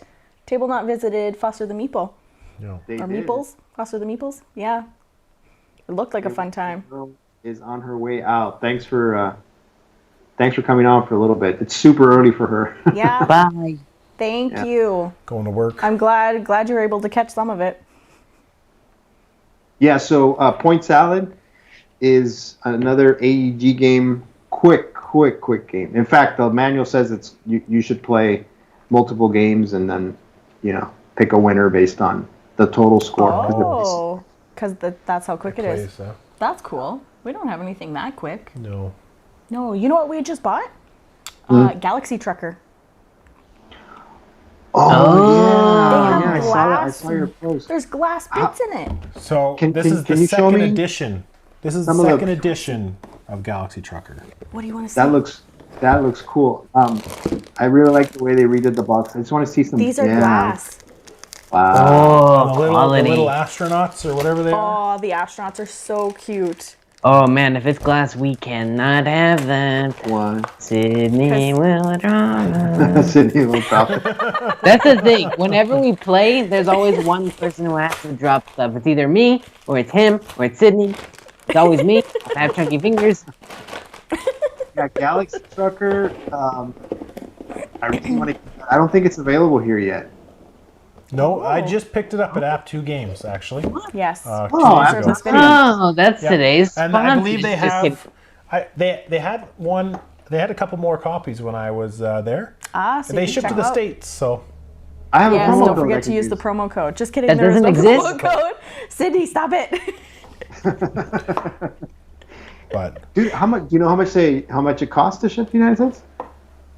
Table Not visited. Foster the Meeple. No. They Or did. Meeples. Foster the Meeples. Yeah. It looked like a fun time. Girl is on her way out. Thanks for coming on for a little bit. It's super early for her. Yeah. Bye. Thank Yeah. you. Going to work. I'm glad you were able to catch some of it. Yeah, so Point Salad is another AEG game. Quick game. In fact, the manual says you should play multiple games and then pick a winner based on the total score. Oh, because that's how quick it is. Plays, That's cool. We don't have anything that quick. no. No, you know what we just bought? Galaxy Trucker. Oh, They have yeah, I glass. saw your post. There's glass bits in it. So Can this is you the show second me edition. This is the some of the- second edition of Galaxy Trucker. What do you want to see? That looks cool. I really like the way they redid the box. I just want to see some. These are glass. Wow. Oh, The quality. little astronauts or whatever they are. Oh, the astronauts are so cute. Oh man, if it's glass, we cannot have that. One. Sydney will drop. Sydney will drop it. That's the thing. Whenever we play, there's always one person who has to drop stuff. It's either me, or it's him, or it's Sydney. It's always me. I have chunky fingers. Yeah, Galaxy Trucker. I really want to. I don't think it's available here yet. No, I just picked it up at App 2 Games, actually. Yes. 2 Oh, days After ago. this video. Oh, that's today's And I sponsor. believe they Just kidding. have. They had one. They had a couple more copies when I was there. Ah, so And they you can shipped check to the them out. States, so I have a Yes, promo don't code I forget to can use the promo code. Just kidding. That There is no doesn't promo exist? code. Sydney, stop it. but Dude, how much? Do you know how much it costs to ship to the United States?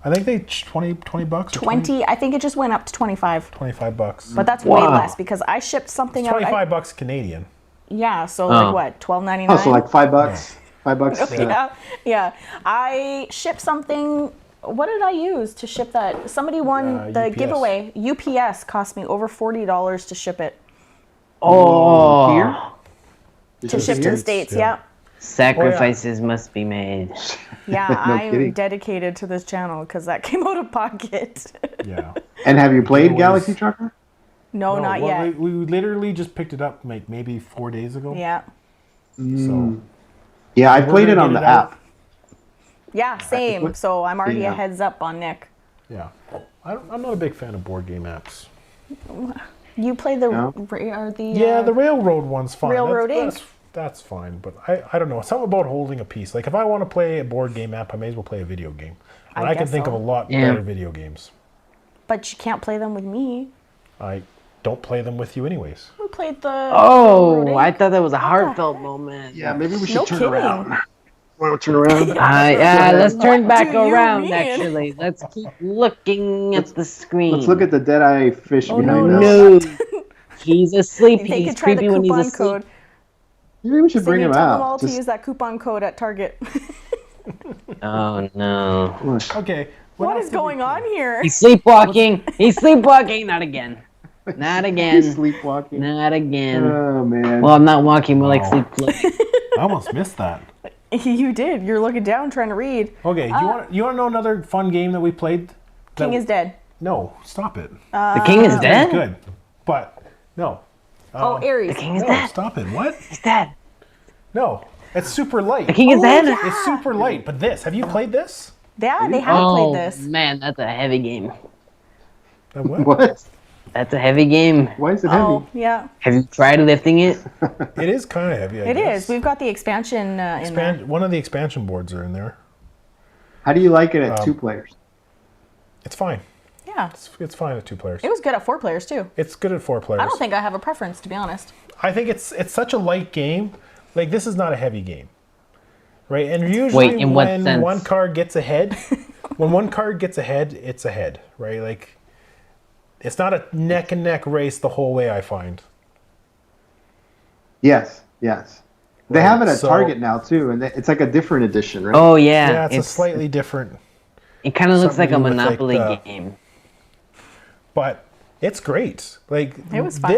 I think they $20 bucks or 20. I think it just went up to 25. $25. But that's way Wow. less because I shipped something out. 25 bucks Canadian. Yeah, so Oh. like what? $12.99. Oh, so like $5. $5. Yeah. I shipped something. What did I use to ship that? Somebody won the UPS. giveaway. UPS cost me over $40 to ship it. Oh, Here? To ship to the States, yeah. sacrifices must be made. Yeah, No I'm kidding. dedicated to this channel because that came out of pocket. Yeah. And have you played It Galaxy was- Trucker? No, No, not well, yet. We literally just picked it up like maybe 4 days ago. Yeah. So Yeah, I We're played it gonna on get the it out. app. Yeah, same. So I'm already Yeah. a heads up on Nick. yeah, I'm not a big fan of board game apps. You play the No. Yeah, the Railroad one's fine. Railroad that's fine, but I don't know. Something about holding a piece. Like if I want to play a board game app, I may as well play a video game. And I I can guess think so. of a lot Yeah. better video games. But you can't play them with me. I don't play them with you anyways. We played the. Oh, Railroad I Inc. thought that was a heartfelt moment. Yeah, maybe we should No turn kidding. around. Want to turn around? Yeah, let's turn What back do you around, mean? actually. Let's keep looking at the screen. Let's look at the dead-eye fish Oh, behind no, us. No. He's asleep. They He's could try the creepy when he's coupon asleep. code. Maybe we should bring Sydney, him tell them all out. to Just- use that coupon code at Target. Oh, no. Okay. What else is did we going play? on here? He's sleepwalking. He's sleepwalking. Not again. Not He's again. sleepwalking. Not again. Oh man. Well, I'm not walking, more like Wow. sleepwalking. I almost missed that. You did. You're looking down trying to read. Okay, you want to know another fun game that we played? King is dead. No, stop it. The king is It's dead? good, but no. Oh, Aries. The king is No, dead. stop it. What? He's dead. No, it's super light. The king is dead? It's super light, but have you played this? Yeah, they have Oh, played this. man, that's a heavy game. What? What? That's a heavy game. Why is it heavy? Oh, yeah. Have you tried lifting it? It is kind of heavy. I It guess. is. We've got the expansion in there. One of the expansion boards are in there. How do you like it at 2 players? It's fine. Yeah. It's fine at 2 players. It was good at 4 players, too. It's good at 4 players. I don't think I have a preference, to be honest. I think it's such a light game. Like this is not a heavy game, right? And usually Wait, in what when sense? one card gets ahead, it's ahead, right? Like it's not a neck and neck race the whole way. I find. Yes. They have it at so- Target now too, and it's like a different edition, right? Oh, yeah. Yeah, it's a slightly different, It kind of looks like a something with, like, Monopoly the- game. but it's great. Like It was fun.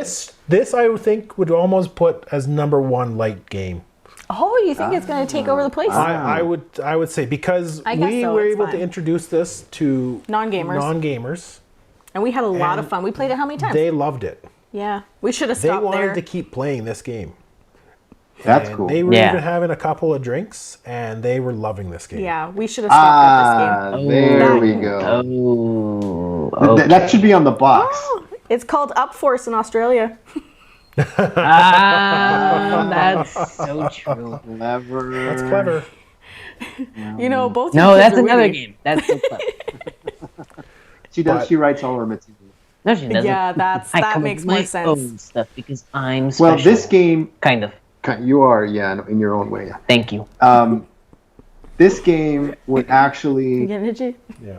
This I would think would almost put as number 1 light game. Oh, you think it's going to take over the place? I would say because I guess we so, were it's able fine. to introduce this to Non-gamers. And we had a lot of fun. We played it how many times? They loved it. Yeah. We should have They stopped wanted there. to keep playing this game. That's And cool. They were Yeah. even having a couple of drinks, and they were loving this game. Yeah, we should have stopped at this game. There Oh. we go. Oh. That should be on the box. Oh, it's called Up Force in Australia. That's so true. Clever. That's clever. You know, both No, your kids that's are another witty. game. That's so clever. She does. But- She writes all her material. No, she doesn't. Yeah, I that come makes with more my sense. own stuff because I'm special. Well, this game, Kind of. you are, in your own way. Thank you. This game would You actually getting itchy? Yeah.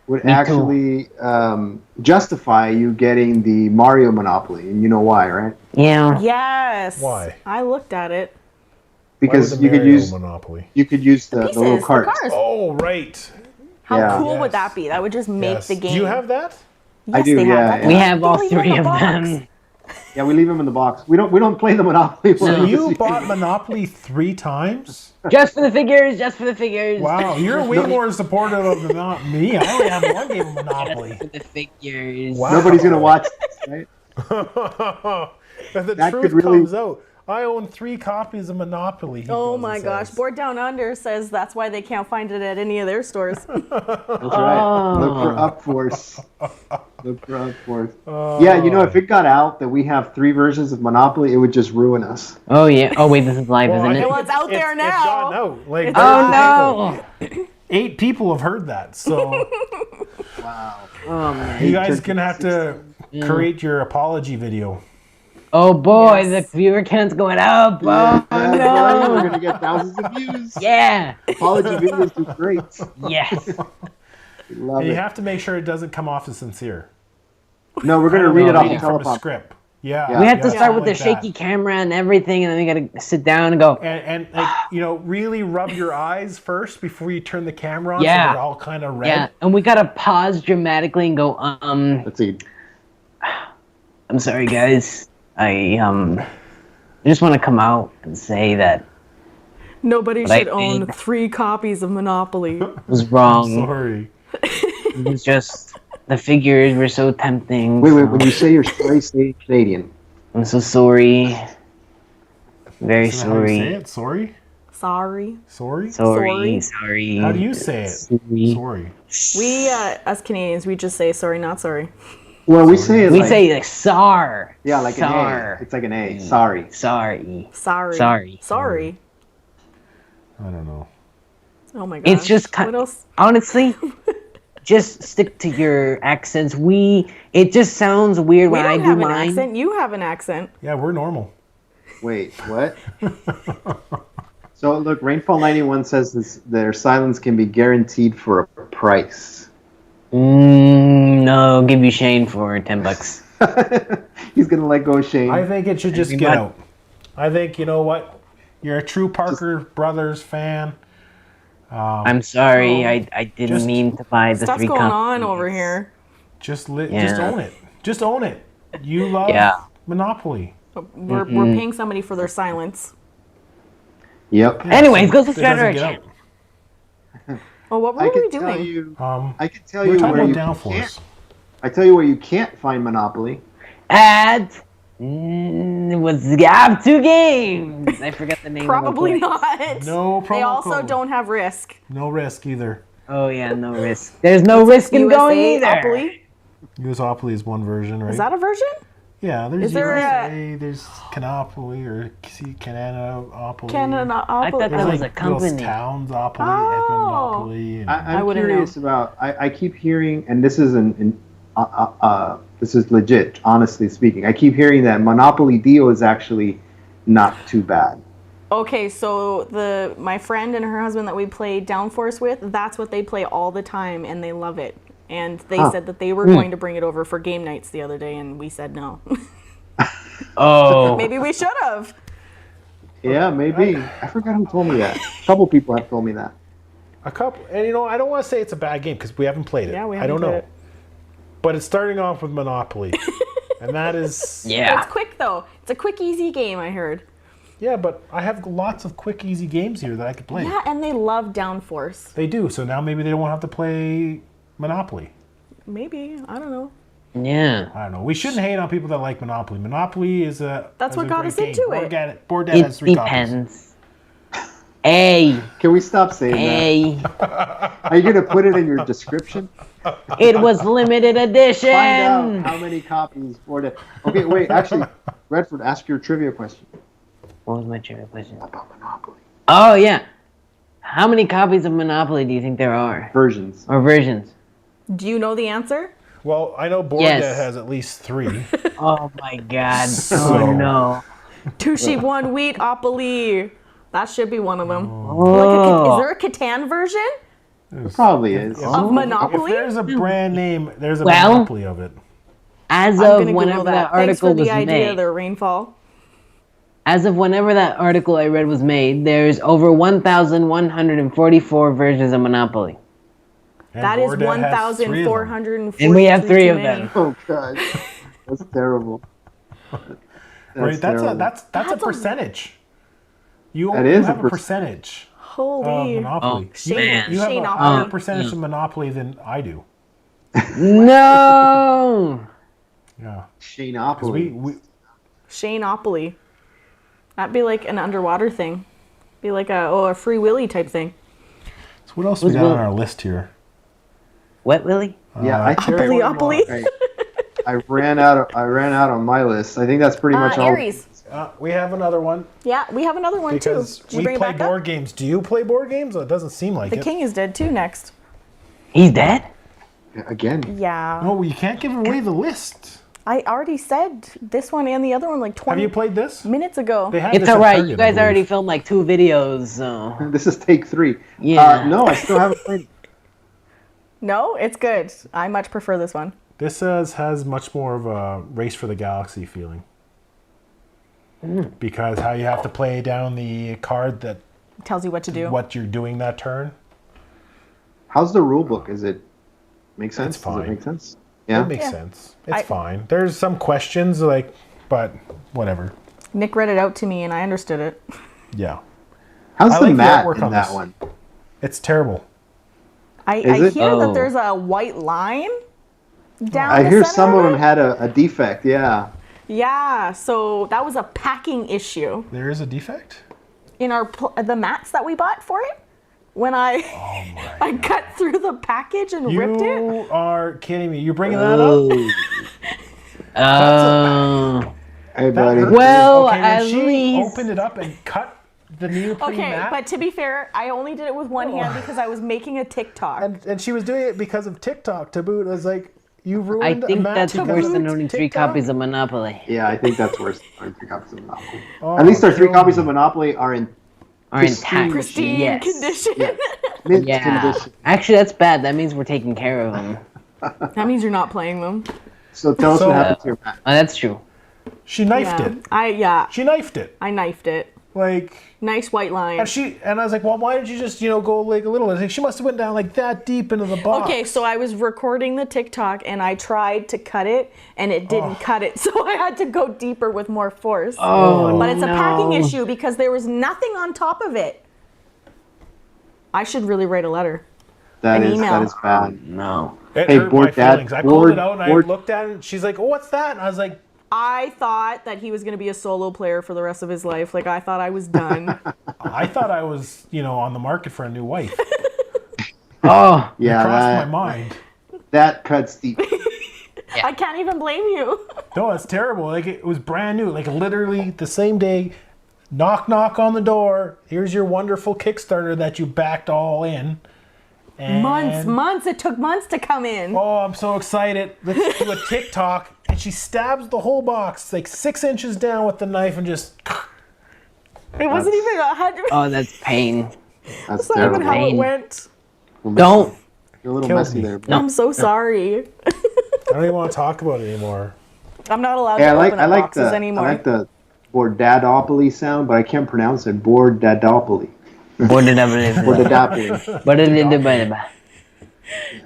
would Me too. actually justify you getting the Mario Monopoly, and you know why, right? Yeah. Yes. Why? I looked at it. Because Why would you the could Mario use Monopoly. the Pieces, little the cards. cars. Oh, right. How Yeah. cool would Yes. that be? That would just make Yes. the game. Do you have that? Yes, I do, they yeah, have that. yeah. We have all They leave it in 3 the of box. them. Yeah, we leave them in the box. We don't play the Monopoly. So one. you bought Monopoly 3 times? Just for the figures. Just for the figures. Wow, you're way more supportive of the not me. I only have 1 game of Monopoly. For the figures. Wow. Nobody's gonna watch this, right? If the That truth could really- comes out, I own 3 copies of Monopoly. he Oh goes my and gosh. says. Board Down Under says that's why they can't find it at any of their stores. That's right. Look for Up Force. The front force. Yeah, you know, if it got out that we have 3 versions of Monopoly, it would just ruin us. Oh yeah. Oh wait, this is live, isn't it? Well, it's out there now. It's gone out. Like, It's Oh no! 8 people have heard that. So Wow. Oh man. you guys gonna have to create your apology video. Oh boy, Yes. the viewer count's going up. Oh Yeah, we're no! gonna get thousands of views. Yeah. Apology videos do great. Yes. We love And you it. have to make sure it doesn't come off as sincere. No, we're gonna Kind of read it off the reading from a teleprompter. script. Yeah. Yeah. We have to start with like the that. shaky camera and everything, and then we gotta sit down and go. And like, you know, really rub your eyes first before you turn the camera on, Yeah. so they're all kind of red. Yeah, and we gotta pause dramatically and go. Let's see. I'm sorry, guys. I just want to come out and say that Nobody But I should own think- 3 copies of Monopoly. it was wrong. Sorry. It was just the figures were so tempting. Wait, so when you say you're sorry, say Canadian. I'm so sorry. Very Isn't that how you say sorry. it? Sorry? Sorry. Sorry? Sorry. Sorry. How do you say it? Sorry. Sorry. We, as Canadians, we just say sorry, not sorry. Well, we say it We like, say like "sar." yeah, like an "Sar." A. It's like an A. Sorry. Sorry. Sorry. Sorry. Sorry. I don't know. Oh my gosh. It's just What else? honestly, just stick to your accents. It just sounds weird We when I don't do have an mine. accent. You have an accent. Yeah, we're normal. Wait, what? So look, Rainfall 91 says their silence can be guaranteed for a price. No, give you Shane for $10. He's gonna let go of Shane. I think it should just Maybe get not. out. I think, you know what? You're a true Parker Brothers fan. I'm sorry, Oh. I didn't Just- mean to buy the Stuff's 3 going on copies. over here. Just Yeah. own it. Just own it. You love Yeah. Monopoly. We're paying somebody for their silence. Yep. Anyways, go to It doesn't Shredder. get out. Well, what I were we can tell doing? you. Um, I can tell we're you talking where you about downforce. can't. I tell you where you can't find Monopoly. At was I have 2 games. I forgot the name. Probably of the place. not. No promo They also code. don't have risk. No risk either. Oh yeah, no risk. There's no risk in going either. Opoly? USopoly is one version, right? Is that a version? Yeah, there's Is there USA, there's Canopoly or Canadaopoly. I thought that There's was like a company. little Townsopoly, Oh. Edmontopoly. And I'm wouldn't know. curious about. I keep hearing, and this is this is legit. Honestly speaking, I keep hearing that Monopoly Dio is actually not too bad. Okay, so my friend and her husband that we play Downforce with, that's what they play all the time, and they love it. And they said that they were going to bring it over for game nights the other day, and we said no. Oh. Maybe we should have. Yeah, maybe. I forgot who told me that. A couple people have told me that. a couple, and you know, I don't want to say it's a bad game because we haven't played it. Yeah, we I haven't don't know. played it. But it's starting off with Monopoly. And that is... Yeah. It's quick, though. It's a quick, easy game, I heard. Yeah, but I have lots of quick, easy games here that I could play. Yeah, and they love Downforce. They do, so now maybe they won't have to play Monopoly. Maybe. I don't know. Yeah. I don't know. We shouldn't hate on people that like Monopoly. Monopoly is a That's is what a got great us game. into it. Board Dad It has 3 copies. depends. Hey, Can we stop saying hey. that? Are you gonna put it in your description? It was limited edition. Find out how many copies for the. Okay, wait. Actually, Redford, ask your trivia question What was my trivia question? about Monopoly Oh yeah. How many copies of Monopoly do you think there are? versions. Or versions? Do you know the answer? Well, I know Board Yes. Dad has at least 3. Oh my god. So- Oh no. 2 sheep, 1 wheat, Opoly. That should be one of them. Oh. Is there a Catan version It probably is. of If Monopoly? there's a brand name, there's a Well- Monopoly of it. As I'm of gonna whenever Google that that. Thanks for article the was idea made. there, Rainfall. As of whenever that article I read was made, there's over 1,144 versions of Monopoly. And That is Board Dad has 3 of them. 1,440. And we have 3 of them. Oh god, that's terrible. Right, terrible. that's a percentage. You That is a have a percentage of Holy. Monopoly. Oh, you man. you have a Shane higher Opoly. percentage of Monopoly than I do. No. Yeah, Shaneopoly. because we Shane Opoly. That'd be like an underwater thing. Be like a Free Willy type thing. so what else we Who's got on Will? our list here? What, Willie? Yeah, I Terry think Opoly. Right. I ran out on my list. I think that's pretty much all. Aries. We have another one. Yeah, we have another one Because too. Did you we bring it play back up? board games. Do you play board games? It doesn't seem like The it. king is dead too next. He's dead? Again. Yeah. No, you can't give away the list. I already said this one and the other one like 20 Have you played this? minutes ago. They had It's this at alright. Target, You I guys believe. already filmed like 2 videos, so. This is take 3. Yeah. No, I still haven't played. No, it's good. I much prefer this one. This has much more of a race for the galaxy feeling. Because how you have to play down the card that Tells you what to do. what you're doing that turn. How's the rule book? Is it make sense? It's fine. Does it make sense? Yeah. It makes Yeah. sense. It's fine. There's some questions but whatever. Nick read it out to me and I understood it. Yeah. How's I the like the mat artwork in on that this. one? It's terrible. I it? hear that Oh. there's a white line down I the hear center some of them it. had a defect. Yeah. Yeah, so that was a packing issue There is a defect? in the mats that we bought for it. When I I cut through the package and ripped it. You are kidding me. You're bringing that up? Hey, That buddy. hurts. Well, okay, when at she least- opened it up and cut the neoprene Okay, mat. but to be fair, I only did it with one hand because I was making a TikTok. And she was doing it because of TikTok to boot. I was like, you I ruined a think mat that's because worse of than owning 3 TikTok? copies of Monopoly. Yeah, I think that's worse than 3 copies of Monopoly. Oh, At least our 3 kill copies me. of Monopoly are in Or intact. Pristine Yes. condition. mint Yeah. condition. Actually, that's bad. That means we're taking care of them. That means you're not playing them. So tell us So- what happened to your mat. Oh, that's true. She knifed Yeah. it. She knifed it. I knifed it. Like, Nice white line. and I was like, well, why did you just, go like a little? I was like, she must have went down like that deep into the box. Okay, so I was recording the TikTok and I tried to cut it and it didn't cut it. So I had to go deeper with more force. Oh, But it's a packing no. issue because there was nothing on top of it. I should really write a letter. That An is email. bad. No. It Hey, hurt board my dad, feelings. I pulled board- it out and board- I looked at it and she's like, oh, what's that? And I was like, I thought that he was going to be a solo player for the rest of his life. Like, I thought I was done. I thought I was, on the market for a new wife. Oh, It Yeah, crossed my mind. that cuts deep. I can't even blame you. No, it's terrible. Like, it was brand new. Like, literally the same day, knock, knock on the door. Here's your wonderful Kickstarter that you backed all in. And, Months. It took months to come in. Oh, I'm so excited. Let's do a TikTok. And she stabs the whole box like 6 inches down with the knife and just. It wasn't even 100. oh, that's pain. That's That's not even terrible. how it Pain. went. Don't. You're a little Killed messy me. there. No. I'm so sorry. I don't even want to talk about it anymore. I'm not allowed Hey, to I like open up boxes the anymore. I like the boardadopoly sound, but I can't pronounce it. Boardadopoly. Boardadopoly. But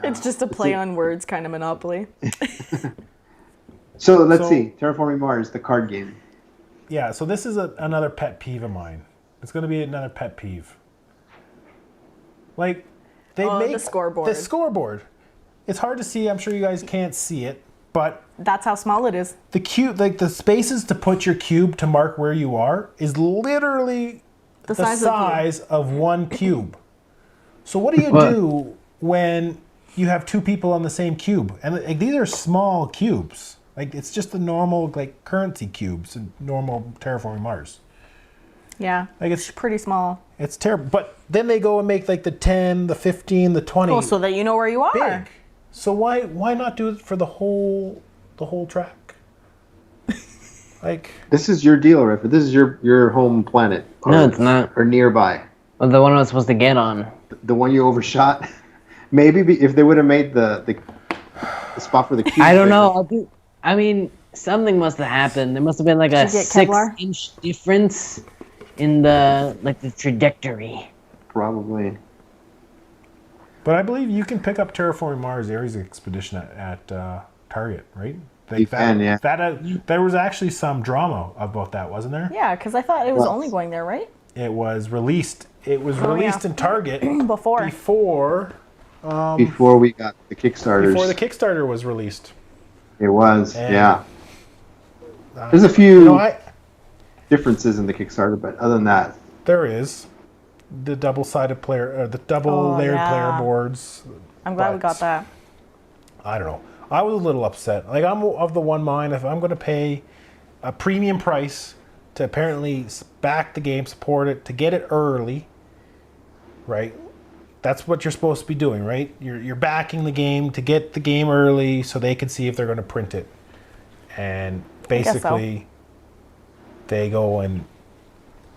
It's just a play on words kind of Monopoly. So let's So- see. Terraforming Mars, the card game. Yeah, so this is another pet peeve of mine. It's going to be another pet peeve. Like, they Oh, make the scoreboard. The scoreboard. It's hard to see. I'm sure you guys can't see it, but That's how small it is. the cube, like the spaces to put your cube to mark where you are, is literally the size size of one cube. So what do you What? do when you have 2 people on the same cube? And like, these are small cubes. Like, it's just the normal like currency cubes and normal Terraforming Mars. Yeah. Like, it's Pretty small. it's terrible. But then they go and make like the 10, the 15, the 20 Well, so that you know where you are. big. So why not do it for the whole track? Like, This is your deal, Redford. This is your home planet. No, it's not. Or nearby. Well, the one I was supposed to get on. The one you overshot. Maybe if they would have made the spot for the cube. I don't bigger. know. I mean, something must have happened. There must have been like a Did you get Kevlar? 6-inch difference in the trajectory. Probably. but I believe you can pick up Terraforming Mars Ares Expedition at Target, right? Like You can, yeah. There was actually some drama about that, wasn't there? Yeah, because I thought it was Well- only going there, right? It was released. It was Oh, released yeah. in Target Before. before Before we got the Kickstarters. the Kickstarter was released. It was, And- yeah. There's a few You know, differences in the Kickstarter, but other than that, there is the double-sided player, the double Oh, layered yeah. player boards. I'm glad we but got that. I don't know. I was a little upset. Like, I'm of the one mind, if I'm going to pay a premium price to apparently back the game, support it, to get it early, right? That's what you're supposed to be doing, right? You're backing the game to get the game early so they can see if they're going to print it. And basically, they go and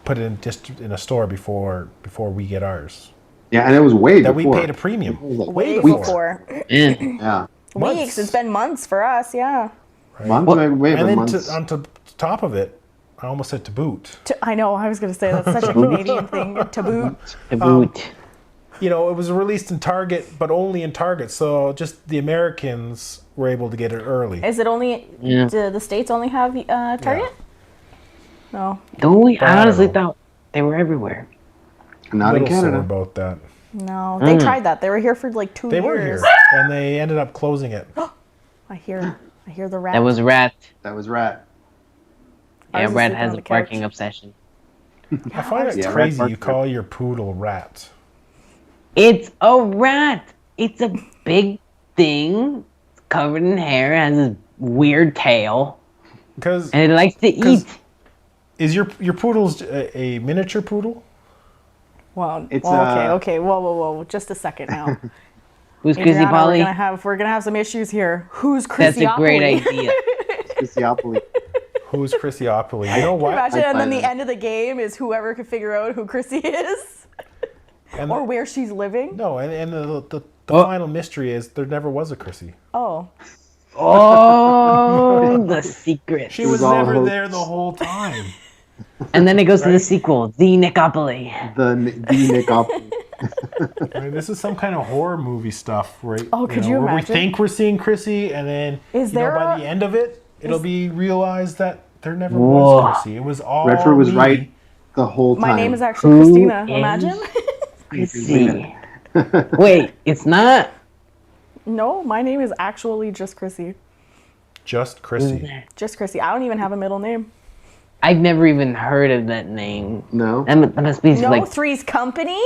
put it in a store before we get ours. Yeah, and it was way that before. we paid a premium. Way before. Yeah. Weeks. It's been months for us. Yeah. Right. Months, maybe And then months. on top of it, I almost said to boot. I know. I was going to say that's such a Canadian thing. To boot. To boot. You know, it was released in Target, but only in Target. So just the Americans were able to get it early. Is it only? Yeah. Do the states only have Target? No. Don't we? But I I don't honestly know. thought they were everywhere. Not in Little sore Canada. about that. No. They tried that. They were here for like 2 years. They were here, and they ended up closing it. I hear the rat. That was Rat. That was Rat. I Yeah, was Rat asleep has on a the couch. barking obsession. I find it Yeah, crazy rat you bark. call your poodle rat. It's a rat. It's a big thing. It's covered in hair. Has a weird tail, Because and it likes to eat. is your poodle's a miniature poodle? Well, It's, okay. Whoa. Just a second now. Who's Krissy Adriana, Polly? we're gonna have some issues here. Who's That's Krissy? a great idea. Christiopoly. Who's Krissyopoly? You know what? Imagine, and then I- the end of the game is whoever can figure out who Krissy is And or where she's living. no, and the Oh. final mystery is there never was a Krissy. Oh, Oh, the secret. She was was all never hope. there the whole time. And then it goes to the Right? sequel, 𝗔𝗕𝗢𝗙𝗧. The Nicopoly. I mean, this is some kind of horror movie stuff, right? Oh, could you where imagine? we think we're seeing Krissy, and then Is there by a- the end of it, it'll be realized that there never Whoa. was Krissy. It was all Redford was me. right the whole time. my name is actually Who Christina. is- Imagine. Krissy. Wait, it's not? No, my name is actually just Krissy. Just Krissy. Just Krissy. I don't even have a middle name. I've never even heard of that name. No. That must be No, like, Three's Company.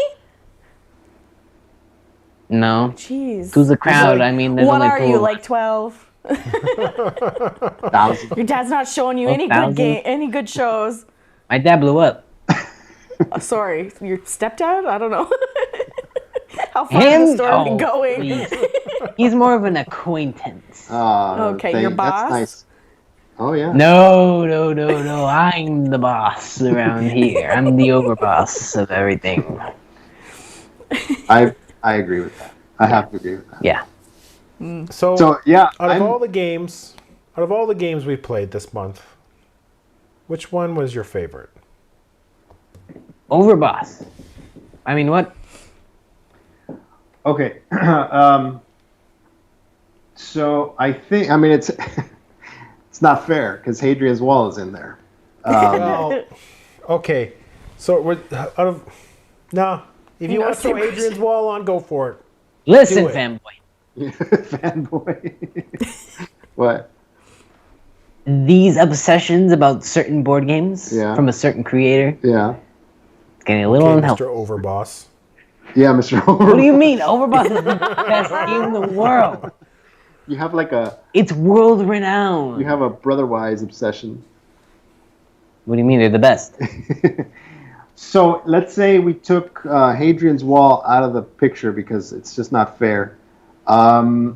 no. Jeez. Who's the crowd? like- I mean, there's What only are two you, of like us. 12? 1,000. Your dad's not showing you 1,000? any good shows. My dad blew up. Sorry, your stepdad? I don't know. How far is the story Oh, going? please. He's more of an acquaintance. Okay, your boss? That's nice. Oh, yeah. No. I'm the boss around here. I'm the overboss of everything. I agree with that. I have to agree with that. Yeah. So, yeah. out of I'm- all the games we played this month, which one was your favorite? Overboss. I mean, what? Okay. So I think, I mean, it's it's not fair because Hadrian's Wall is in there. Well, okay. So we're out of if you No, want to throw seriously. Hadrian's Wall on, go for it. Listen, Do it. fanboy. Fanboy. What? These obsessions about certain board games Yeah. from a certain creator, Yeah. it's getting a little Okay, unhealthy. Mr. Overboss. Yeah, Mr. What do you mean? Overboss is the best game in the world. You have like It's world renowned. you have a brother-wise obsession. What do you mean they're the best? So let's say we took Hadrian's Wall out of the picture because it's just not fair. I'd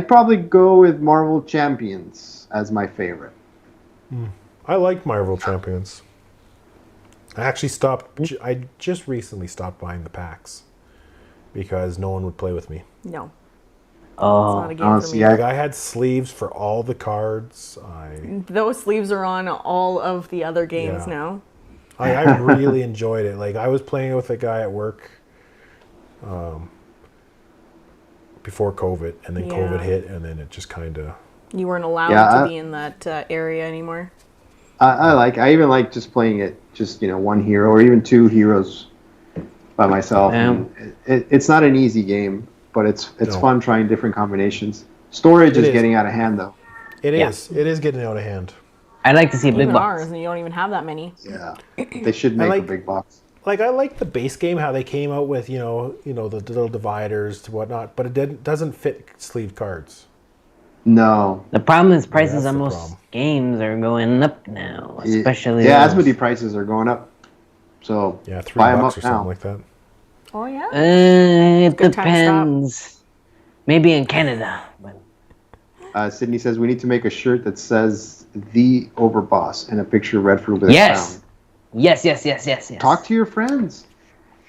probably go with Marvel Champions as my favorite. I like Marvel Champions. I actually I just recently stopped buying the packs because no one would play with me. No, it's Oh, not a game for me. yeah. Like, I had sleeves for all the cards. Those sleeves are on all of the other games Yeah. now. I really enjoyed it. Like, I was playing with a guy at work before COVID, and then Yeah. COVID hit, and then it just kind of... You weren't allowed Yeah, to I- be in that area anymore. I even like just playing it, just one hero or even two heroes by myself. Yeah. And it's not an easy game, but it's No. fun trying different combinations. Storage It is is. getting out of hand though. It Yeah. is. It is getting out of hand. I'd like to see a big Even box. ours, and you don't even have that many. Yeah, they should make like- a big box. like I like the base game, how they came out with the little dividers to whatnot, but it doesn't fit sleeved cards. No. The problem is prices that's on the most problem. games are going up now, especially Yeah, those. Asmodee prices are going up. So Yeah, $3 buy 'em or up something now. like that. Oh yeah. It Good time to stop. depends. Maybe in Canada. But Sydney says we need to make a shirt that says "The Overboss" and a picture of Redford with a yes. crown. Yes. Talk to your friends.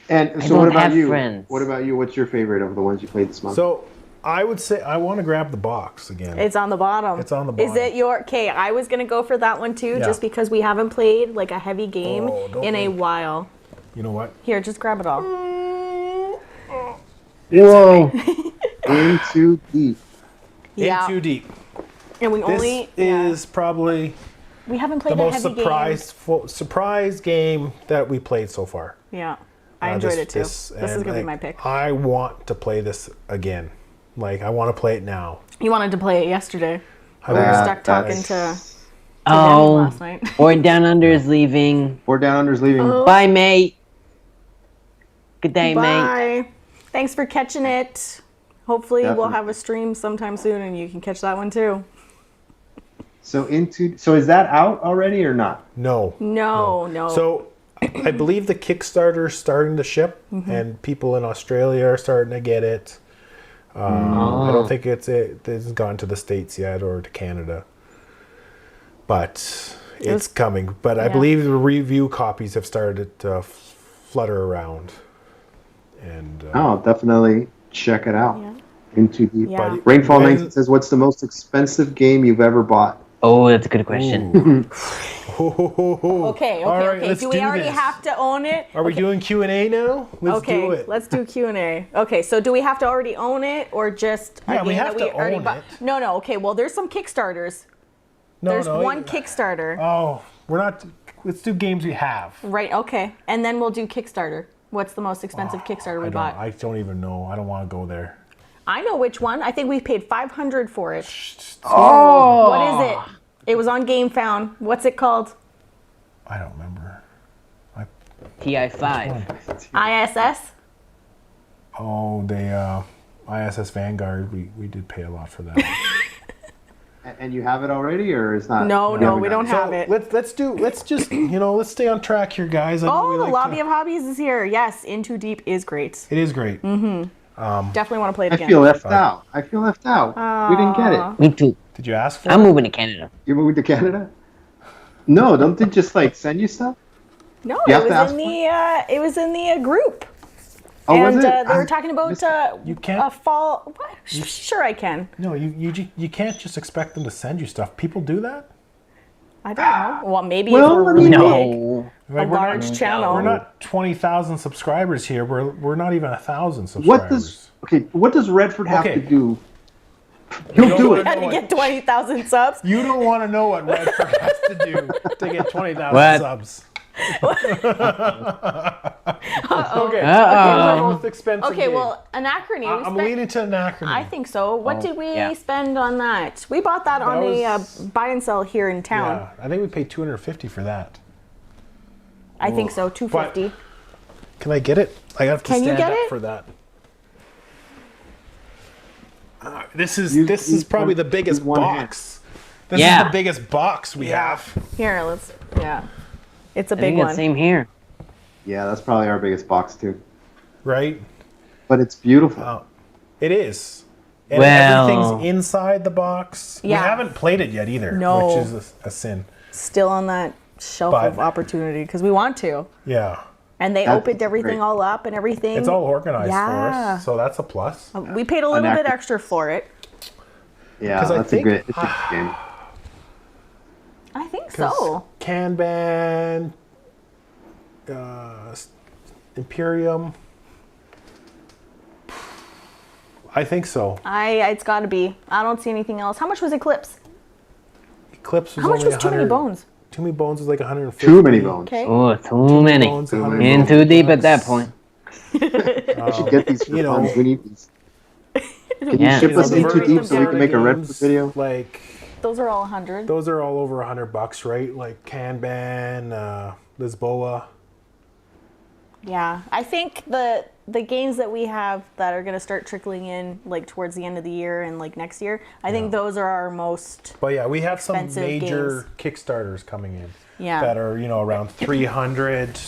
And I so, don't what about have you? friends. What about you? What's your favorite of the ones you played this month? So I would say I want to grab the box again. It's on the bottom. It's on the Is bottom. it your... Okay, I was going to go for that one too, Yeah. just because we haven't played like a heavy game Oh, don't in a make- while. You know what? Here, just grab it all. whoa. In too deep. Yeah. In too deep. And we This only... is probably We haven't the played a most heavy surprise game that we played so far. game. Yeah. I enjoyed it too. This is and, going to be like, my pick. I want to play this again. Like, I want to play it now. You wanted to play it yesterday. I We were want- stuck talking to Danny Oh, last night. Board Down Under is leaving. Four Down Under's leaving. Bye, mate. Good day, mate. Bye. Thanks for catching it. Hopefully we'll Definitely. have a stream sometime soon and you can catch that one too. So is that out already or not? No. No. So, I believe the Kickstarter's starting to ship, Mm-hmm. and people in Australia are starting to get it. I don't think it hasn't gone to the States yet or to Canada, but it's coming. But I yeah. believe the review copies have started to flutter around. And I'll definitely check it out. Yeah. In too deep. Yeah. But Rainfall when- 19 says, "What's the most expensive game you've ever bought?" Oh, that's a good question. Okay. All right, Okay. let's Do we already this. have to own it? Are we doing Q&A now? Let's Okay, do it. let's do Q&A. Okay, so do we have to already own it or just a Yeah, game we have that to we already own bought? it. No. Okay, well, there's some Kickstarters. No, There's no, one Kickstarter. Oh, we're not. Let's do games we have. Right, okay. And then we'll do Kickstarter. What's the most expensive Kickstarter we bought? I don't even know. I don't want to go there. I know which one. I think we paid $500 for it. Oh. What is it? It was on GameFound. What's it called? I don't remember. TI5. ISS? Oh, the ISS Vanguard. We did pay a lot for that. And you have it already, or it's not? No, you no, haven't we gotten don't have it. Let's just let's stay on track here, guys. I know Oh, we the like Lobby to- of Hobbies is here. Yes, In Too Deep is great. It is great. Definitely want to play it I again. feel left out. I feel left out. We didn't get it. Me too. Did you ask for I'm it? moving to Canada. You moved to Canada? No, don't they just like send you stuff? No, You it have to was ask in the it was in the group. Oh, And was it? they were talking about You can't- a fall. What? Sure, I can. No, you can't just expect them to send you stuff. People do that. I don't know. Well, maybe Well, if we're I really mean, big, No. Like, a we're large not, channel. We're not 20,000 subscribers here. We're not even 1,000 subscribers. What does Redford have Okay. to do? He'll don't do wanna it. Had to know get 20,000 subs. You don't want to know what Redford has to do to get 20,000 What? subs. Uh-oh. Okay. Uh-oh. What's the most expensive Okay, game? well, Anachrony. I'm leaning to Anachrony. I think so. What did we yeah. spend on that? We bought that on was- a buy and sell here in town. Yeah, I think we paid $250 for that. I think so, $250. Can I get it? I have to Can you stand get up it? for that. This is You- this you- is probably the one- biggest one hand. box. This is Yeah. the biggest box we have. Here, let's. Yeah, it's a I big think one. it's same here. Yeah, that's probably our biggest box too. Right? But it's beautiful. It is. And Well- everything's inside the box. Yeah. We haven't played it yet either, No. which is a sin. Still on that shelf But- of opportunity because we want to. Yeah. And they That's opened everything great. all up and everything. It's all organized for Yeah. us, so that's a plus. We paid a little bit Anachrony. extra for it. Yeah, 'cause I that's think- a good game. I think so. Kanban, Imperium. I think so. It's got to be. I don't see anything else. How much was Eclipse? Eclipse was How much only was Too Many 100 Bones? Too Many Bones is like 150. Too many bones. Okay. Oh, too many. Bones, Too many 150 In too deep at that bucks. point. We should get these for you know. fun. We need these. Can Yeah. you ship You know, us the into vertical deep so we can make a Redford games, video? Like Those are all 100. those are all over $100, right? Like Kanban, Lisboa. Yeah, I think the games that we have that are going to start trickling in like towards the end of the year and like next year, I think those are our most. But yeah, we have some expensive major Kickstarters coming in. Yeah. That are around 300,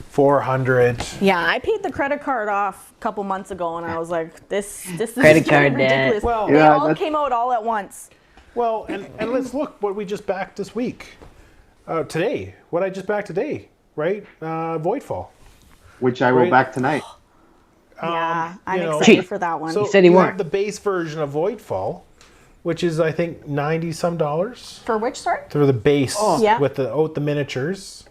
400. Yeah, I paid the credit card off a couple months ago, and I was like, this is Credit getting card debt. ridiculous. Well, they yeah, all that's- came out all at once. Well, and let's look what we just backed this week. Today, what I just backed today, right? Voidfall. Which I will Right. back tonight. Yeah, I'm you know- excited Cheap. for that one. So said he you weren't. have the base version of Voidfall, which is I think $90 some For which, sorry? through the base Yeah. with the miniatures.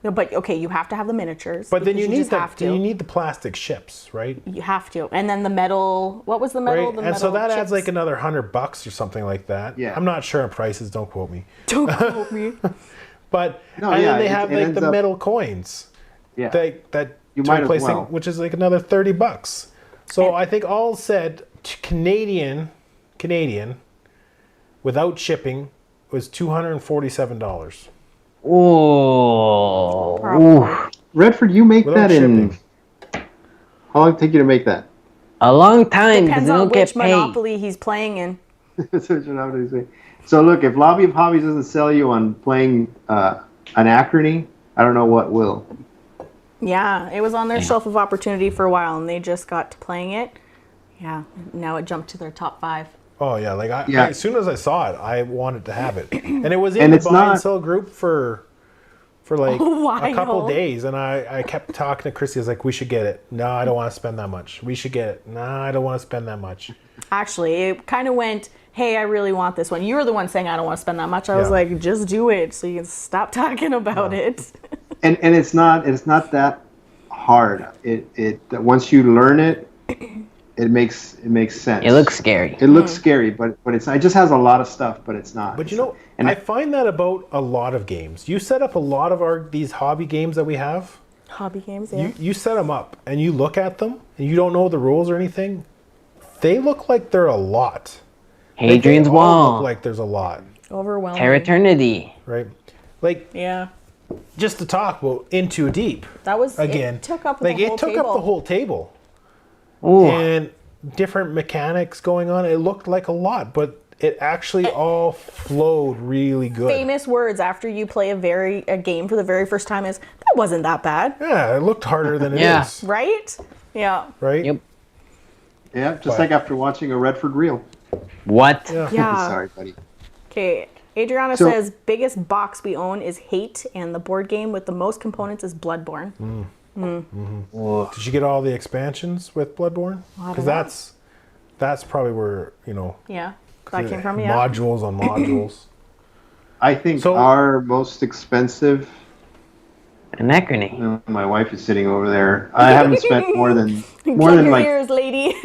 No, but okay, you have to have the miniatures. But then because you need just have to. you need the plastic ships, right? You have to, and then the metal. What was the metal? Right, The and so metal that adds chips? like another $100 or something like that. Yeah. I'm not sure on prices. Don't quote me. Don't quote me. But No, and yeah, then they it- have it like ends the up- metal coins Yeah. that You to might as replace well. which is like another $30. So I think all said, Canadian, without shipping, was $247. Oh. Probably. Redford, you make Without that in. shipping. How long did it take you to make that? A long time because Depends they on don't get which paid. Monopoly he's playing in. That's what you're not gonna say. So look, if Lobby of Hobbies doesn't sell you on playing Anachrony, I don't know what will. Yeah, it was on their shelf of opportunity for a while, and they just got to playing it. Yeah, now it jumped to their top 5. Oh yeah, like Yeah. as soon as I saw it, I wanted to have it, and it was in And the it's buy and not- sell group for like Oh, I a couple know. days, and I kept talking to Krissy. I was like, "We should get it." No, I don't want to spend that much. We should get it. No, I don't want to spend that much. Actually, it kind of went, hey, I really want this one. You were the one saying I don't want to spend that much. I was Yeah. like, just do it so you can stop talking about it. And it's not that hard. It once you learn it, it makes sense. It looks scary. It looks scary, but it's it just has a lot of stuff, but it's not. But you know, and I find that about a lot of games. You set up a lot of these hobby games that we have. Hobby games, yeah. You set them up and you look at them and you don't know the rules or anything. They look like they're a lot. Hadrian's They all Wall. look like there's a lot, Overwhelming. Terra Ternia. right? Like Yeah. just to talk about Into Deep That was, again. it took up like the whole it took table. up the whole table. Ooh. And different mechanics going on. It looked like a lot, but it actually all flowed really good. Famous words after you play a game for the very first time is, that wasn't that bad, Yeah, it looked harder than it is, Yeah. right? Yeah. right? Yep. yeah, just But- like after watching a Redford reel. What? Yeah. Sorry, buddy. Okay. Adriana So- says, biggest box we own is Hate, and the board game with the most components is Bloodborne. Did you get all the expansions with Bloodborne? I don't Because know. that's probably where Yeah. That came from, yeah. modules on modules. I think So- our most expensive. Anachrony. My wife is sitting over there. I haven't spent more than Plug your like ears, lady.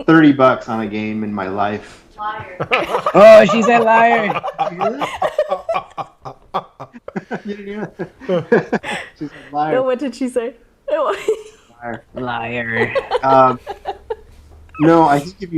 $30 on a game in my life. Oh, she's a liar. You didn't hear that? She's a Oh, liar. what did she say? liar. Liar. No, I think if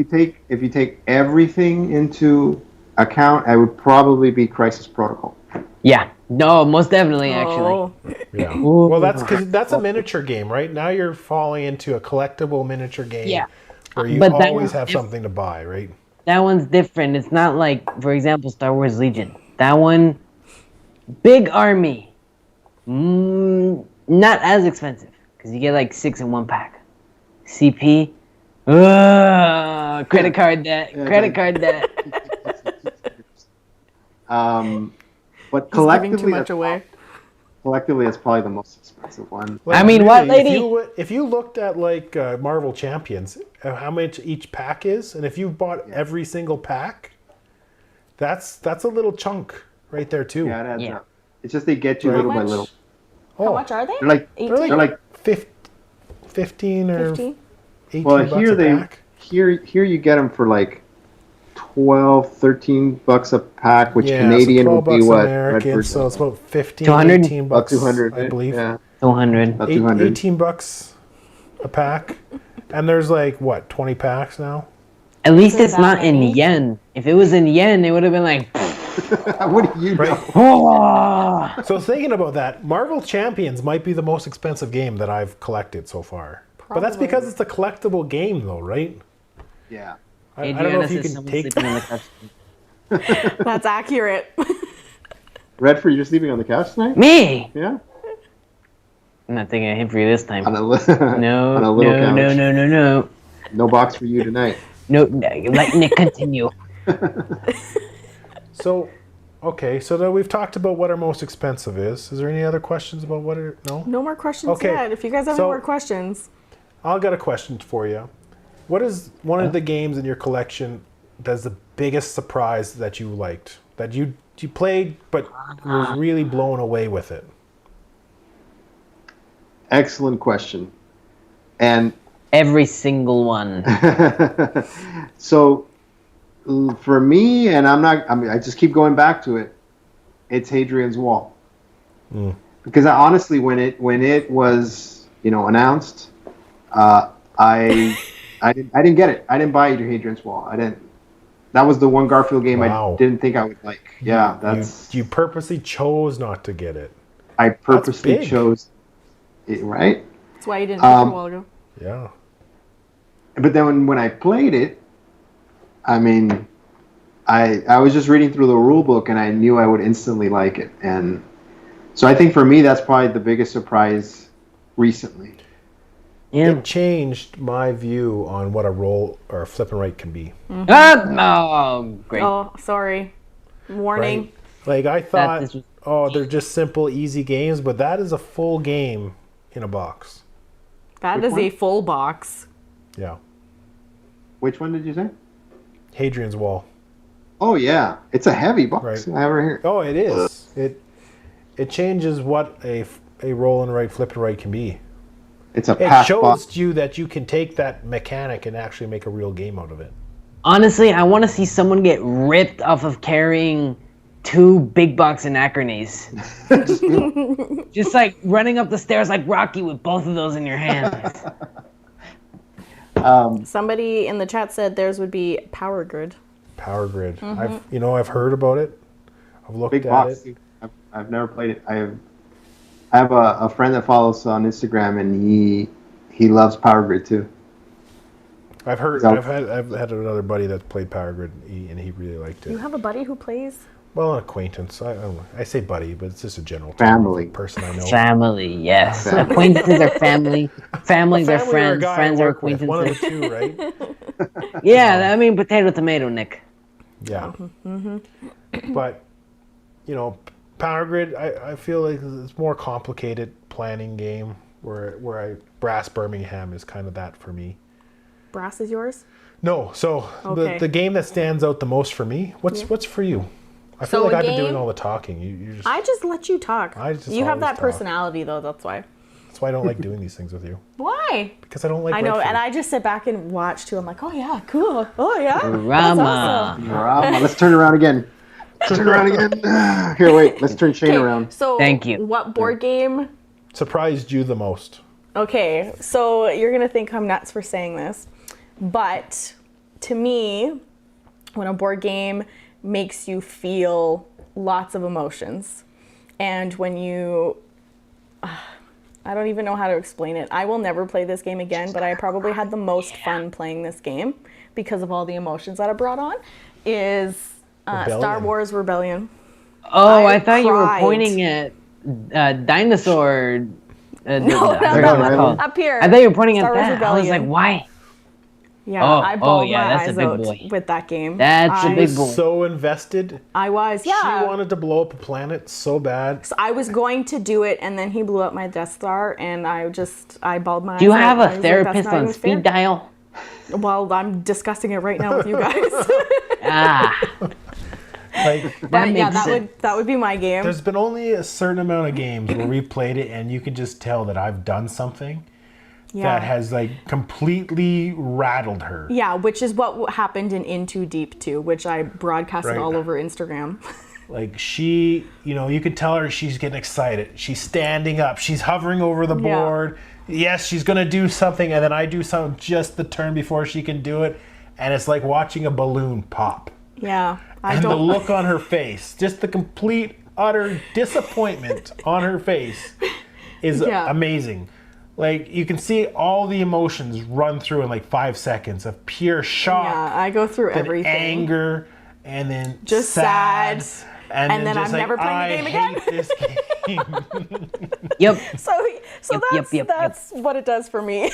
you take everything into account, I would probably be Crisis Protocol. Yeah. No, most definitely, actually. Oh. Yeah. Ooh. Well, that's because that's a miniature game, right? Now you're falling into a collectible miniature game. Yeah. Where you But that always was have diff- something to buy, right? That one's different. It's not like, for example, Star Wars Legion. That one, big army. Not as expensive, because you get like 6 in one pack. CP, credit card debt, Yeah, credit like- card debt. But He's collectively, giving too much that's, away. collectively, that's probably the most expensive one. I mean, what, lady? If you looked at like Marvel Champions, how much each pack is, and if you bought every single pack, that's a little chunk right there too. Yeah, it adds Yeah. up. It's just they get you Right. little How by much? little. How much are they? They're like 18? They're they're like 15 or 15? 18 well bucks here a they pack. here you get them for like 12, 13 bucks a pack, which Yeah, Canadian so would 12 be bucks what? American, Redford? so it's about 15, 200? 18 About bucks, 200, I believe. Yeah, 200. about 200. 18 bucks a pack. And there's like, what, 20 packs now? At least Is it's that not in many? yen. If it was in yen, it would have been like, What do you know? Right. So thinking about that, Marvel Champions might be the most expensive game that I've collected so far. But that's because it's a collectible game, though, right? Yeah. I don't know if you can take on the couch. That's accurate. Redford, you're sleeping on the couch tonight? Me? Yeah. I'm not taking a hint for you this time. On a, No, on a little no, couch. no. No box for you tonight. No, let Nick continue. So, okay, so then we've talked about what our most expensive is. Is there any other questions about what it... No? No more questions Okay, yet. If you guys have so- any more questions. I'll get a question for you. What is one of the games in your collection that's the biggest surprise that you liked? That you played but was really blown away with it? Excellent question. And Every single one. so for me, and I just keep going back to it, it's Hadrian's Wall. Because honestly, when it was, announced, I didn't get it. I didn't buy Hadrian's Wall. I didn't. That was the one Garfield game Wow. I didn't think I would like. Yeah, You purposely chose not to get it. I purposely big. chose it, right? That's why you didn't pick it a while ago. Yeah. But then when I played it, I mean, I was just reading through the rule book and I knew I would instantly like it. And so I think for me, that's probably the biggest surprise recently. Yeah. It changed my view on what a roll or a flip and right can be. Oh, great. Oh, sorry. Warning. Right? Like I thought, is just- they're just simple, easy games, but that is a full game in a box. That is a full box. Yeah. Which one did you say? Hadrian's Wall. Oh yeah, it's a heavy box. Right. I have it here. Oh, it is. It changes what a roll and right, flip and right can be. It's a It pack shows box. you that you can take that mechanic and actually make a real game out of it. Honestly, I want to see someone get ripped off of carrying 2 big box anachrones. Just like running up the stairs like Rocky with both of those in your hands. Somebody in the chat said theirs would be Power Grid. Power Grid. I've heard about it. I've looked Big at box. it. I've never played it. I have a friend that follows on Instagram, and he loves Power Grid too. I've heard. So- I've had another buddy that played Power Grid, and he really liked You it. have a buddy who plays? Well, an acquaintance. I don't know. I say buddy, but it's just a general term. Family. Person I know. Family, yes. Family. Acquaintances are family. Families are Family or a friends. guy I Friends are work with, one of acquaintances. the two, right? Yeah, I mean potato, tomato, Nick. Yeah. But, Power Grid, I feel like it's more complicated planning game where Brass Birmingham is kind of that for me. Brass is yours? No, so Okay. the game that stands out the most for me, what's for you? I feel So like a I've been game- doing all the talking. You just, I just let you talk. I just You have always that talk. personality, though. That's why. that's why I don't like doing these things with you. Why? Because I don't like I know, Redford. and I just sit back and watch too. I'm like, oh yeah, cool. Oh yeah, that's Rama. awesome. Bravo. Let's turn around again. Turn around again. Here, wait. Let's turn Shane around. So, Thank you. What board game? Surprised you the most. Okay, so you're gonna think I'm nuts for saying this, but to me, when a board game makes you feel lots of emotions, and when you I don't even know how to explain it. I will never play this game again, but I probably had the most fun playing this game because of all the emotions that it brought on, is Star Rebellion. Wars Rebellion. Oh, I I thought you were cried. pointing at dinosaur. No, I no, forgot no, what it's called. up here. I thought you were pointing Star at Wars that. I was like, Rebellion. why? Yeah, Oh, I oh, bawled yeah, my that's a eyes big out boy. with that game. That's a I- big boy. So invested. I was, yeah. She wanted to blow up a planet so bad. So I was going to do it, and then he blew up my Death Star, and I balled my eyes Do you out. have I a was like, therapist that's not on even speed fair. dial? Well, I'm discussing it right now with you guys. Ah, Like, that But yeah, makes sense. that would be my game. there's been only a certain amount of games where we've played it, and you can just tell that I've done something that has completely rattled her. Yeah, which is what happened in Too Deep too, which I broadcasted Right. all over Instagram. Like she, you could tell her she's getting excited. She's standing up. She's hovering over the Yeah. board. Yes, she's gonna do something, and then I do something just the turn before she can do it, and it's like watching a balloon pop. Yeah. I And the don't. look on her face, just the complete, utter disappointment on her face is Yeah. amazing. Like, you can see all the emotions run through in like 5 seconds of pure shock, Yeah, I go through then everything. anger, and then Just sad. sad. And then I'm just never playing the game I hate this game. Yep. So that's what it does for me.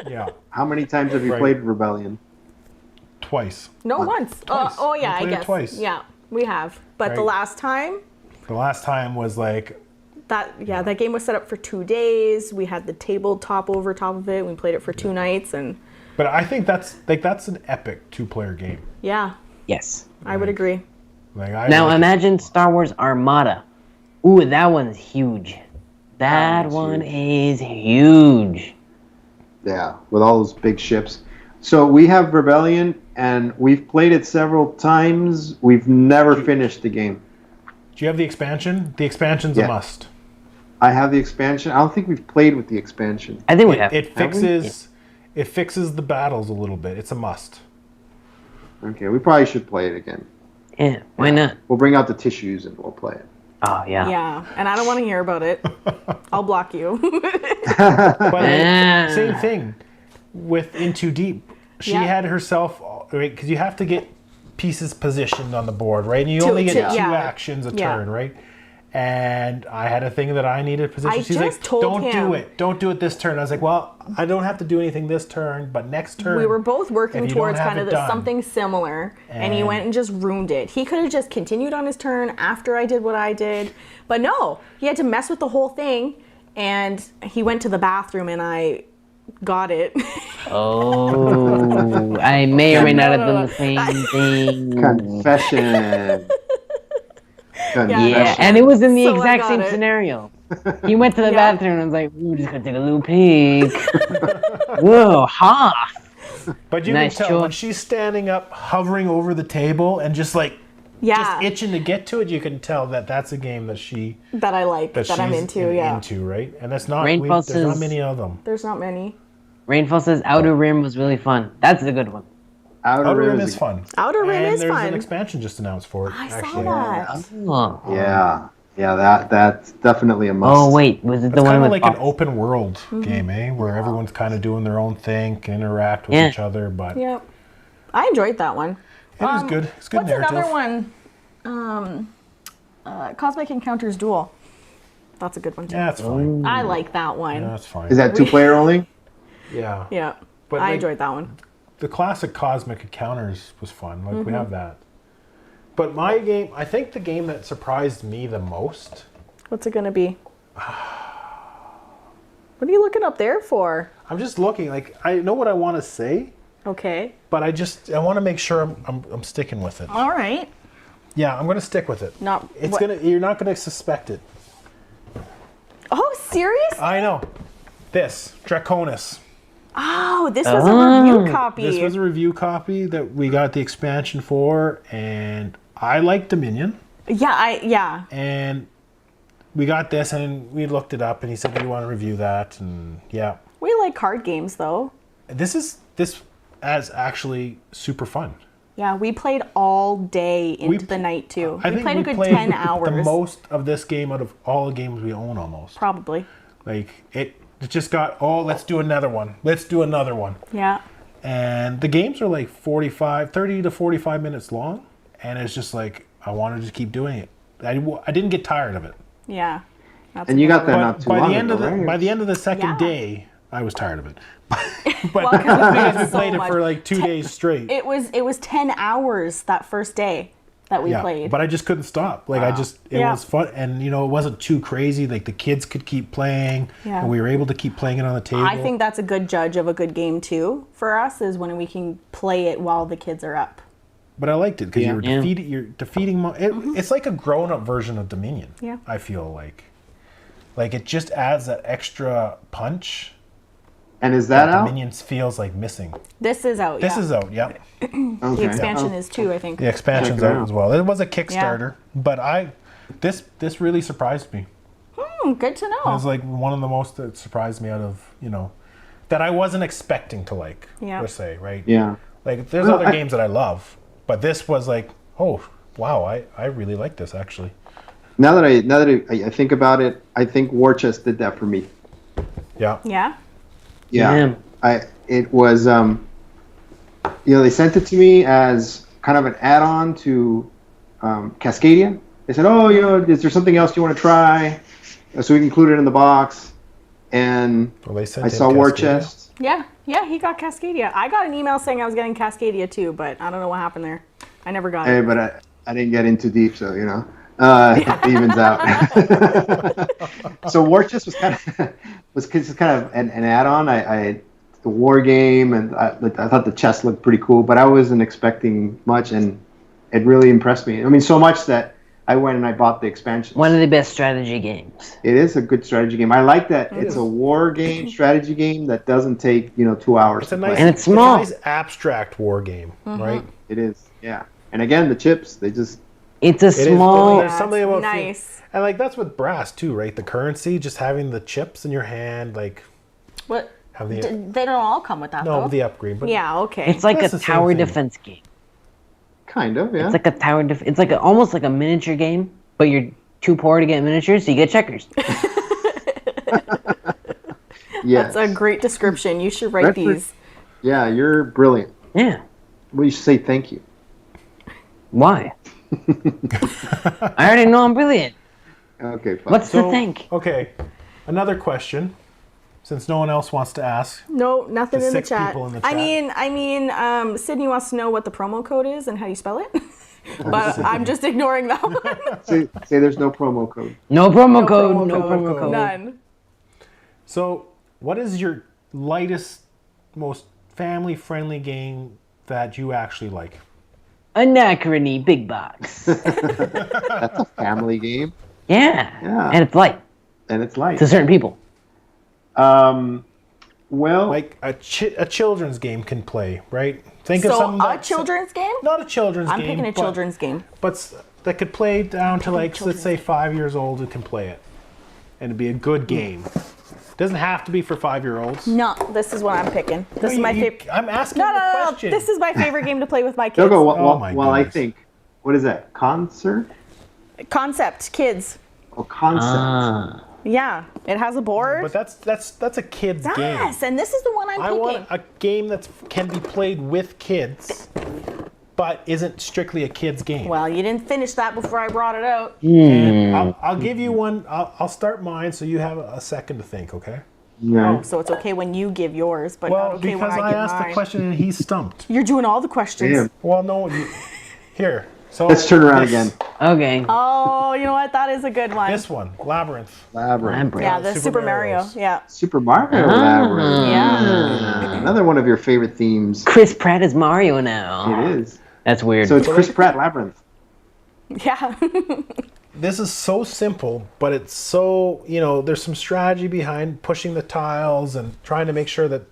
Yeah, How many times have you Right. played Rebellion? twice. No, once. Twice. Oh yeah, We I played it guess. twice. Yeah, we have. But the Right. last time, The last time was like, that game was set up for 2 days. We had the tabletop over top of it. We played it for 2 nights, and but I think that's an epic 2-player game. yeah, Yes. I would agree. Like, I Now like it. imagine Star Wars Armada. Ooh, that one's huge. That one's one is huge. Yeah, with all those big ships. So we have Rebellion, and we've played it several times. We've never finished the game. Do you have the expansion? The expansion's Yeah. a must. I have the expansion. I don't think we've played with the expansion. I think we have. It Have we? fixes the battles a little bit. It's a must. Okay, we probably should play it again. Yeah, why not? We'll bring out the tissues and we'll play it. Oh, yeah. Yeah, and I don't want to hear about it. I'll block you. But Ah. same thing with In Too Deep. She Yeah. had herself, right? Because you have to get pieces positioned on the board, right? And you To- only get to- 2 yeah. actions a Yeah. turn, right? And I had a thing that I needed position. I She's just like, told "Don't him- do it. Don't do it this turn." I was like, "Well, I don't have to do anything this turn, but next turn." We were both working if you don't towards have kind it of done- something similar, and he And- went and just ruined it. He could have just continued on his turn after I did what I did, but no, he had to mess with the whole thing, and he went to the bathroom, and I got it. Oh, I may or may not have done the same thing. Confession. Confession. Yeah, and it was in the So I exact got same it. scenario. He went to the Yeah. bathroom and I was like, we're just gonna take a little peek. Whoa, ha! But you Nice can tell when choice. she's standing up, hovering over the table, and just like Yeah, just itching to get to it. You can tell that that's a game that that I like, that I'm she's into. Yeah, into, right? And that's not Rainfall there's not says- many of them. there's not many. Rainfall says Outer Rim was really fun. That's a good one. Outer Rim Rim is fun. Outer Rim and is there's fun. an expansion just announced for it. I saw actually. that. Oh, Yeah, that's definitely a must. oh wait, was it the It's one kind of with like an Fox? open world Mm-hmm. game, eh? Where everyone's kind of doing their own thing, can interact with Yeah. each other, but Yep, I enjoyed that one. it is good. It's good What's narrative. another one? Cosmic Encounters Duel. That's a good one too. Yeah, it's fine. I like that one. Yeah, it's fine. Is that 2-player only? Yeah. Yeah, But I like, enjoyed that one. the classic Cosmic Encounters was fun. Like Mm-hmm. we have that. But my game, I think the game that surprised me the most. What's it gonna be? What are you looking up there for? I'm just looking. Like I know what I want to say, Okay. but I want to make sure I'm sticking with it. All right. Yeah, I'm gonna stick with it. Not. It's what- You're not gonna suspect it. Oh, serious? I know. This Draconis. Oh, this was a review copy. This was a review copy that we got the expansion for, and I like Dominion. Yeah. And we got this, and we looked it up, and he said, "Do you want to review that?" And yeah, We like card games though. this is actually super fun. Yeah, we played all day into the night too. I We think played a we good played 10 hours. the most of this game out of all the games we own, almost. Probably. Like it just got, let's do another one. Let's do another one. Yeah. And the games are like 30 to 45 minutes long, and it's just like I wanted to just keep doing it. I didn't get tired of it. Yeah. That's And you got that But not too by long the end ago, of the right? by the end of the second Yeah. day, I was tired of it. But Well, 'cause we played we so played it much. for like 2 days straight. It was 10 hours that first day that we Yeah, played. but I just couldn't stop. Like it Yeah. was fun, and it wasn't too crazy. Like the kids could keep playing, Yeah. and we were able to keep playing it on the table. I think that's a good judge of a good game too for us is when we can play it while the kids are up. But I liked it because Yeah. you're defeating. It's like a grown-up version of Dominion. Yeah. I feel like it just adds that extra punch And is that that out? Dominion feels like missing. This is out. This yeah. is out. Yeah. Okay. The expansion is too, I think. The expansion's Check it out out. as well. It was a Kickstarter, but this really surprised me. Good to It know. was like one of the most that surprised me out of that I wasn't expecting to like. Yeah. Let's say right. Yeah. Like there's Well, other games that I love, But this was like, oh wow, I really like this actually. Now that I think about it, I think War Chest did that for me. Yeah. Yeah. Yeah. It was they sent it to me as kind of an add-on to Cascadia. They said, "Oh, is there something else you want to try?" So we can include it in the box. And I saw War Chest. Yeah, he got Cascadia. I got an email saying I was getting Cascadia too, but I don't know what happened there. I never got it. But I didn't get in too deep, so it evens out. So War Chest was kind of an add-on. I the war game, and I thought the chest looked pretty cool, but I wasn't expecting much, and it really impressed me. I mean, so much that I went and I bought the expansion. One of the best strategy games. It is a good strategy game. I like that it's a war game, strategy game that doesn't take 2 hours. It's a nice, and it's small. It's a nice abstract war game, right? It is, yeah. And again, the chips, they just. It's a small. There's something about nice. And like that's with brass too, right? The currency, just having the chips in your hand, like. What? They don't all come with that, though. No, the upgrade. But yeah, okay. It's like a the same tower thing. defense game. Kind of, yeah. It's like a tower It's like almost like a miniature game, but you're too poor to get miniatures, so you get checkers. Yes. That's a great description. You should write Redfurd, these. Yeah, you're brilliant. Yeah. Well, you should say thank you. Why? I already know I'm brilliant. Okay, fine. What's to think? Okay, another question, since no one else wants to ask. No, nothing The in the 6 chat. people in the I chat. mean, Sydney wants to know what the promo code is and how you spell it. But I'm just ignoring that one. Say there's no promo code. No promo code. No promo code. None. So, what is your lightest, most family-friendly game that you actually like? Anachrony Big Box. That's a family game. Yeah. Yeah. And it's light And it's light. to certain people. Well, Like a children's game can play, right? Think of So something a children's game? not a children's I'm game. picking a children's game. But that could play down to like, children's let's say 5 years old who can play it. And it'd be a good game. Doesn't have to be for 5-year-olds. No, this is what I'm picking. This is my favorite. I'm asking No, the no, no. question. This is my favorite game to play with my kids. don't go Oh my while I goodness. think. What is that? Concert? Concept, kids. Oh, concept. Ah. Yeah, it has a board. But that's a kid's game. Yes, and this is the one I'm I picking. want a game that can be played with kids, but isn't strictly a kid's game. Well, you didn't finish that before I brought it out. And I'll give you one. I'll start mine, so you have a second to think. Okay? Yeah. Oh, so it's okay when you give yours, but Well, not okay when because I I give asked mine. the question and he's stumped. You're doing all the questions. Damn. Well, no. Here. So Let's turn around again. Okay. Oh, you know what? That is a good one. This one, Labyrinth. Labyrinth. yeah, the Super Mario. Marios. Yeah. Super Mario Labyrinth. Yeah. Another one of your favorite themes. Chris Pratt is Mario now. It is. That's weird. So it's Chris Pratt Labyrinth. Yeah. This is so simple, but it's so, there's some strategy behind pushing the tiles and trying to make sure that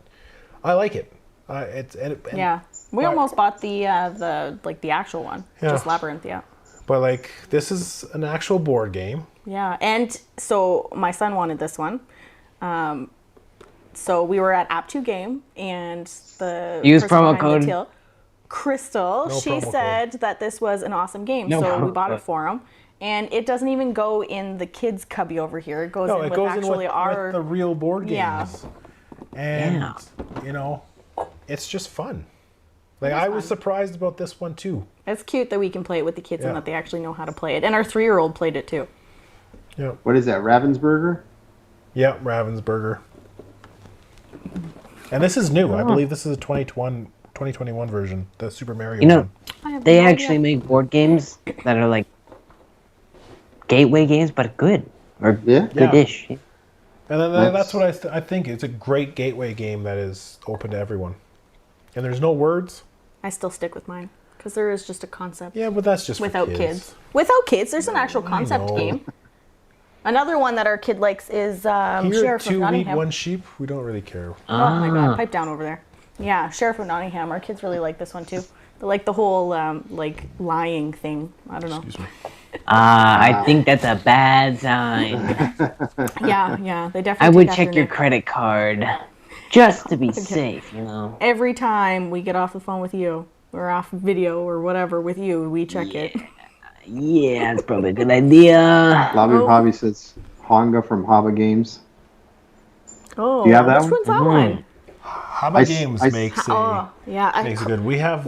I like it. Yeah. We almost bought the actual one. Yeah. Just Labyrinth, yeah. But this is an actual board game. Yeah. And so my son wanted this one. So we were at App2 Game and the Use person promo behind code. the till, Crystal, No she promo said that this was an awesome game. No so we promo bought it code. for him. And it doesn't even go in the kids' cubby over here. It goes No, in it with goes actually in our with the real board games. Yeah. And, it's just fun. I was surprised about this one too. It's cute that we can play it with the kids Yeah. and that they actually know how to play it. And our 3-year-old played it too. Yeah. What is that? Ravensburger? Yeah, Ravensburger. And this is new. I believe this is a 2021 version, the Super Mario one. They actually make board games that are like gateway games, but good. Or Yeah. good-ish. And then that's what I think. It's a great gateway game that is open to everyone. And there's no words. I still stick with mine because there is just a concept. Yeah, but that's just for Without kids. Without kids, there's an actual concept know. game. Another one that our kid likes is Here, Sheriff of 2 wheat, Nottingham. 1 sheep. We don't really care. Oh my god, pipe down over there. Yeah, Sheriff of Nottingham. Our kids really like this one too. They like the whole lying thing. I don't know. Excuse me. I think that's a bad sign. Yeah, they definitely. I would take check after your Nick. credit card just to be safe, Every time we get off the phone with you. or off video or whatever with you, we check it. Yeah, that's probably a good idea. 𝗦𝗣𝗢𝗡𝗦𝗢𝗥𝗘𝗗 says Honga from 𝗦𝗣𝗢𝗢𝗡 Games. Oh, Do you have that which one? one's that one? 𝗦𝗡𝗢𝗢 Games makes Yeah, it good. We have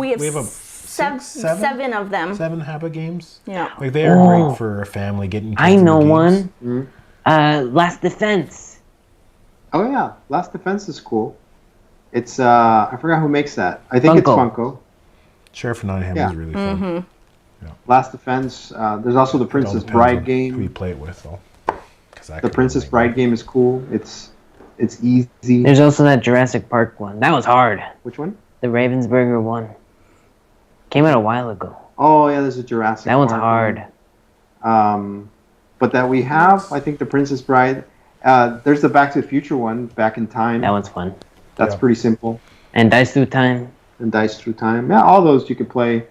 seven of them. 7 𝗦𝗡𝗢𝗢 Games. Yeah. Like they are great for a family getting kids I know into one. games. Last Defense. Oh yeah, Last Defense is cool. It's I forgot who makes that. I think it's Funko. Sheriff of Nottingham is really fun. Last Defense. There's also the Princess Bride Who game. you play it with though. The Princess Bride game is cool. It's easy. There's also that Jurassic Park one. That was hard. Which one? The Ravensburger one. Came out a while ago. Oh yeah, there's a Jurassic. That one's Park hard. one. But that we have, I think the Princess Bride. There's the Back to the Future one, Back in Time. That one's fun. That's pretty simple. And Dice Through Time. And Dice Through Time. Yeah, all those you could play.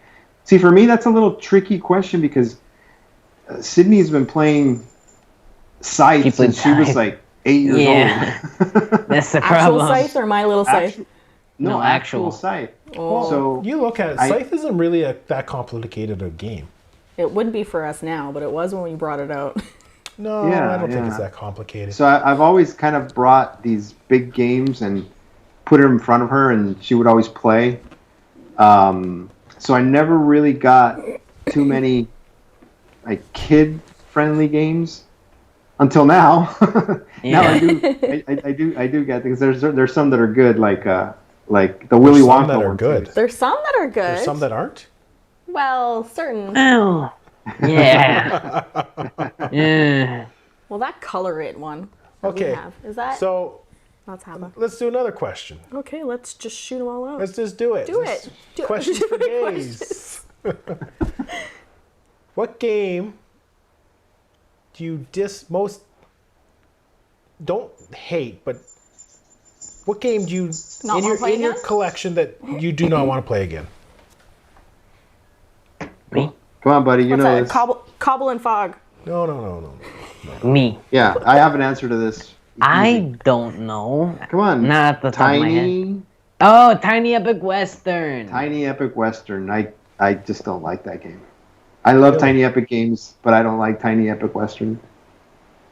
See, for me, that's a little tricky question because Sydney's been playing Scythe since she was like 8 years old. That's the Actual problem. Scythe or My Little Scythe? No, actual Scythe. Oh. So you look at it, Scythe isn't really that complicated a game. It would be for us now, but it was when we brought it out. No, I don't think it's that complicated. So I've always kind of brought these big games and put it in front of her, and she would always play. So I never really got too many like kid-friendly games until now. Now I do get things. There's some that are good, like the Willy Wonka. Some that are good. There's some that are good. There's some that aren't. Well, certain. Oh. Yeah. Yeah. Well, that Color It one. That we have. Is that? So let's have a. Let's do another question. Okay, let's just shoot them all out. Let's just do it. Do it. Questions for days. What game do you most don't hate, but what game do you in your collection that you do not want to play again? Me? Come on, buddy. You know this. Cobble and Fog. No. Me. Yeah, I have an answer to this. I don't know. Come on. Not at the top of my head. Tiny. Oh, Tiny Epic Western. Tiny Epic Western. I just don't like that game. I love Tiny Epic games, but I don't like Tiny Epic Western.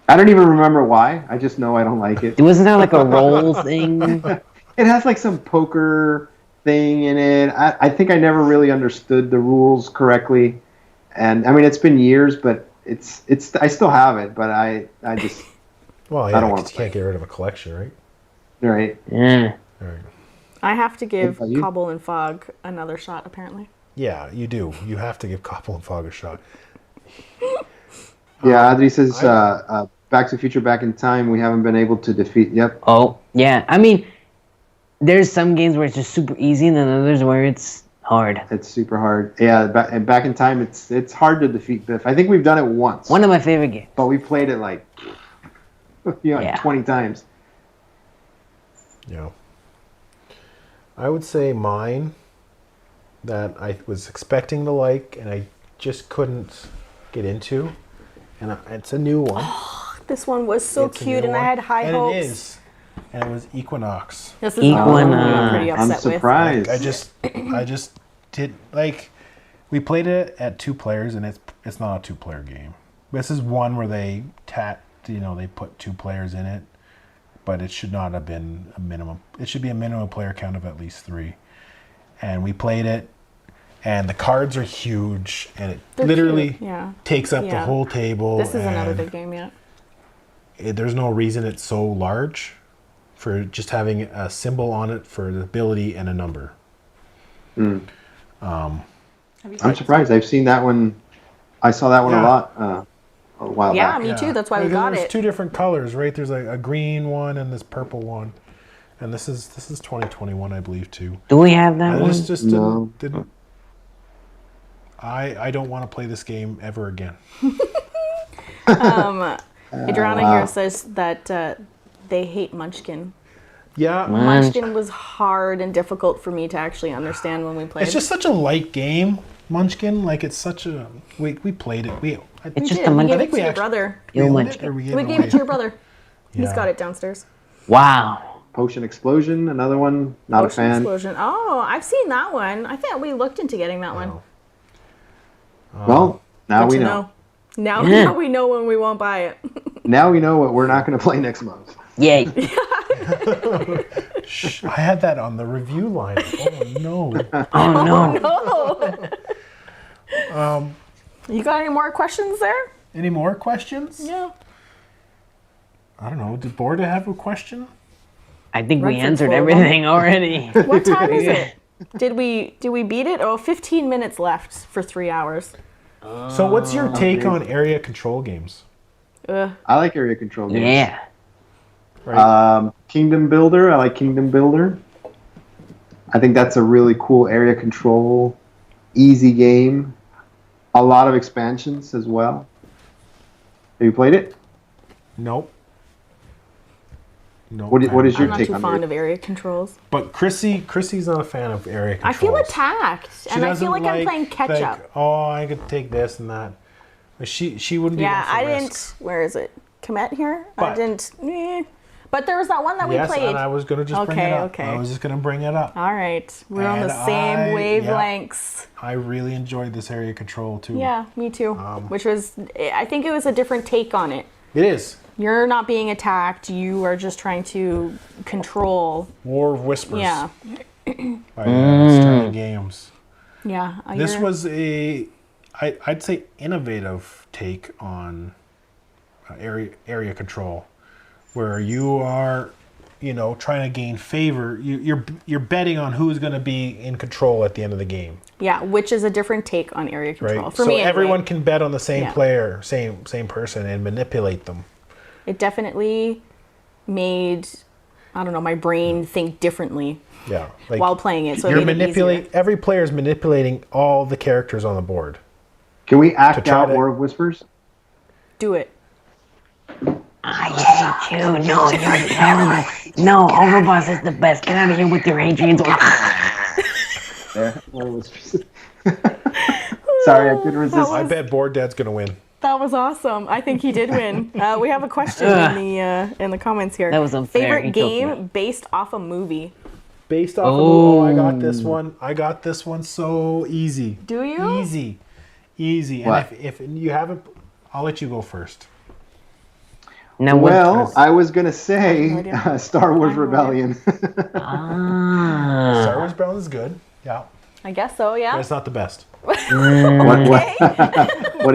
I don't even remember why. I just know I don't like it. Wasn't that like a roll thing? It has like some poker thing in it. I think I never really understood the rules correctly. And I mean, it's been years, but it's I still have it, but I just Well, yeah, I don't want to can't get rid of a collection, right? right. Yeah. All right. I have to give What about you? Cobble and Fog another shot, apparently. Yeah, you do. You have to give Cobble and Fog a shot. Yeah, Adri says Back to the Future, Back in Time. We haven't been able to defeat. Yep. Oh, yeah. I mean, there's some games where it's just super easy, and then others where it's hard. It's super hard. Yeah, back in Time, it's hard to defeat Biff. I think we've done it once. One of my favorite games. But we played it like 20 times. Yeah. I would say mine that I was expecting to like and I just couldn't get into. And it's a new one. This one was so It's a cute, new and I one. had high and hopes. It is. And it was Equinox. This is another one I'm pretty upset I'm with. surprised. I just did like we played it at 2 players and it's not a 2-player game. This is one where they they put 2 players in it, but it should not have been a minimum. It should be a minimum player count of at least 3. And we played it, and the cards are huge, and They're literally cute, yeah. takes up the Yeah. whole table. This is another and big game, yeah. there's no reason it's so large for just having a symbol on it for the ability and a number. I'm surprised. I've seen that one. I saw that one a lot a while Yeah, back. me too. That's why we got There's it. 2 different colors, right? There's like a green one and this purple one. And this is 2021, I believe, too. Do we have that I one? just No. didn't. I don't want to play this game ever again. Adriana here says that they hate Munchkin. Yeah, Munchkin was hard and difficult for me to actually understand when we played. it's just such a light game, Munchkin. Like it's such a we played it. It's just did. a We Munchkin. gave I it think to we your actually- brother. Yo, owned Munchkin. it, or we We gave it to your brother. He's Yeah. got it downstairs. Wow. Potion Explosion, another one. Not Ocean a fan. Explosion. Oh, I've seen that one. I think we looked into getting that one. Well, now Good we to know. Now we know when we won't buy it. Now we know what we're not going to play next month. Yay. Shh, I had that on the review line. Oh no. Oh no. Oh. You got any more questions there? Any more questions? Yeah. I don't know. Did Borda have a question? I think we Redford's answered full of everything already. What time is it? Did we beat it? Oh, 15 minutes left for 3 hours. So what's your take on area control games? Ugh. I like area control games. Yeah. Right. Kingdom Builder. I like Kingdom Builder. I think that's a really cool area control, easy game. A lot of expansions as well. Have you played it? Nope. No. What is I'm your not take too on fond it? of area controls. But Chrissy's not a fan of area controls. I feel attacked, and I feel like I'm playing catch up. Oh, I could take this and that. But she wouldn't be Yeah, one for I risks. didn't. Where is it? Komet here? I But- didn't. But there was that one that we Yes, played. and I was going to just bring Okay, it up. okay. I was just going to bring it up. All right, we're on the And same I- wavelengths. I really enjoyed this area control too. Yeah, me too. Which was, I think it was a different take on it. It is. You're not being attacked. You are just trying to control. War of Whispers. Yeah, By Sterling Games. yeah. This you're- was I'd say innovative take on area control, where you are, trying to gain favor. You're betting on who's going to be in control at the end of the game, Yeah, which is a different take on area control right? for So me. Anyway. everyone can bet on the same Yeah. player, same person, and manipulate them. It definitely made, I don't know, my brain think differently Yeah, while playing it. So it you're made it easier. every player is manipulating all the characters on the board. Can we act try out to- War of Whispers? Do it. I hate you. No, you're terrible. No, Overboss is the best. Get out of here with your Hadrian's. There. War of Whispers. Sorry, I couldn't resist. I bet Board Dad's going to win. That was awesome. I think he did win. We have a question in the comments here. That was unfair. He Favorite killed game me. based off a movie. Based off of I got this one. I got this one so easy. Do you? Easy. What? And if you haven't, I'll let you go first. Now, Well, I was going to say I have no idea. Star Wars I have no Rebellion. Star Wars Brown is good. Yeah, I guess so. but Yeah. it's not the best. What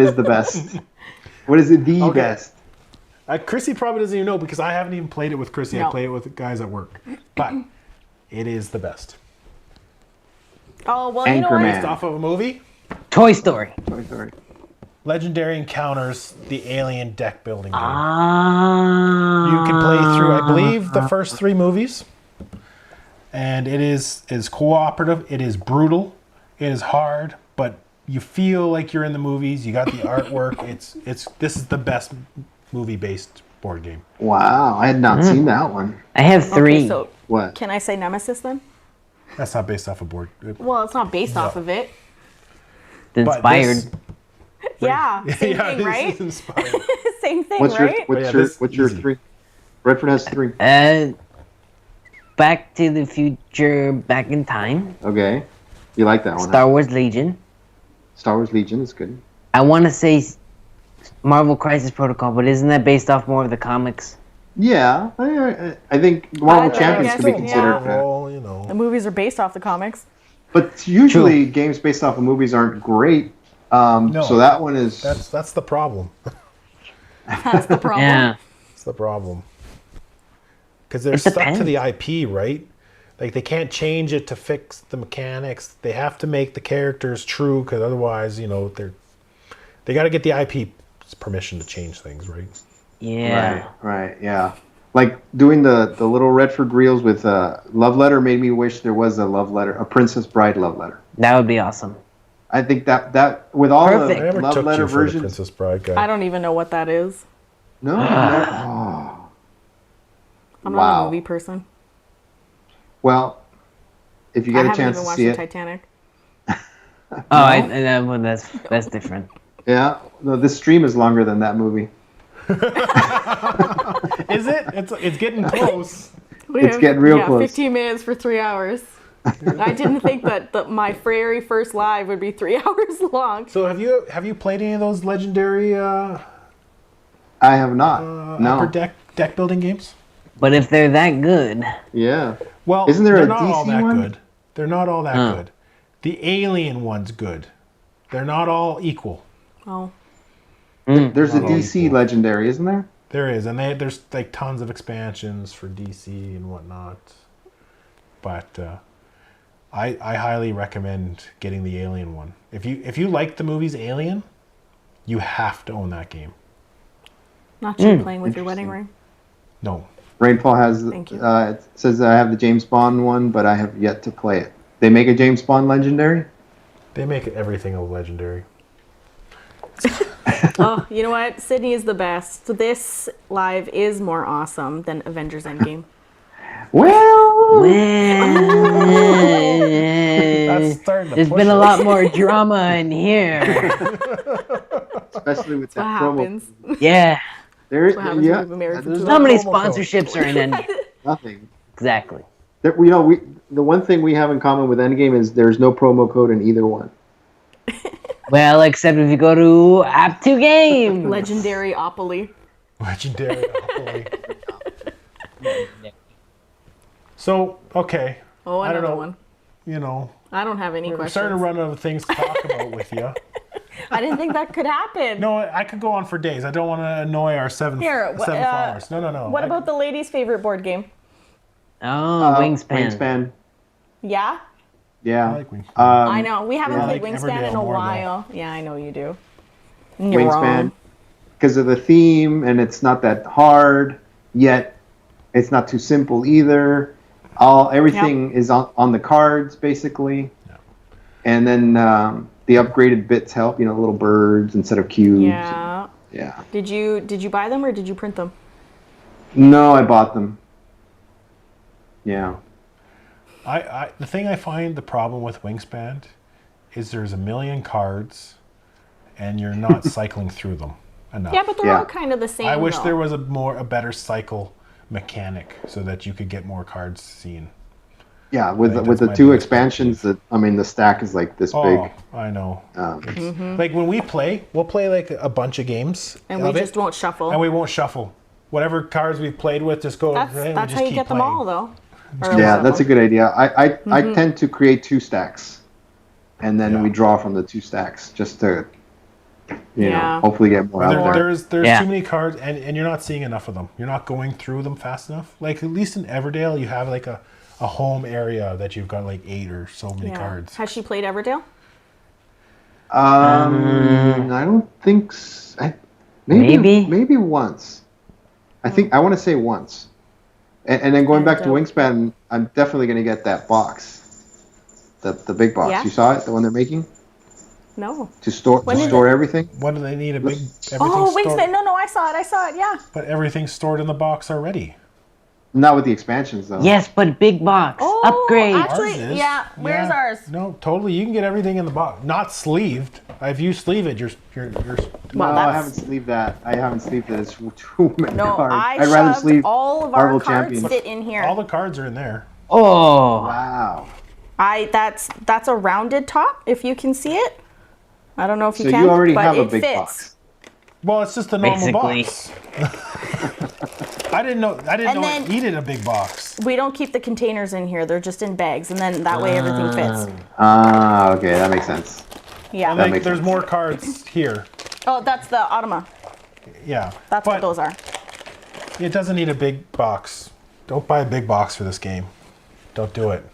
is the best? What is it the Okay. best? Krissy probably doesn't even know because I haven't even played it with Krissy. No. I play it with guys at work, but it is the best. Oh well, you know Anchorman. what? Based off of a movie, Toy Story. Sorry. Legendary Encounters, the alien deck building game. Ah. You can play through, I believe, the first 3 movies. And it is cooperative. It is brutal. It is hard, but you feel like you're in the movies. You got the artwork. This is the best movie-based board game. Wow, I had not seen that one. I have 3. Okay, so What? can I say Nemesis then? That's not based off a board. Well, it's not based off of it. But Inspired. this- Yeah, same yeah, thing, this right? is inspired. Same thing, What's your right? what's Yeah, your this is what's your easy. 3? Redford has 3. Back to the Future, Back in Time. Okay, you like that one? huh? Star Wars Legion. Star Wars Legion is good. I want to say Marvel Crisis Protocol, but isn't that based off more of the comics? Yeah, I think Marvel I Champions guess could be so, considered. yeah. Well, The movies are based off the comics. But usually games based off of movies aren't great. So that one is. that's the problem. That's the problem. Yeah. That's the problem. Because they're It stuck to depends. the IP, right? Like they can't change it to fix the mechanics. They have to make the characters true, because otherwise, they got to get the IP's permission to change things, right? Yeah. Right, yeah. Like doing the little Redford reels with Love Letter made me wish there was a Princess Bride love letter. That would be awesome. I think that with all Perfect. I the never love took letter you for the versions. Princess Bride guy. I don't even know what that is. No, oh. I'm not Wow. a movie person. Well, if you I get a haven't chance even to watched see the it, Titanic. Well, that's different. yeah. No, this stream is longer than that movie. Is it? It's getting close. It's getting real close. 15 minutes for 3 hours. I didn't think that my very first live would be 3 hours long. So have you played any of those legendary I have not. No. upper deck building games? But if they're that good, Yeah. Well, Isn't there they're a not all DC that one? good. They're not all that good. The Alien one's good. They're not all equal. Oh. There's a Not all DC equal. legendary, isn't there? There is, and there's like tons of expansions for DC and whatnot. But I highly recommend getting the Alien one. If you like the movies Alien, you have to own that game. Not you playing with your wedding ring. No. Rainfall has. Thank you. It says I have the James Bond one, but I have yet to play it. They make a James Bond legendary. They make everything a legendary. Oh, you know what? Sydney is the best. So this live is more awesome than Avengers Endgame. Well, That's starting to there's push been a it. lot more drama in here. especially with What that promo. happens? Yeah. There, What happens when yeah, we've been married for there's too How many promo code. sponsorships are in Endgame? nothing. Exactly. There, the one thing we have in common with Endgame is there's no promo code in either one. Well, except if you go to App 2 Games. Legendary Opoly. Legendary. So, okay. Oh, I don't another know. one. You know, I don't have any we're questions. starting to run out of things to talk about with you. I didn't think that could happen. No, I could go on for days. I don't want to annoy our seven followers. No. What about the ladies' favorite board game? Oh, Wingspan. Wingspan. Yeah? Yeah. I like Wingspan. I know. We haven't I played like Wingspan Everdale in a more, though. while. Yeah, I know you do. You're Wingspan. wrong. Because of the theme, and it's not that hard, yet it's not too simple either. Everything is on the cards, basically. Yeah. And then the upgraded bits help, little birds instead of cubes. Yeah. Yeah. Did you buy them or did you print them? No, I bought them. Yeah. The thing I find the problem with Wingspan is there's a million cards, and you're not cycling through them enough. Yeah, but they're Yeah. all kind of the same. I wish though. there was a better cycle mechanic so that you could get more cards seen. Yeah, with Like, with that's the my two biggest expansions, the stack is like this Oh, big. I know. It's- Like when we play, we'll play like a bunch of games, And we just won't shuffle. and we won't shuffle. Whatever cards we've played with, just go. That's and we that's just how you keep get them playing. all, though. Yeah, that's a good idea. I tend to create 2 stacks, and then Yeah. we draw from the 2 stacks just to, Yeah. hopefully get more out there. There's Yeah. too many cards, and you're not seeing enough of them. You're not going through them fast enough. Like at least in Everdale, you have like a home area that you've got like 8 or so many cards. Has she played Everdale? I don't think. Maybe once. I want to say once. And then going back to Wingspan, I'm definitely going to get that box, the big box. Yeah? You saw it, the one they're making No. to store everything. What do they need a big? Oh, Everything's Wingspan. No, I saw it. Yeah. But everything's stored in the box already. Not with the expansions though. Yes, but big box. Oh, Upgrade. actually, Ours is. yeah. Where's ours? No, totally. You can get everything in the box. Not sleeved. If you sleeve it, you're No, Well, I that's- haven't sleeved that. It's too many No, cards. I I'd rather shoved sleeve all of our Marvel cards Champions. fit in here. all the cards are in there. Oh. Wow. That's a rounded top, if you can see it. I don't know if you So can, you already but have a it big fits. box. Well, it's just a normal Basically. box. I didn't know then- it needed a big box. We don't keep the containers in here; they're just in bags, and then that way everything fits. Ah, okay, that makes sense. Yeah. Like, makes there's sense. more cards here. Oh, that's the Automa. Yeah. That's but what those are. It doesn't need a big box. Don't buy a big box for this game. Don't do it.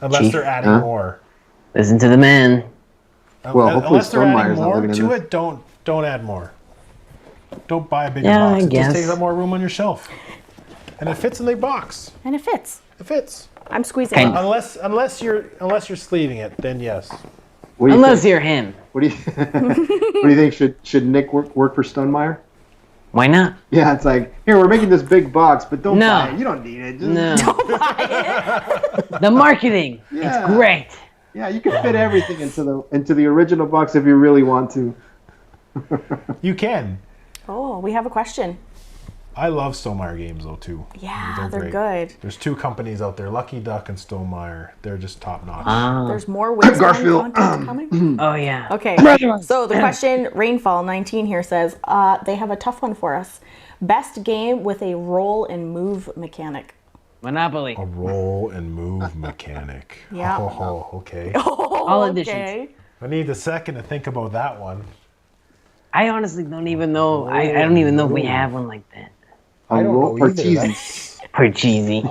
Unless Chief, they're adding huh? more. Listen to the man. Well, hopefully Unless they're adding Stonemeyer's not more looking to at it, don't add more. Don't buy a bigger Yeah, box. I It guess. just takes up more room on your shelf. And it fits in the box. And it fits. It fits. I'm squeezing Kind it. of. Unless you're sleeving it, then yes. What do you Unless think? you're him. What do you What do you think? Should Nick work for Stonemaier? Why not? Yeah, it's like, here, we're making this big box, but don't No. buy it. You don't need it. Just, No. The marketing. Yeah. It's great. Yeah, you can fit everything into the original box if you really want to. You can. Oh, we have a question. I love Stonemaier games though too. Yeah, they're great. good. There's 2 companies out there, Lucky Duck and Stonemaier. They're just top notch. There's more Wingspan Garfield. content coming. Oh yeah. Okay, so the question, Rainfall 19 here says, they have a tough one for us. Best game with a roll and move mechanic. Monopoly. A roll and move mechanic. Yeah. Oh, okay. All editions. I need a second to think about that one. I honestly don't even know. I don't even know if we have one like that. A don't roll know or either. cheesy. Pretty cheesy.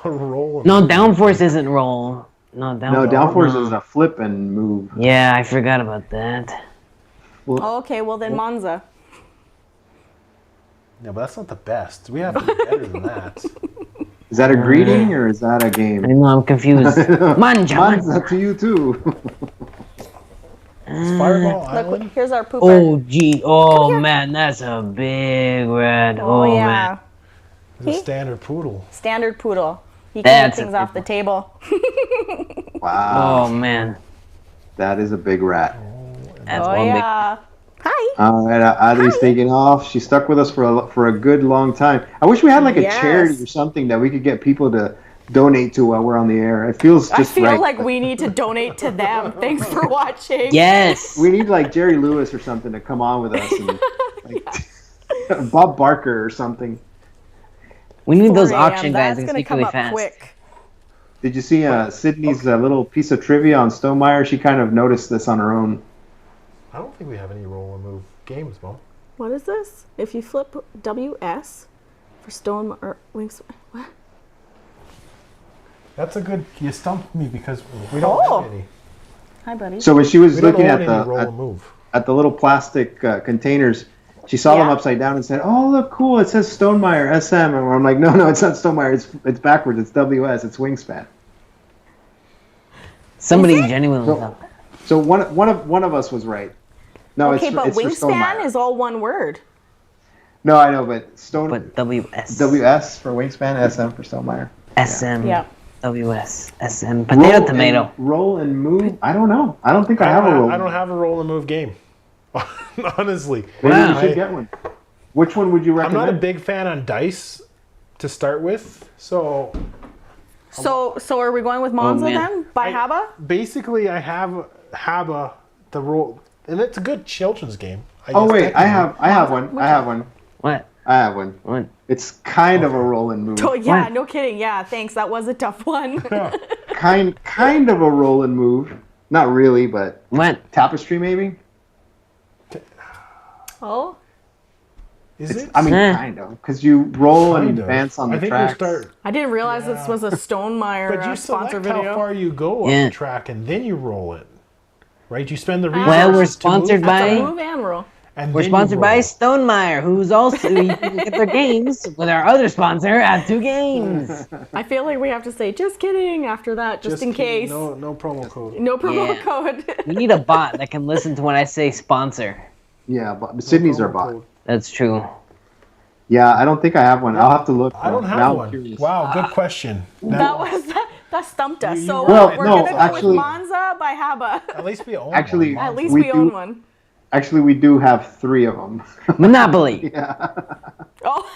A roll and No, downforce isn't roll. No, No, downforce is a flip and move. Yeah, I forgot about that. Okay, well then Monza. Yeah, but that's not the best. We have to be better than that. Is that a greeting or is that a I game? know, I'm confused. Manja. Mine's up to you too. Is Fireball Island? Look, here's our pooper. Oh, gee. Oh, man, that's a big red. Oh, Oh, yeah. man. It's a standard poodle. Standard poodle. He can That's eat a things big off the table. Wow, Oh, man. that is a big rat. That's Oh one yeah. Hi. All right, Audrey's taking off. She stuck with us for a good long time. I wish we had like a Yes. charity or something that we could get people to donate to while we're on the air. It feels just I feel right. like we need to donate to them. Thanks for watching. big. Yes. We need like Jerry Lewis or something to come on with us, and like, Bob Barker or something. We need those 4 a.m. auction guys That's that gonna speak come really up fast. quick. Did you see Sydney's little piece of trivia on Stonemaier? She kind of noticed this on her own. I don't think we have any roll and move games, Mom. What is this? If you flip WS for stone or wings, what? That's a good. You stumped me because we don't Oh. have any. Hi, buddy. So when she was We don't looking own at any roll the and move. at the little plastic containers, she saw them Yeah. upside down and said, "Oh, look, cool! It says Stonemaier SM." And I'm like, "No, it's not Stonemaier. It's backwards. It's WS. It's Wingspan." Somebody Is it? genuinely So- thought that. So one of us was right. No, Okay, but it's for wingspan Stonemaier. is all one word. No, I know, but But WS. WS for Wingspan, SM for Stonemaier. SM. Yeah. WS. SM. Potato, tomato. Roll and move. I don't know. I don't think I have a roll. I don't have a roll and move game. Honestly, Maybe Wow. you should get one. Which one would you I'm recommend? not a big fan on dice to start with. So So are we going with Monza man. then? By Haba? basically, I have Haba the roll, and it's a good children's game. Oh guess wait, technically. I have one. I have one. What? I have one. What? It's kind of a roll and move. Oh yeah, What? no kidding. Yeah, thanks. That was a tough one. Kind of a roll and move. Not really, but What? tapestry maybe. Oh. Is it? I mean, Eh. kind of, because you roll and Kind of. advance on the I think tracks. we'll start. I didn't realize this was a Stonemaier But you sponsor select how video. far you go up Yeah. the track, and then you roll it. Right? You spend the Well, resources we're to sponsored move, by- It's a move and roll. and We're then you sponsored by roll. Stonemaier, who's also you can get their games with our other sponsor at 2 Games. I feel like we have to say just kidding after that, just in kidding. case. No promo code. No promo Yeah. code. We need a bot that can listen to when I say sponsor. Yeah, but Sydney's No our promo bot. code. That's true. Yeah, I don't think I have one. I'll have to look. I don't Now have I'm one. curious. Wow, good question. That stumped us. You So were Well, right. we're no, gonna go actually- with Monza by Haba. At least we own Actually- one. At least We we own do- one. Actually, we do have 3 of them. Monopoly. Oh,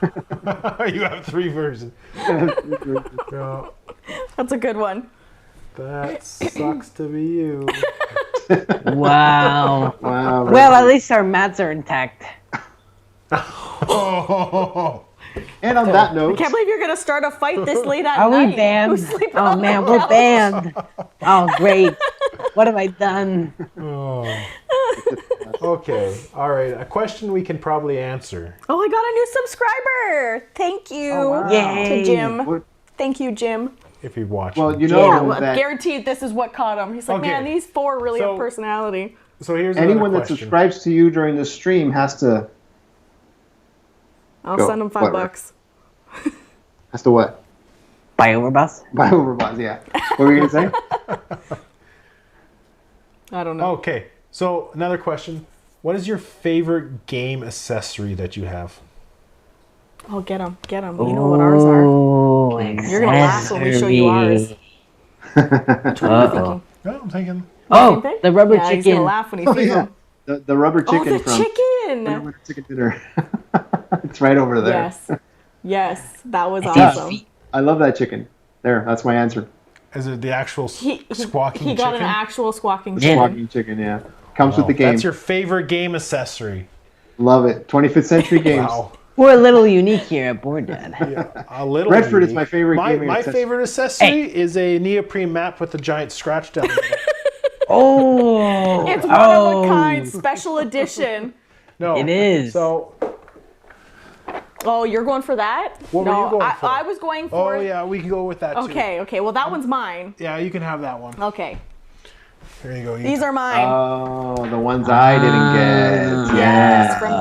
You have 3 versions. Yeah, that's a good one. that sucks to be you. Wow. Wow. Well, at least our mats are intact. Oh, And on that note, Can't believe you're gonna start a fight this late at Are night. we banned? Who's sleeping Oh on the man, we're couch? banned. Oh great. What have I done? okay. All right. A question we can probably answer. Oh, I got a new subscriber. Thank you wow. Yay. to Jim. What- Thank you, Jim. If you've watched. well, it. you know Yeah, well, that guaranteed this is what caught him. He's like, Okay. man, these 4 really So- have personality. So here's anyone another that question. subscribes to you during the stream has to I'll Go, send him whatever. $5. has to what? Buy overboss? Buy overbots. Yeah. What were you gonna say? I don't know. Okay. So another question. What is your favorite game accessory that you have? Oh, get him. Get him. You know what ours are. Oh, You're gonna laugh when we show you ours. Which one are you Uh-oh. thinking? Oh, I'm thinking. Oh, Same thing? the rubber Yeah, he's chicken. gonna laugh when he Oh sees yeah, them. the rubber Oh, chicken the from chicken! Rubber Chicken Dinner. It's right over there. Yes. Yes, that was I see his awesome. feet. I love that chicken. There, that's my answer. Is it the actual squawking He got chicken? an actual squawking Yeah. chicken. Squawking chicken, yeah. Comes with the game. That's your favorite game accessory. Love it. 25th century games. Wow. We're a little unique here at Board Dad. Yeah, a little. Redford is unique. my favorite gaming My accessory. favorite accessory is a neoprene map with a giant scratch down the middle. Oh, It's one of a kind, special edition. No, It is. So, Oh, you're going for that? What were no, you going for? I was going for. oh yeah, we can go with that too. Okay. Well, that one's mine. Yeah, you can have that one. Okay. Here you go. These are mine. Oh, the ones I didn't get. Yes, Yeah. from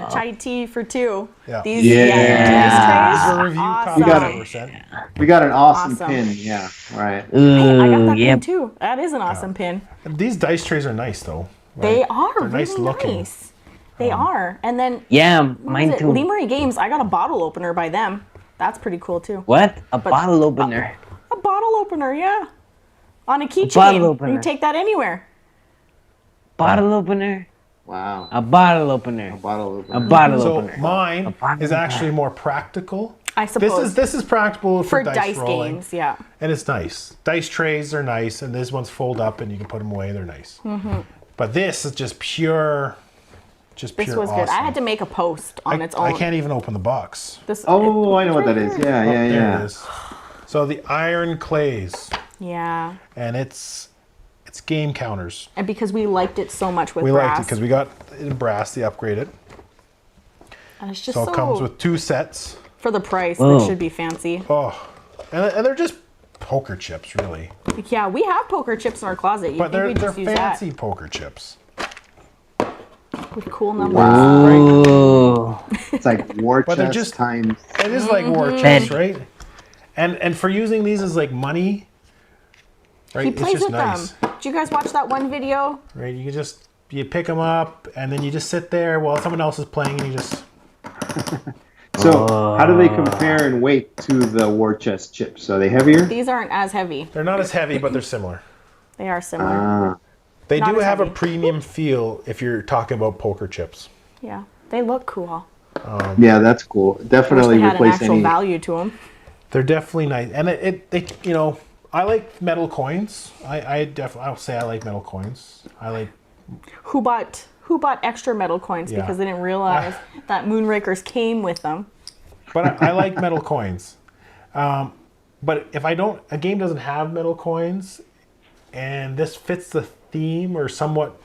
𝗦𝗪𝗕𝗏 for 2. These, Yeah. these trays. These are review Awesome. copies. 100%. We got an awesome, Awesome. pin. Yeah, right. Hey, I got that yep. pin too. That is an awesome pin. And these dice trays are nice though. They right? are They're really nice looking. nice. They are. And then Yeah, what mine is it? too. 𝗬𝗪𝗡 Games. I got a bottle opener by them. That's pretty cool too. What? A bottle opener. A bottle opener, yeah. On a keychain. bottle opener. You take that anywhere. Bottle opener. Wow. A bottle opener. Bottle A opener. bottle So opener. mine bottle is of actually more practical. I suppose. This is practical for, for dice rolling, games, yeah. and it's nice. Dice trays are nice, and these ones fold up and you can put them away. They're nice. But this is just pure, This pure was awesome. good. I had to make a post on its own. I can't even open the box. This, Oh, I know what right that is. here. Yeah, Oh, yeah, there yeah. it is. So the iron clays, Yeah. and it's game counters. And because we liked it so much with We brass. liked it because we got it in brass. They upgraded. And it's just So it comes with 2 sets. for the price, Whoa. it should be fancy. Oh, and they're just poker chips, really. Yeah, we have poker chips in our closet. You But think we they're just use fancy poker chips. that with cool numbers. Wow. Ooh. It's like war But they're chest just- times. It is like war Mm-hmm. chips, right? And for using these as like money, right? He it's plays just with nice, them. Did you guys watch that one video? right? You can just pick them up and then you just sit there while someone else is playing and you just. So, how do they compare in weight to the war chest chips? Are they heavier? These aren't as heavy. They're not as heavy, but they're similar. They are similar. Ah, They Not do as have a heavy. premium feel if you're talking about poker chips. Yeah, they look cool. yeah, that's cool. Wish Definitely they had an replace actual any. value to them. They're definitely nice, and it you know, I like metal coins. I'll say I like metal coins. I like. Who bought extra metal coins Yeah. because they didn't realize that Moonrakers came with them? But I like metal coins. But if a game doesn't have metal coins, and this fits the theme or somewhat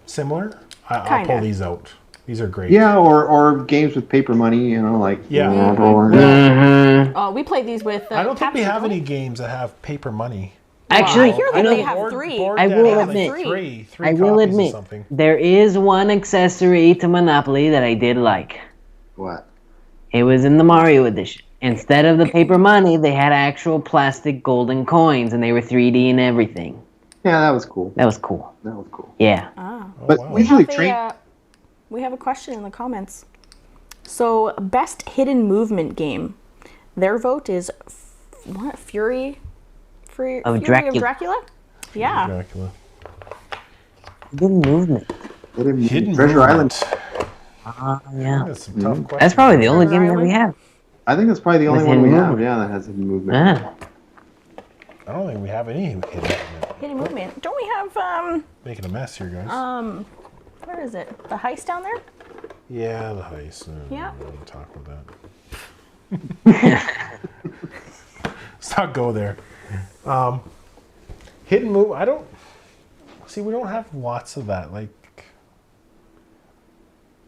similar, I'll pull Kinda. these out. These are great. Yeah, or games with paper money, you know, like. Yeah. Oh, we played these with. I don't think we Capture have One. any games that have paper money. Actually, I hear you that know, they have 3. I Dad will has, like, admit- three I will copies of admit, something. there is one accessory to Monopoly that I did like. What? It was in the Mario edition. Instead of the paper money, they had actual plastic golden coins, and they were 3D and everything. Yeah, that was cool. That was cool. That was cool. Yeah. But wow. usually Have a, train. we have a question in the comments. So, best hidden movement game. Their vote is what? Fury of Dracula? Yeah. Dracula. Good movement. Hidden Treasure Movement. Island. Yeah. That's some tough questions. That's probably the only Treasure game that we Island? have. I think that's probably the only With one we hidden have. movement. Yeah, that has hidden movement. Ah. I don't think we have any hidden movement. Hidden movement. Don't we have Making a mess here, guys. where is it? The heist down there? Yeah, the heist. Yeah. I don't want to talk about that. Let's not go there. Hidden move. I don't. See, we don't have lots of that. Like,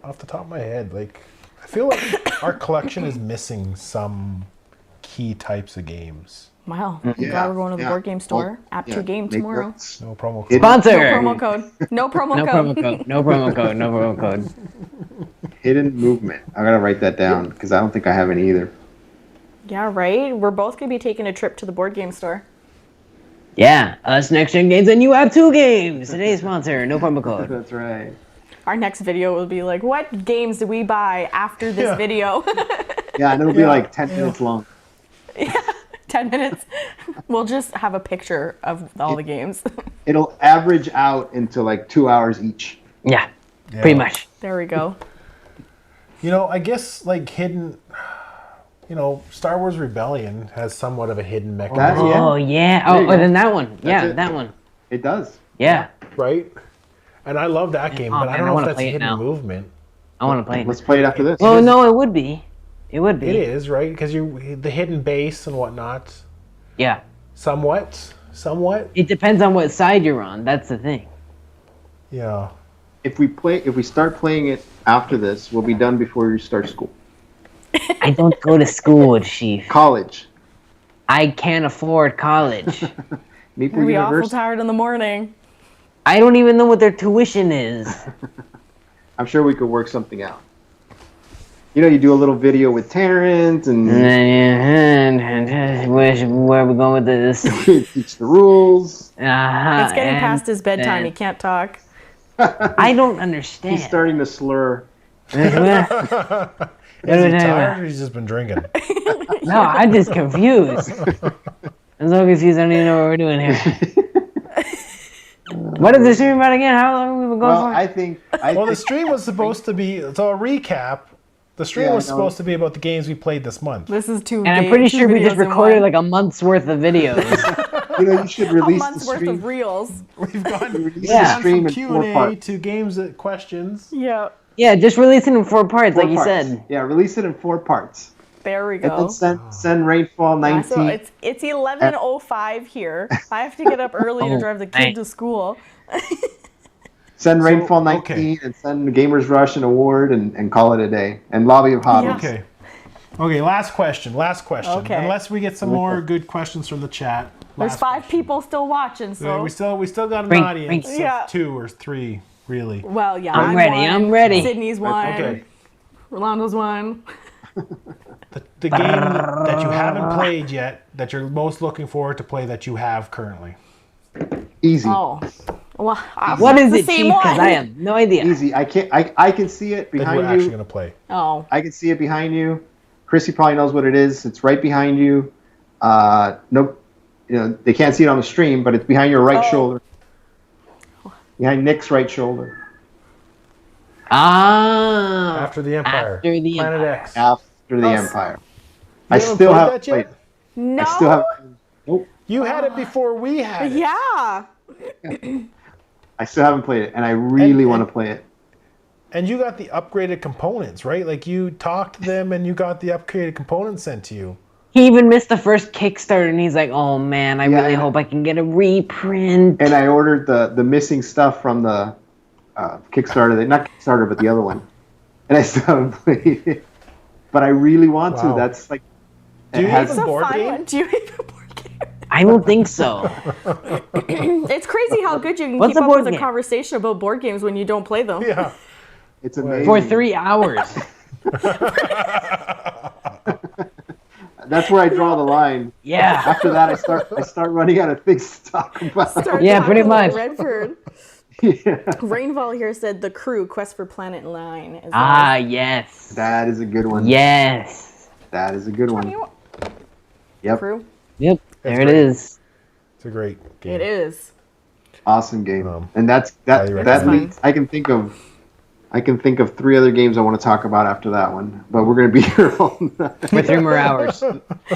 off the top of my head, like, I feel like our collection is missing some key types of games. Wow. I'm glad we're going to the board game store. App 2 game make tomorrow. notes. No promo code. Hidden- Sponsor! No promo code. No promo No code. promo code. No promo code. No promo code. Hidden movement. I gotta write that down because I don't think I have any either. Yeah, right? We're both going to be taking a trip to the board game store. Yeah, us Next Gen Games and you have 2 games. Today's sponsor. No promo code. That's right. Our next video will be like, what games did we buy after this Yeah. video? Yeah, and it'll be Yeah. like 10 minutes long. 10 minutes. We'll just have a picture of all the games. It'll average out into like 2 hours each. Yeah, Yeah. pretty much. There we go. You know, I guess like hidden. You know, Star Wars Rebellion has somewhat of a hidden mechanism, Oh yeah. There you go. Then that one. That's Yeah, it. that one. It does. Yeah. right? And I love that game, Oh, but I man, don't I know if wanna that's a play it hidden now. movement. I want to play Let's it. play it after this. Well, no, it would be. It would be. It is, right? Because you the hidden base and whatnot. Yeah. Somewhat. It depends on what side you're on. That's the thing. Yeah. If we start playing it after this, we'll be done before you start school. I don't go to school, Chief. College. I can't afford college. Maple You'll be awful University. tired in the morning. I don't even know what their tuition is. I'm sure we could work something out. You know, you do a little video with Terrence and Where are we going with this? teach the rules. It's getting past his bedtime. He can't talk. I don't understand. He's starting to slur. Is he tired or he's just been drinking? No, I'm just confused. I'm so confused. I don't even know what we're doing here. What is the stream about again? How long have we been going Well, for? I think. Well, the stream was supposed to be, so a recap, the stream Yeah, was no. supposed to be about the games we played this month. This is two. And I'm pretty sure we just videos in recorded one. like a month's worth of videos. You know, you should a release the month's worth stream. of reels. We've gone, Release Yeah. the stream from in 4 Q&A parts. to games questions. Yeah. Yeah, just release it in 4 parts, like 4 you parts. said. Yeah, release it in 4 parts. There we And go. then send Rainfall Yeah, 19. so it's 11:05 here. I have to get up early to drive the kid dang. to school. Send Rainfall So, 19 okay. and send Gamers Rush an award and call it a day. And Lobby of Hobbies. Yeah. Okay. Okay, last question. Okay. Unless we get some more good questions from the chat. There's Last 5 people still watching, question. so We still got an Ring, audience ring. of Yeah. 2 or 3, really. well, yeah. I'm ready, one. I'm ready. Sydney's one. Okay. Rolando's one. The game that you haven't played yet, that you're most looking forward to play that you have currently. Easy. Oh. Well, What is the it, same Chief? Because one. I have no idea. Easy. I can see it That you're behind actually you. going to play. Oh. I can see it behind you. Krissy probably knows what it is. It's right behind you. Nope. You know, they can't see it on the stream, but it's behind your right shoulder. Behind Nick's right shoulder. Ah. After the Empire. After the Planet Empire. X. After the Empire. I haven't still played haven't that played yet? it. No. I still haven't. Nope. You had it before we had it. Yeah. I still haven't played it, and I really And- want to play it. And you got the upgraded components, right? Like you talked to them and you got the upgraded components sent to you. He even missed the first Kickstarter, and he's like, "Oh man, I really Yeah. hope I can get a reprint." And I ordered the missing stuff from the Kickstarter. Not Kickstarter, but the other one. And I still haven't played it. But I really want to. Wow. That's like. Do you it have has- a It's a board fun game? one. Do you have a board game? I don't think so. It's crazy how good you can What's keep a up board with a game? conversation about board games when you don't play them. Yeah. It's amazing. For 3 hours. That's where I draw the line. Yeah. After that, I start running out of things to talk about. Start Yeah, talking pretty about much. Redford. Yeah. Rainfall here said the crew quest for Planet 9 is Ah, yes. That is a good one. Yes. That is a good one. you- Yep. crew. Yep. There it great. is. It's a great game. It is. Awesome game. highly And that recommend. leads, I can think of 3 other games I want to talk about after that one, but we're going to be here all night. For 3 more hours.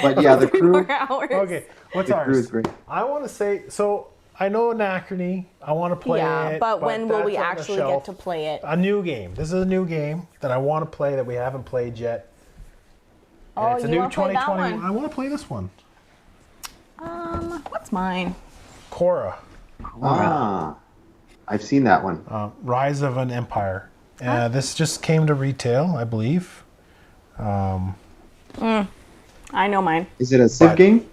But yeah, the 3 crew, more hours. Okay, what's the crew is ours? great. I want to say, so I know Anachrony. I want to play Yeah, it. but when will we that's on the actually shelf. get to play it? A new game. This is a new game that I want to play that we haven't played yet. And Oh, it's a you new wanna play that 2020. one? I want to play this one. What's mine? Korra, I've seen that one. Rise of an Empire. This just came to retail, I believe. I know mine. Is it a Civ But- game?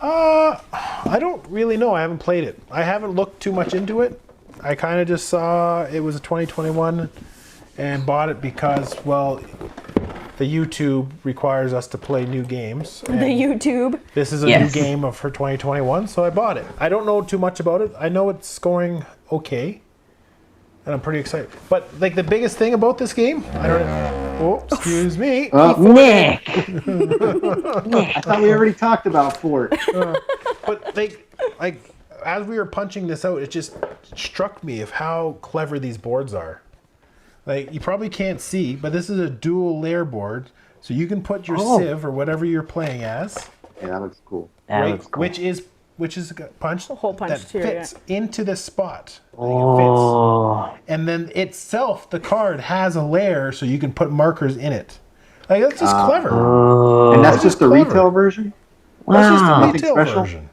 I don't really know. I haven't played it. I haven't looked too much into it. I kind of just saw it was a 2021 and bought it because, well, the YouTube requires us to play new games. The and YouTube. This is a Yes. new game for 2021, so I bought it. I don't know too much about it. I know it's scoring okay, and I'm pretty excited. But like the biggest thing about this game, I don't know. Oh, excuse me. Nick. I thought we already talked about Fort. But like as we were punching this out, it just struck me of how clever these boards are. Like, you probably can't see, but this is a dual layer board, so you can put your Civ or whatever you're playing as. Yeah, that looks cool. That looks cool. Which is a punch, a hole punch that too, fits into this spot. Like, Oh. it fits. And then itself, the card has a layer, so you can put markers in it. Like, that's just clever. And that's just the clever. retail version? That's just the Wow. retail Nothing special? version.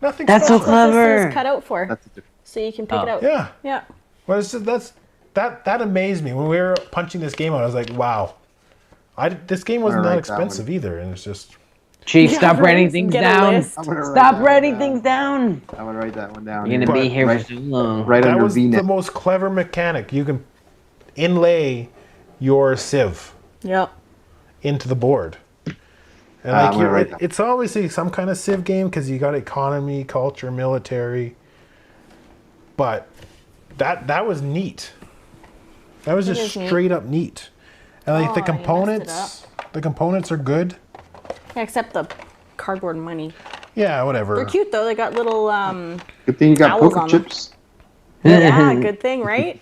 Nothing That's so special. clever. This is cut out for, That's a different. so you can pick it out. Yeah. Yeah. Well, it's just, that amazed me when we were punching this game out. I was like, wow, this game wasn't that write that expensive either, and it's just Chief, Yeah, stop right. writing things Get a down. list. I'm gonna write Stop that writing one things down. I'm gonna write that one down. You're gonna be here right, for so long. right that under was the V-neck. most clever mechanic. You can inlay your Civ Yep. into the board, and I'm gonna write that. it's obviously some kind of Civ game because you got economy, culture, military, but that was neat. That was It just is neat. straight up neat, and like Oh, the you messed it components are good. Yeah, except the cardboard money. Yeah, whatever. They're cute though. They got little Good thing you got owls poker on them. chips. yeah, good thing, right?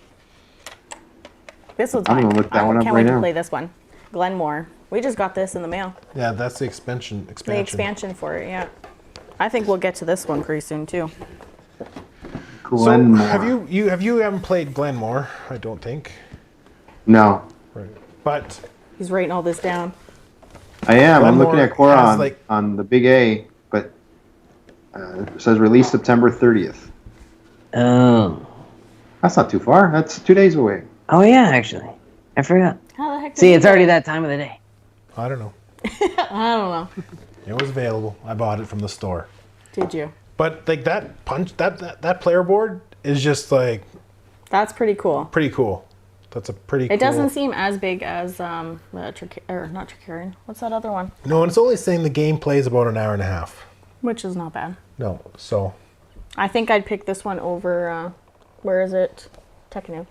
This one's I'm fine. gonna look that one up can't right wait to now. play this one. Glenmore. We just got this in the mail. Yeah, that's the expansion. The expansion for it, yeah. I think we'll get to this one pretty soon too. So Glenmore. have you haven't played Glenmore? I don't think. No, Right. But He's writing all this down. I am. I'm looking Glenmore at Quora has, on, like- on the Big A, but it says release September 30th. Oh. That's not too far. That's 2 days away. Oh yeah, actually. I forgot. How the heck did See, you it's get already it? that time of the day. I don't know. I don't know. It was available. I bought it from the store. Did you? But like that player board is just like That's pretty cool. pretty cool. That's a pretty. It doesn't seem as big as not Tricarian. What's that other one? No, and it's only saying the game plays about an hour and a half. Which is not bad. No, so I think I'd pick this one over. Where is it? Tekkenu.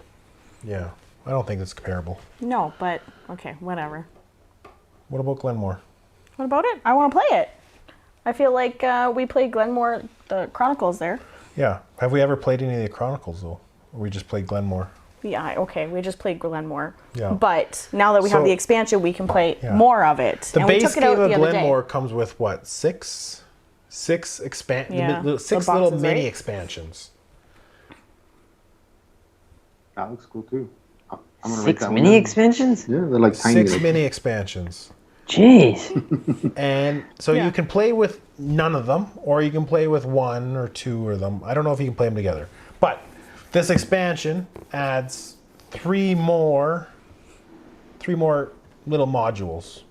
yeah, I don't think it's comparable. No, but okay, whatever. What about Glenmore? What about it? I want to play it. I feel like we played Glenmore, the Chronicles there. Yeah, have we ever played any of the Chronicles though? Or we just played Glenmore. Yeah, okay, we just played Glenmore. Yeah. But now that we have So- the expansion, we can play Yeah. more of it. The and we base took it game out of the other Glenmore day. comes with what, six Yeah, six the little boxes, mini right? expansions. That looks cool too. I'm gonna write 6 that one mini down. expansions? Yeah, they're like tiny. Six mini expansions. Jeez. And so Yeah. you can play with none of them, or you can play with one or two of them. I don't know if you can play them together. But this expansion adds three more little modules.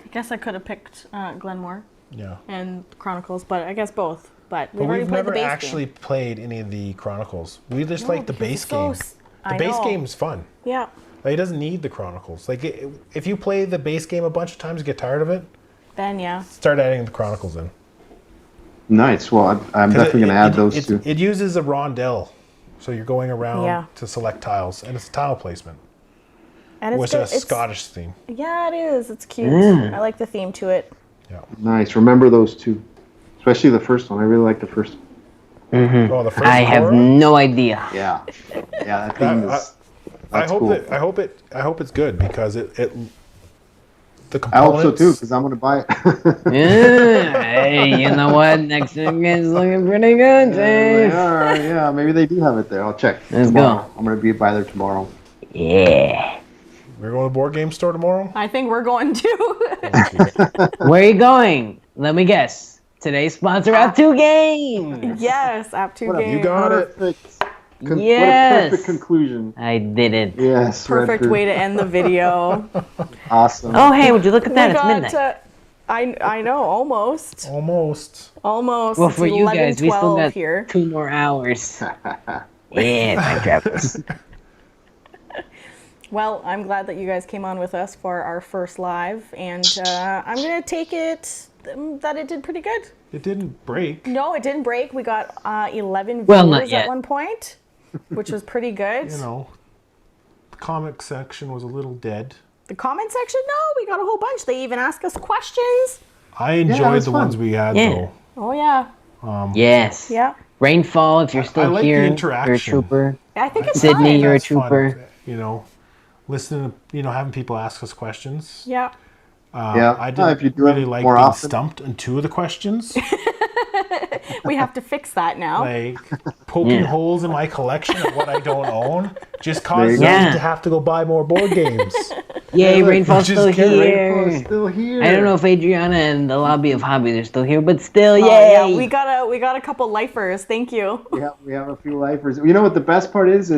I guess I could have picked Glenmore Yeah. and Chronicles, but I guess both. But But already we've played never the base actually game. played any of the Chronicles. We just like the because base it's so game. s- The I base know. game's fun. Yeah. Like, it doesn't need the Chronicles. Like, if you play the base game a bunch of times and get tired of it, Then yeah. start adding the Chronicles in. Nice. Well, I'm 'Cause definitely gonna add those it, two. It uses a rondelle, so you're going around Yeah. to select tiles, and it's tile placement, And it's which good. is a Scottish theme. Yeah, it is. It's cute. Mm. I like the theme to it. Yeah. Nice. Remember those two, especially the first one. I really like the first one. Oh, the first I have Cora? no idea. Yeah. Yeah, that thing is. I That's hope cool. that I hope it's good because it the I hope components. so too, because I'm gonna buy it. Yeah, hey, you know what? Next week is looking pretty good, Dave. Yeah, maybe they do have it there. I'll check. Let's tomorrow. go. I'm gonna be by there tomorrow. Yeah. We're going to the board game store tomorrow. I think we're going to. Where are you going? Let me guess. Today's sponsor out 2 games. Yes, App 2 game. You got it. Perfect. What a Yes. perfect conclusion. I did it. Yes. Perfect Redfurd. way to end the video. Awesome. Oh, hey, would you look at that? We It's got, midnight. I know, almost. Almost. Almost. Well, It's for you 11, guys, we still 12 got here. 2 more hours. Yeah, time travelers. Well, I'm glad that you guys came on with us for our first live, and I'm going to take it that it did pretty good. It didn't break. No, it didn't break. We got 11 Well, not viewers yet. at one point, which was pretty good. You know, the comic section was a little dead. The comment section, no, we got a whole bunch. They even asked us questions. I that enjoyed was the fun. ones we had Yeah. though. Oh, yeah. Yes. Yeah. Rainfall, if you're I still like the here, you're a interaction. trooper. I think it's Sydney, fun. you're a That's fun, trooper. you know, listening to, having people ask us questions. Yeah. I didn't if you do really it like more being often. stumped on 2 of the questions. We have to fix that now. Like poking holes in my collection of what I don't own just causes me Yeah. to have to go buy more board games. Yay, look, Rainfall's just still kidding. here. Rainfall's still here. I don't know if Adriana and the Lobby of Hobbies are still here, but still, yay! Yeah, we got a couple lifers. Thank you. We have a few lifers. You know what the best part is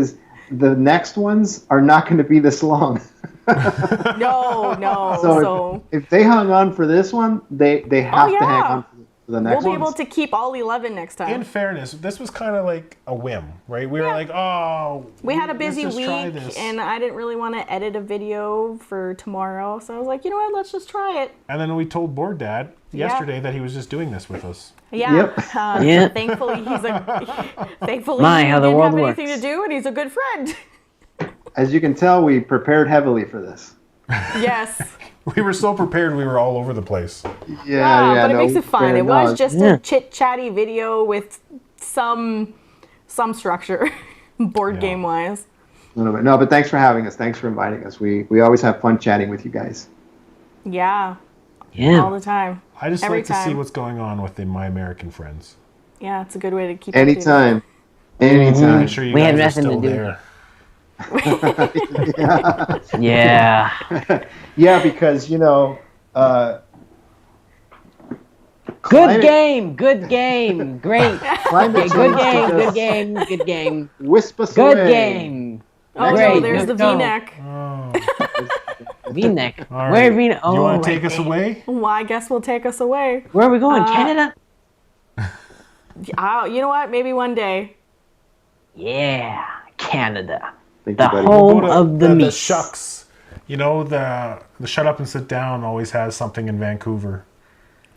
the next ones are not going to be this long. No. So if they hung on for this one, they have to hang on for the next We'll one. be able to keep all 11 next time. In fairness, this was kind of like a whim, right? We were like, oh, We had a let's busy just try week, this. and I didn't really want to edit a video for tomorrow, so I was like, you know what, let's just try it. And then we told Board Dad yesterday that he was just doing this with us. Yeah. Yep. Yeah. Thankfully, he how the didn't world have anything works. to do, and he's a good friend. As you can tell, we prepared heavily for this. Yes. We were so prepared, we were all over the place. Yeah, but it makes it fun. It was just Yeah. a chit-chatty video with some structure, board game wise. No, but thanks for having us. Thanks for inviting us. We always have fun chatting with you guys. Yeah, all Yeah. the time. I just Every like to see time. what's going on with My American friends. Yeah, it's a good way to keep Anytime. I'm Anytime. sure you We guys had are nothing to still do. there. Yeah. Yeah, because, Good game. Good game. Great. climate Okay, good change game. can Good just game. Good game. wisp us Good away. game. Oh no, Great. there's the Let's go. V-neck. V-neck. All Where right. V-neck? Oh, you want to take right us there. away? Well, I guess we'll take us away. Where are we going? Canada? You know what? Maybe one day. Yeah. Canada. Thank The you, buddy. whole Go to of the the meat. Shucks. The Shut Up and Sit Down always has something in Vancouver.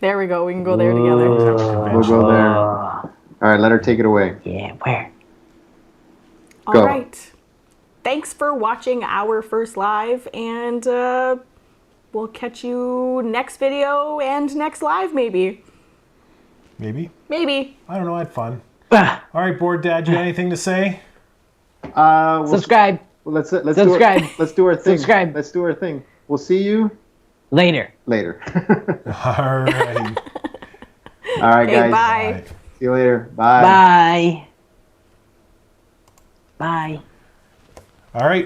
There we go. We can go there together. We'll go there. All right, let her take it away. Yeah, where? Go. All right. Thanks for watching our first live, and we'll catch you next video and next live, maybe. Maybe? Maybe. I don't know. I had fun. Ah, All right, Board Dad, you got anything to say? subscribe. Let's Subscribe. let's do our thing. Subscribe. Let's do our thing. We'll see you Later. later. All right. All right, Okay, guys. bye. See you later. Bye. Bye. Bye. All right.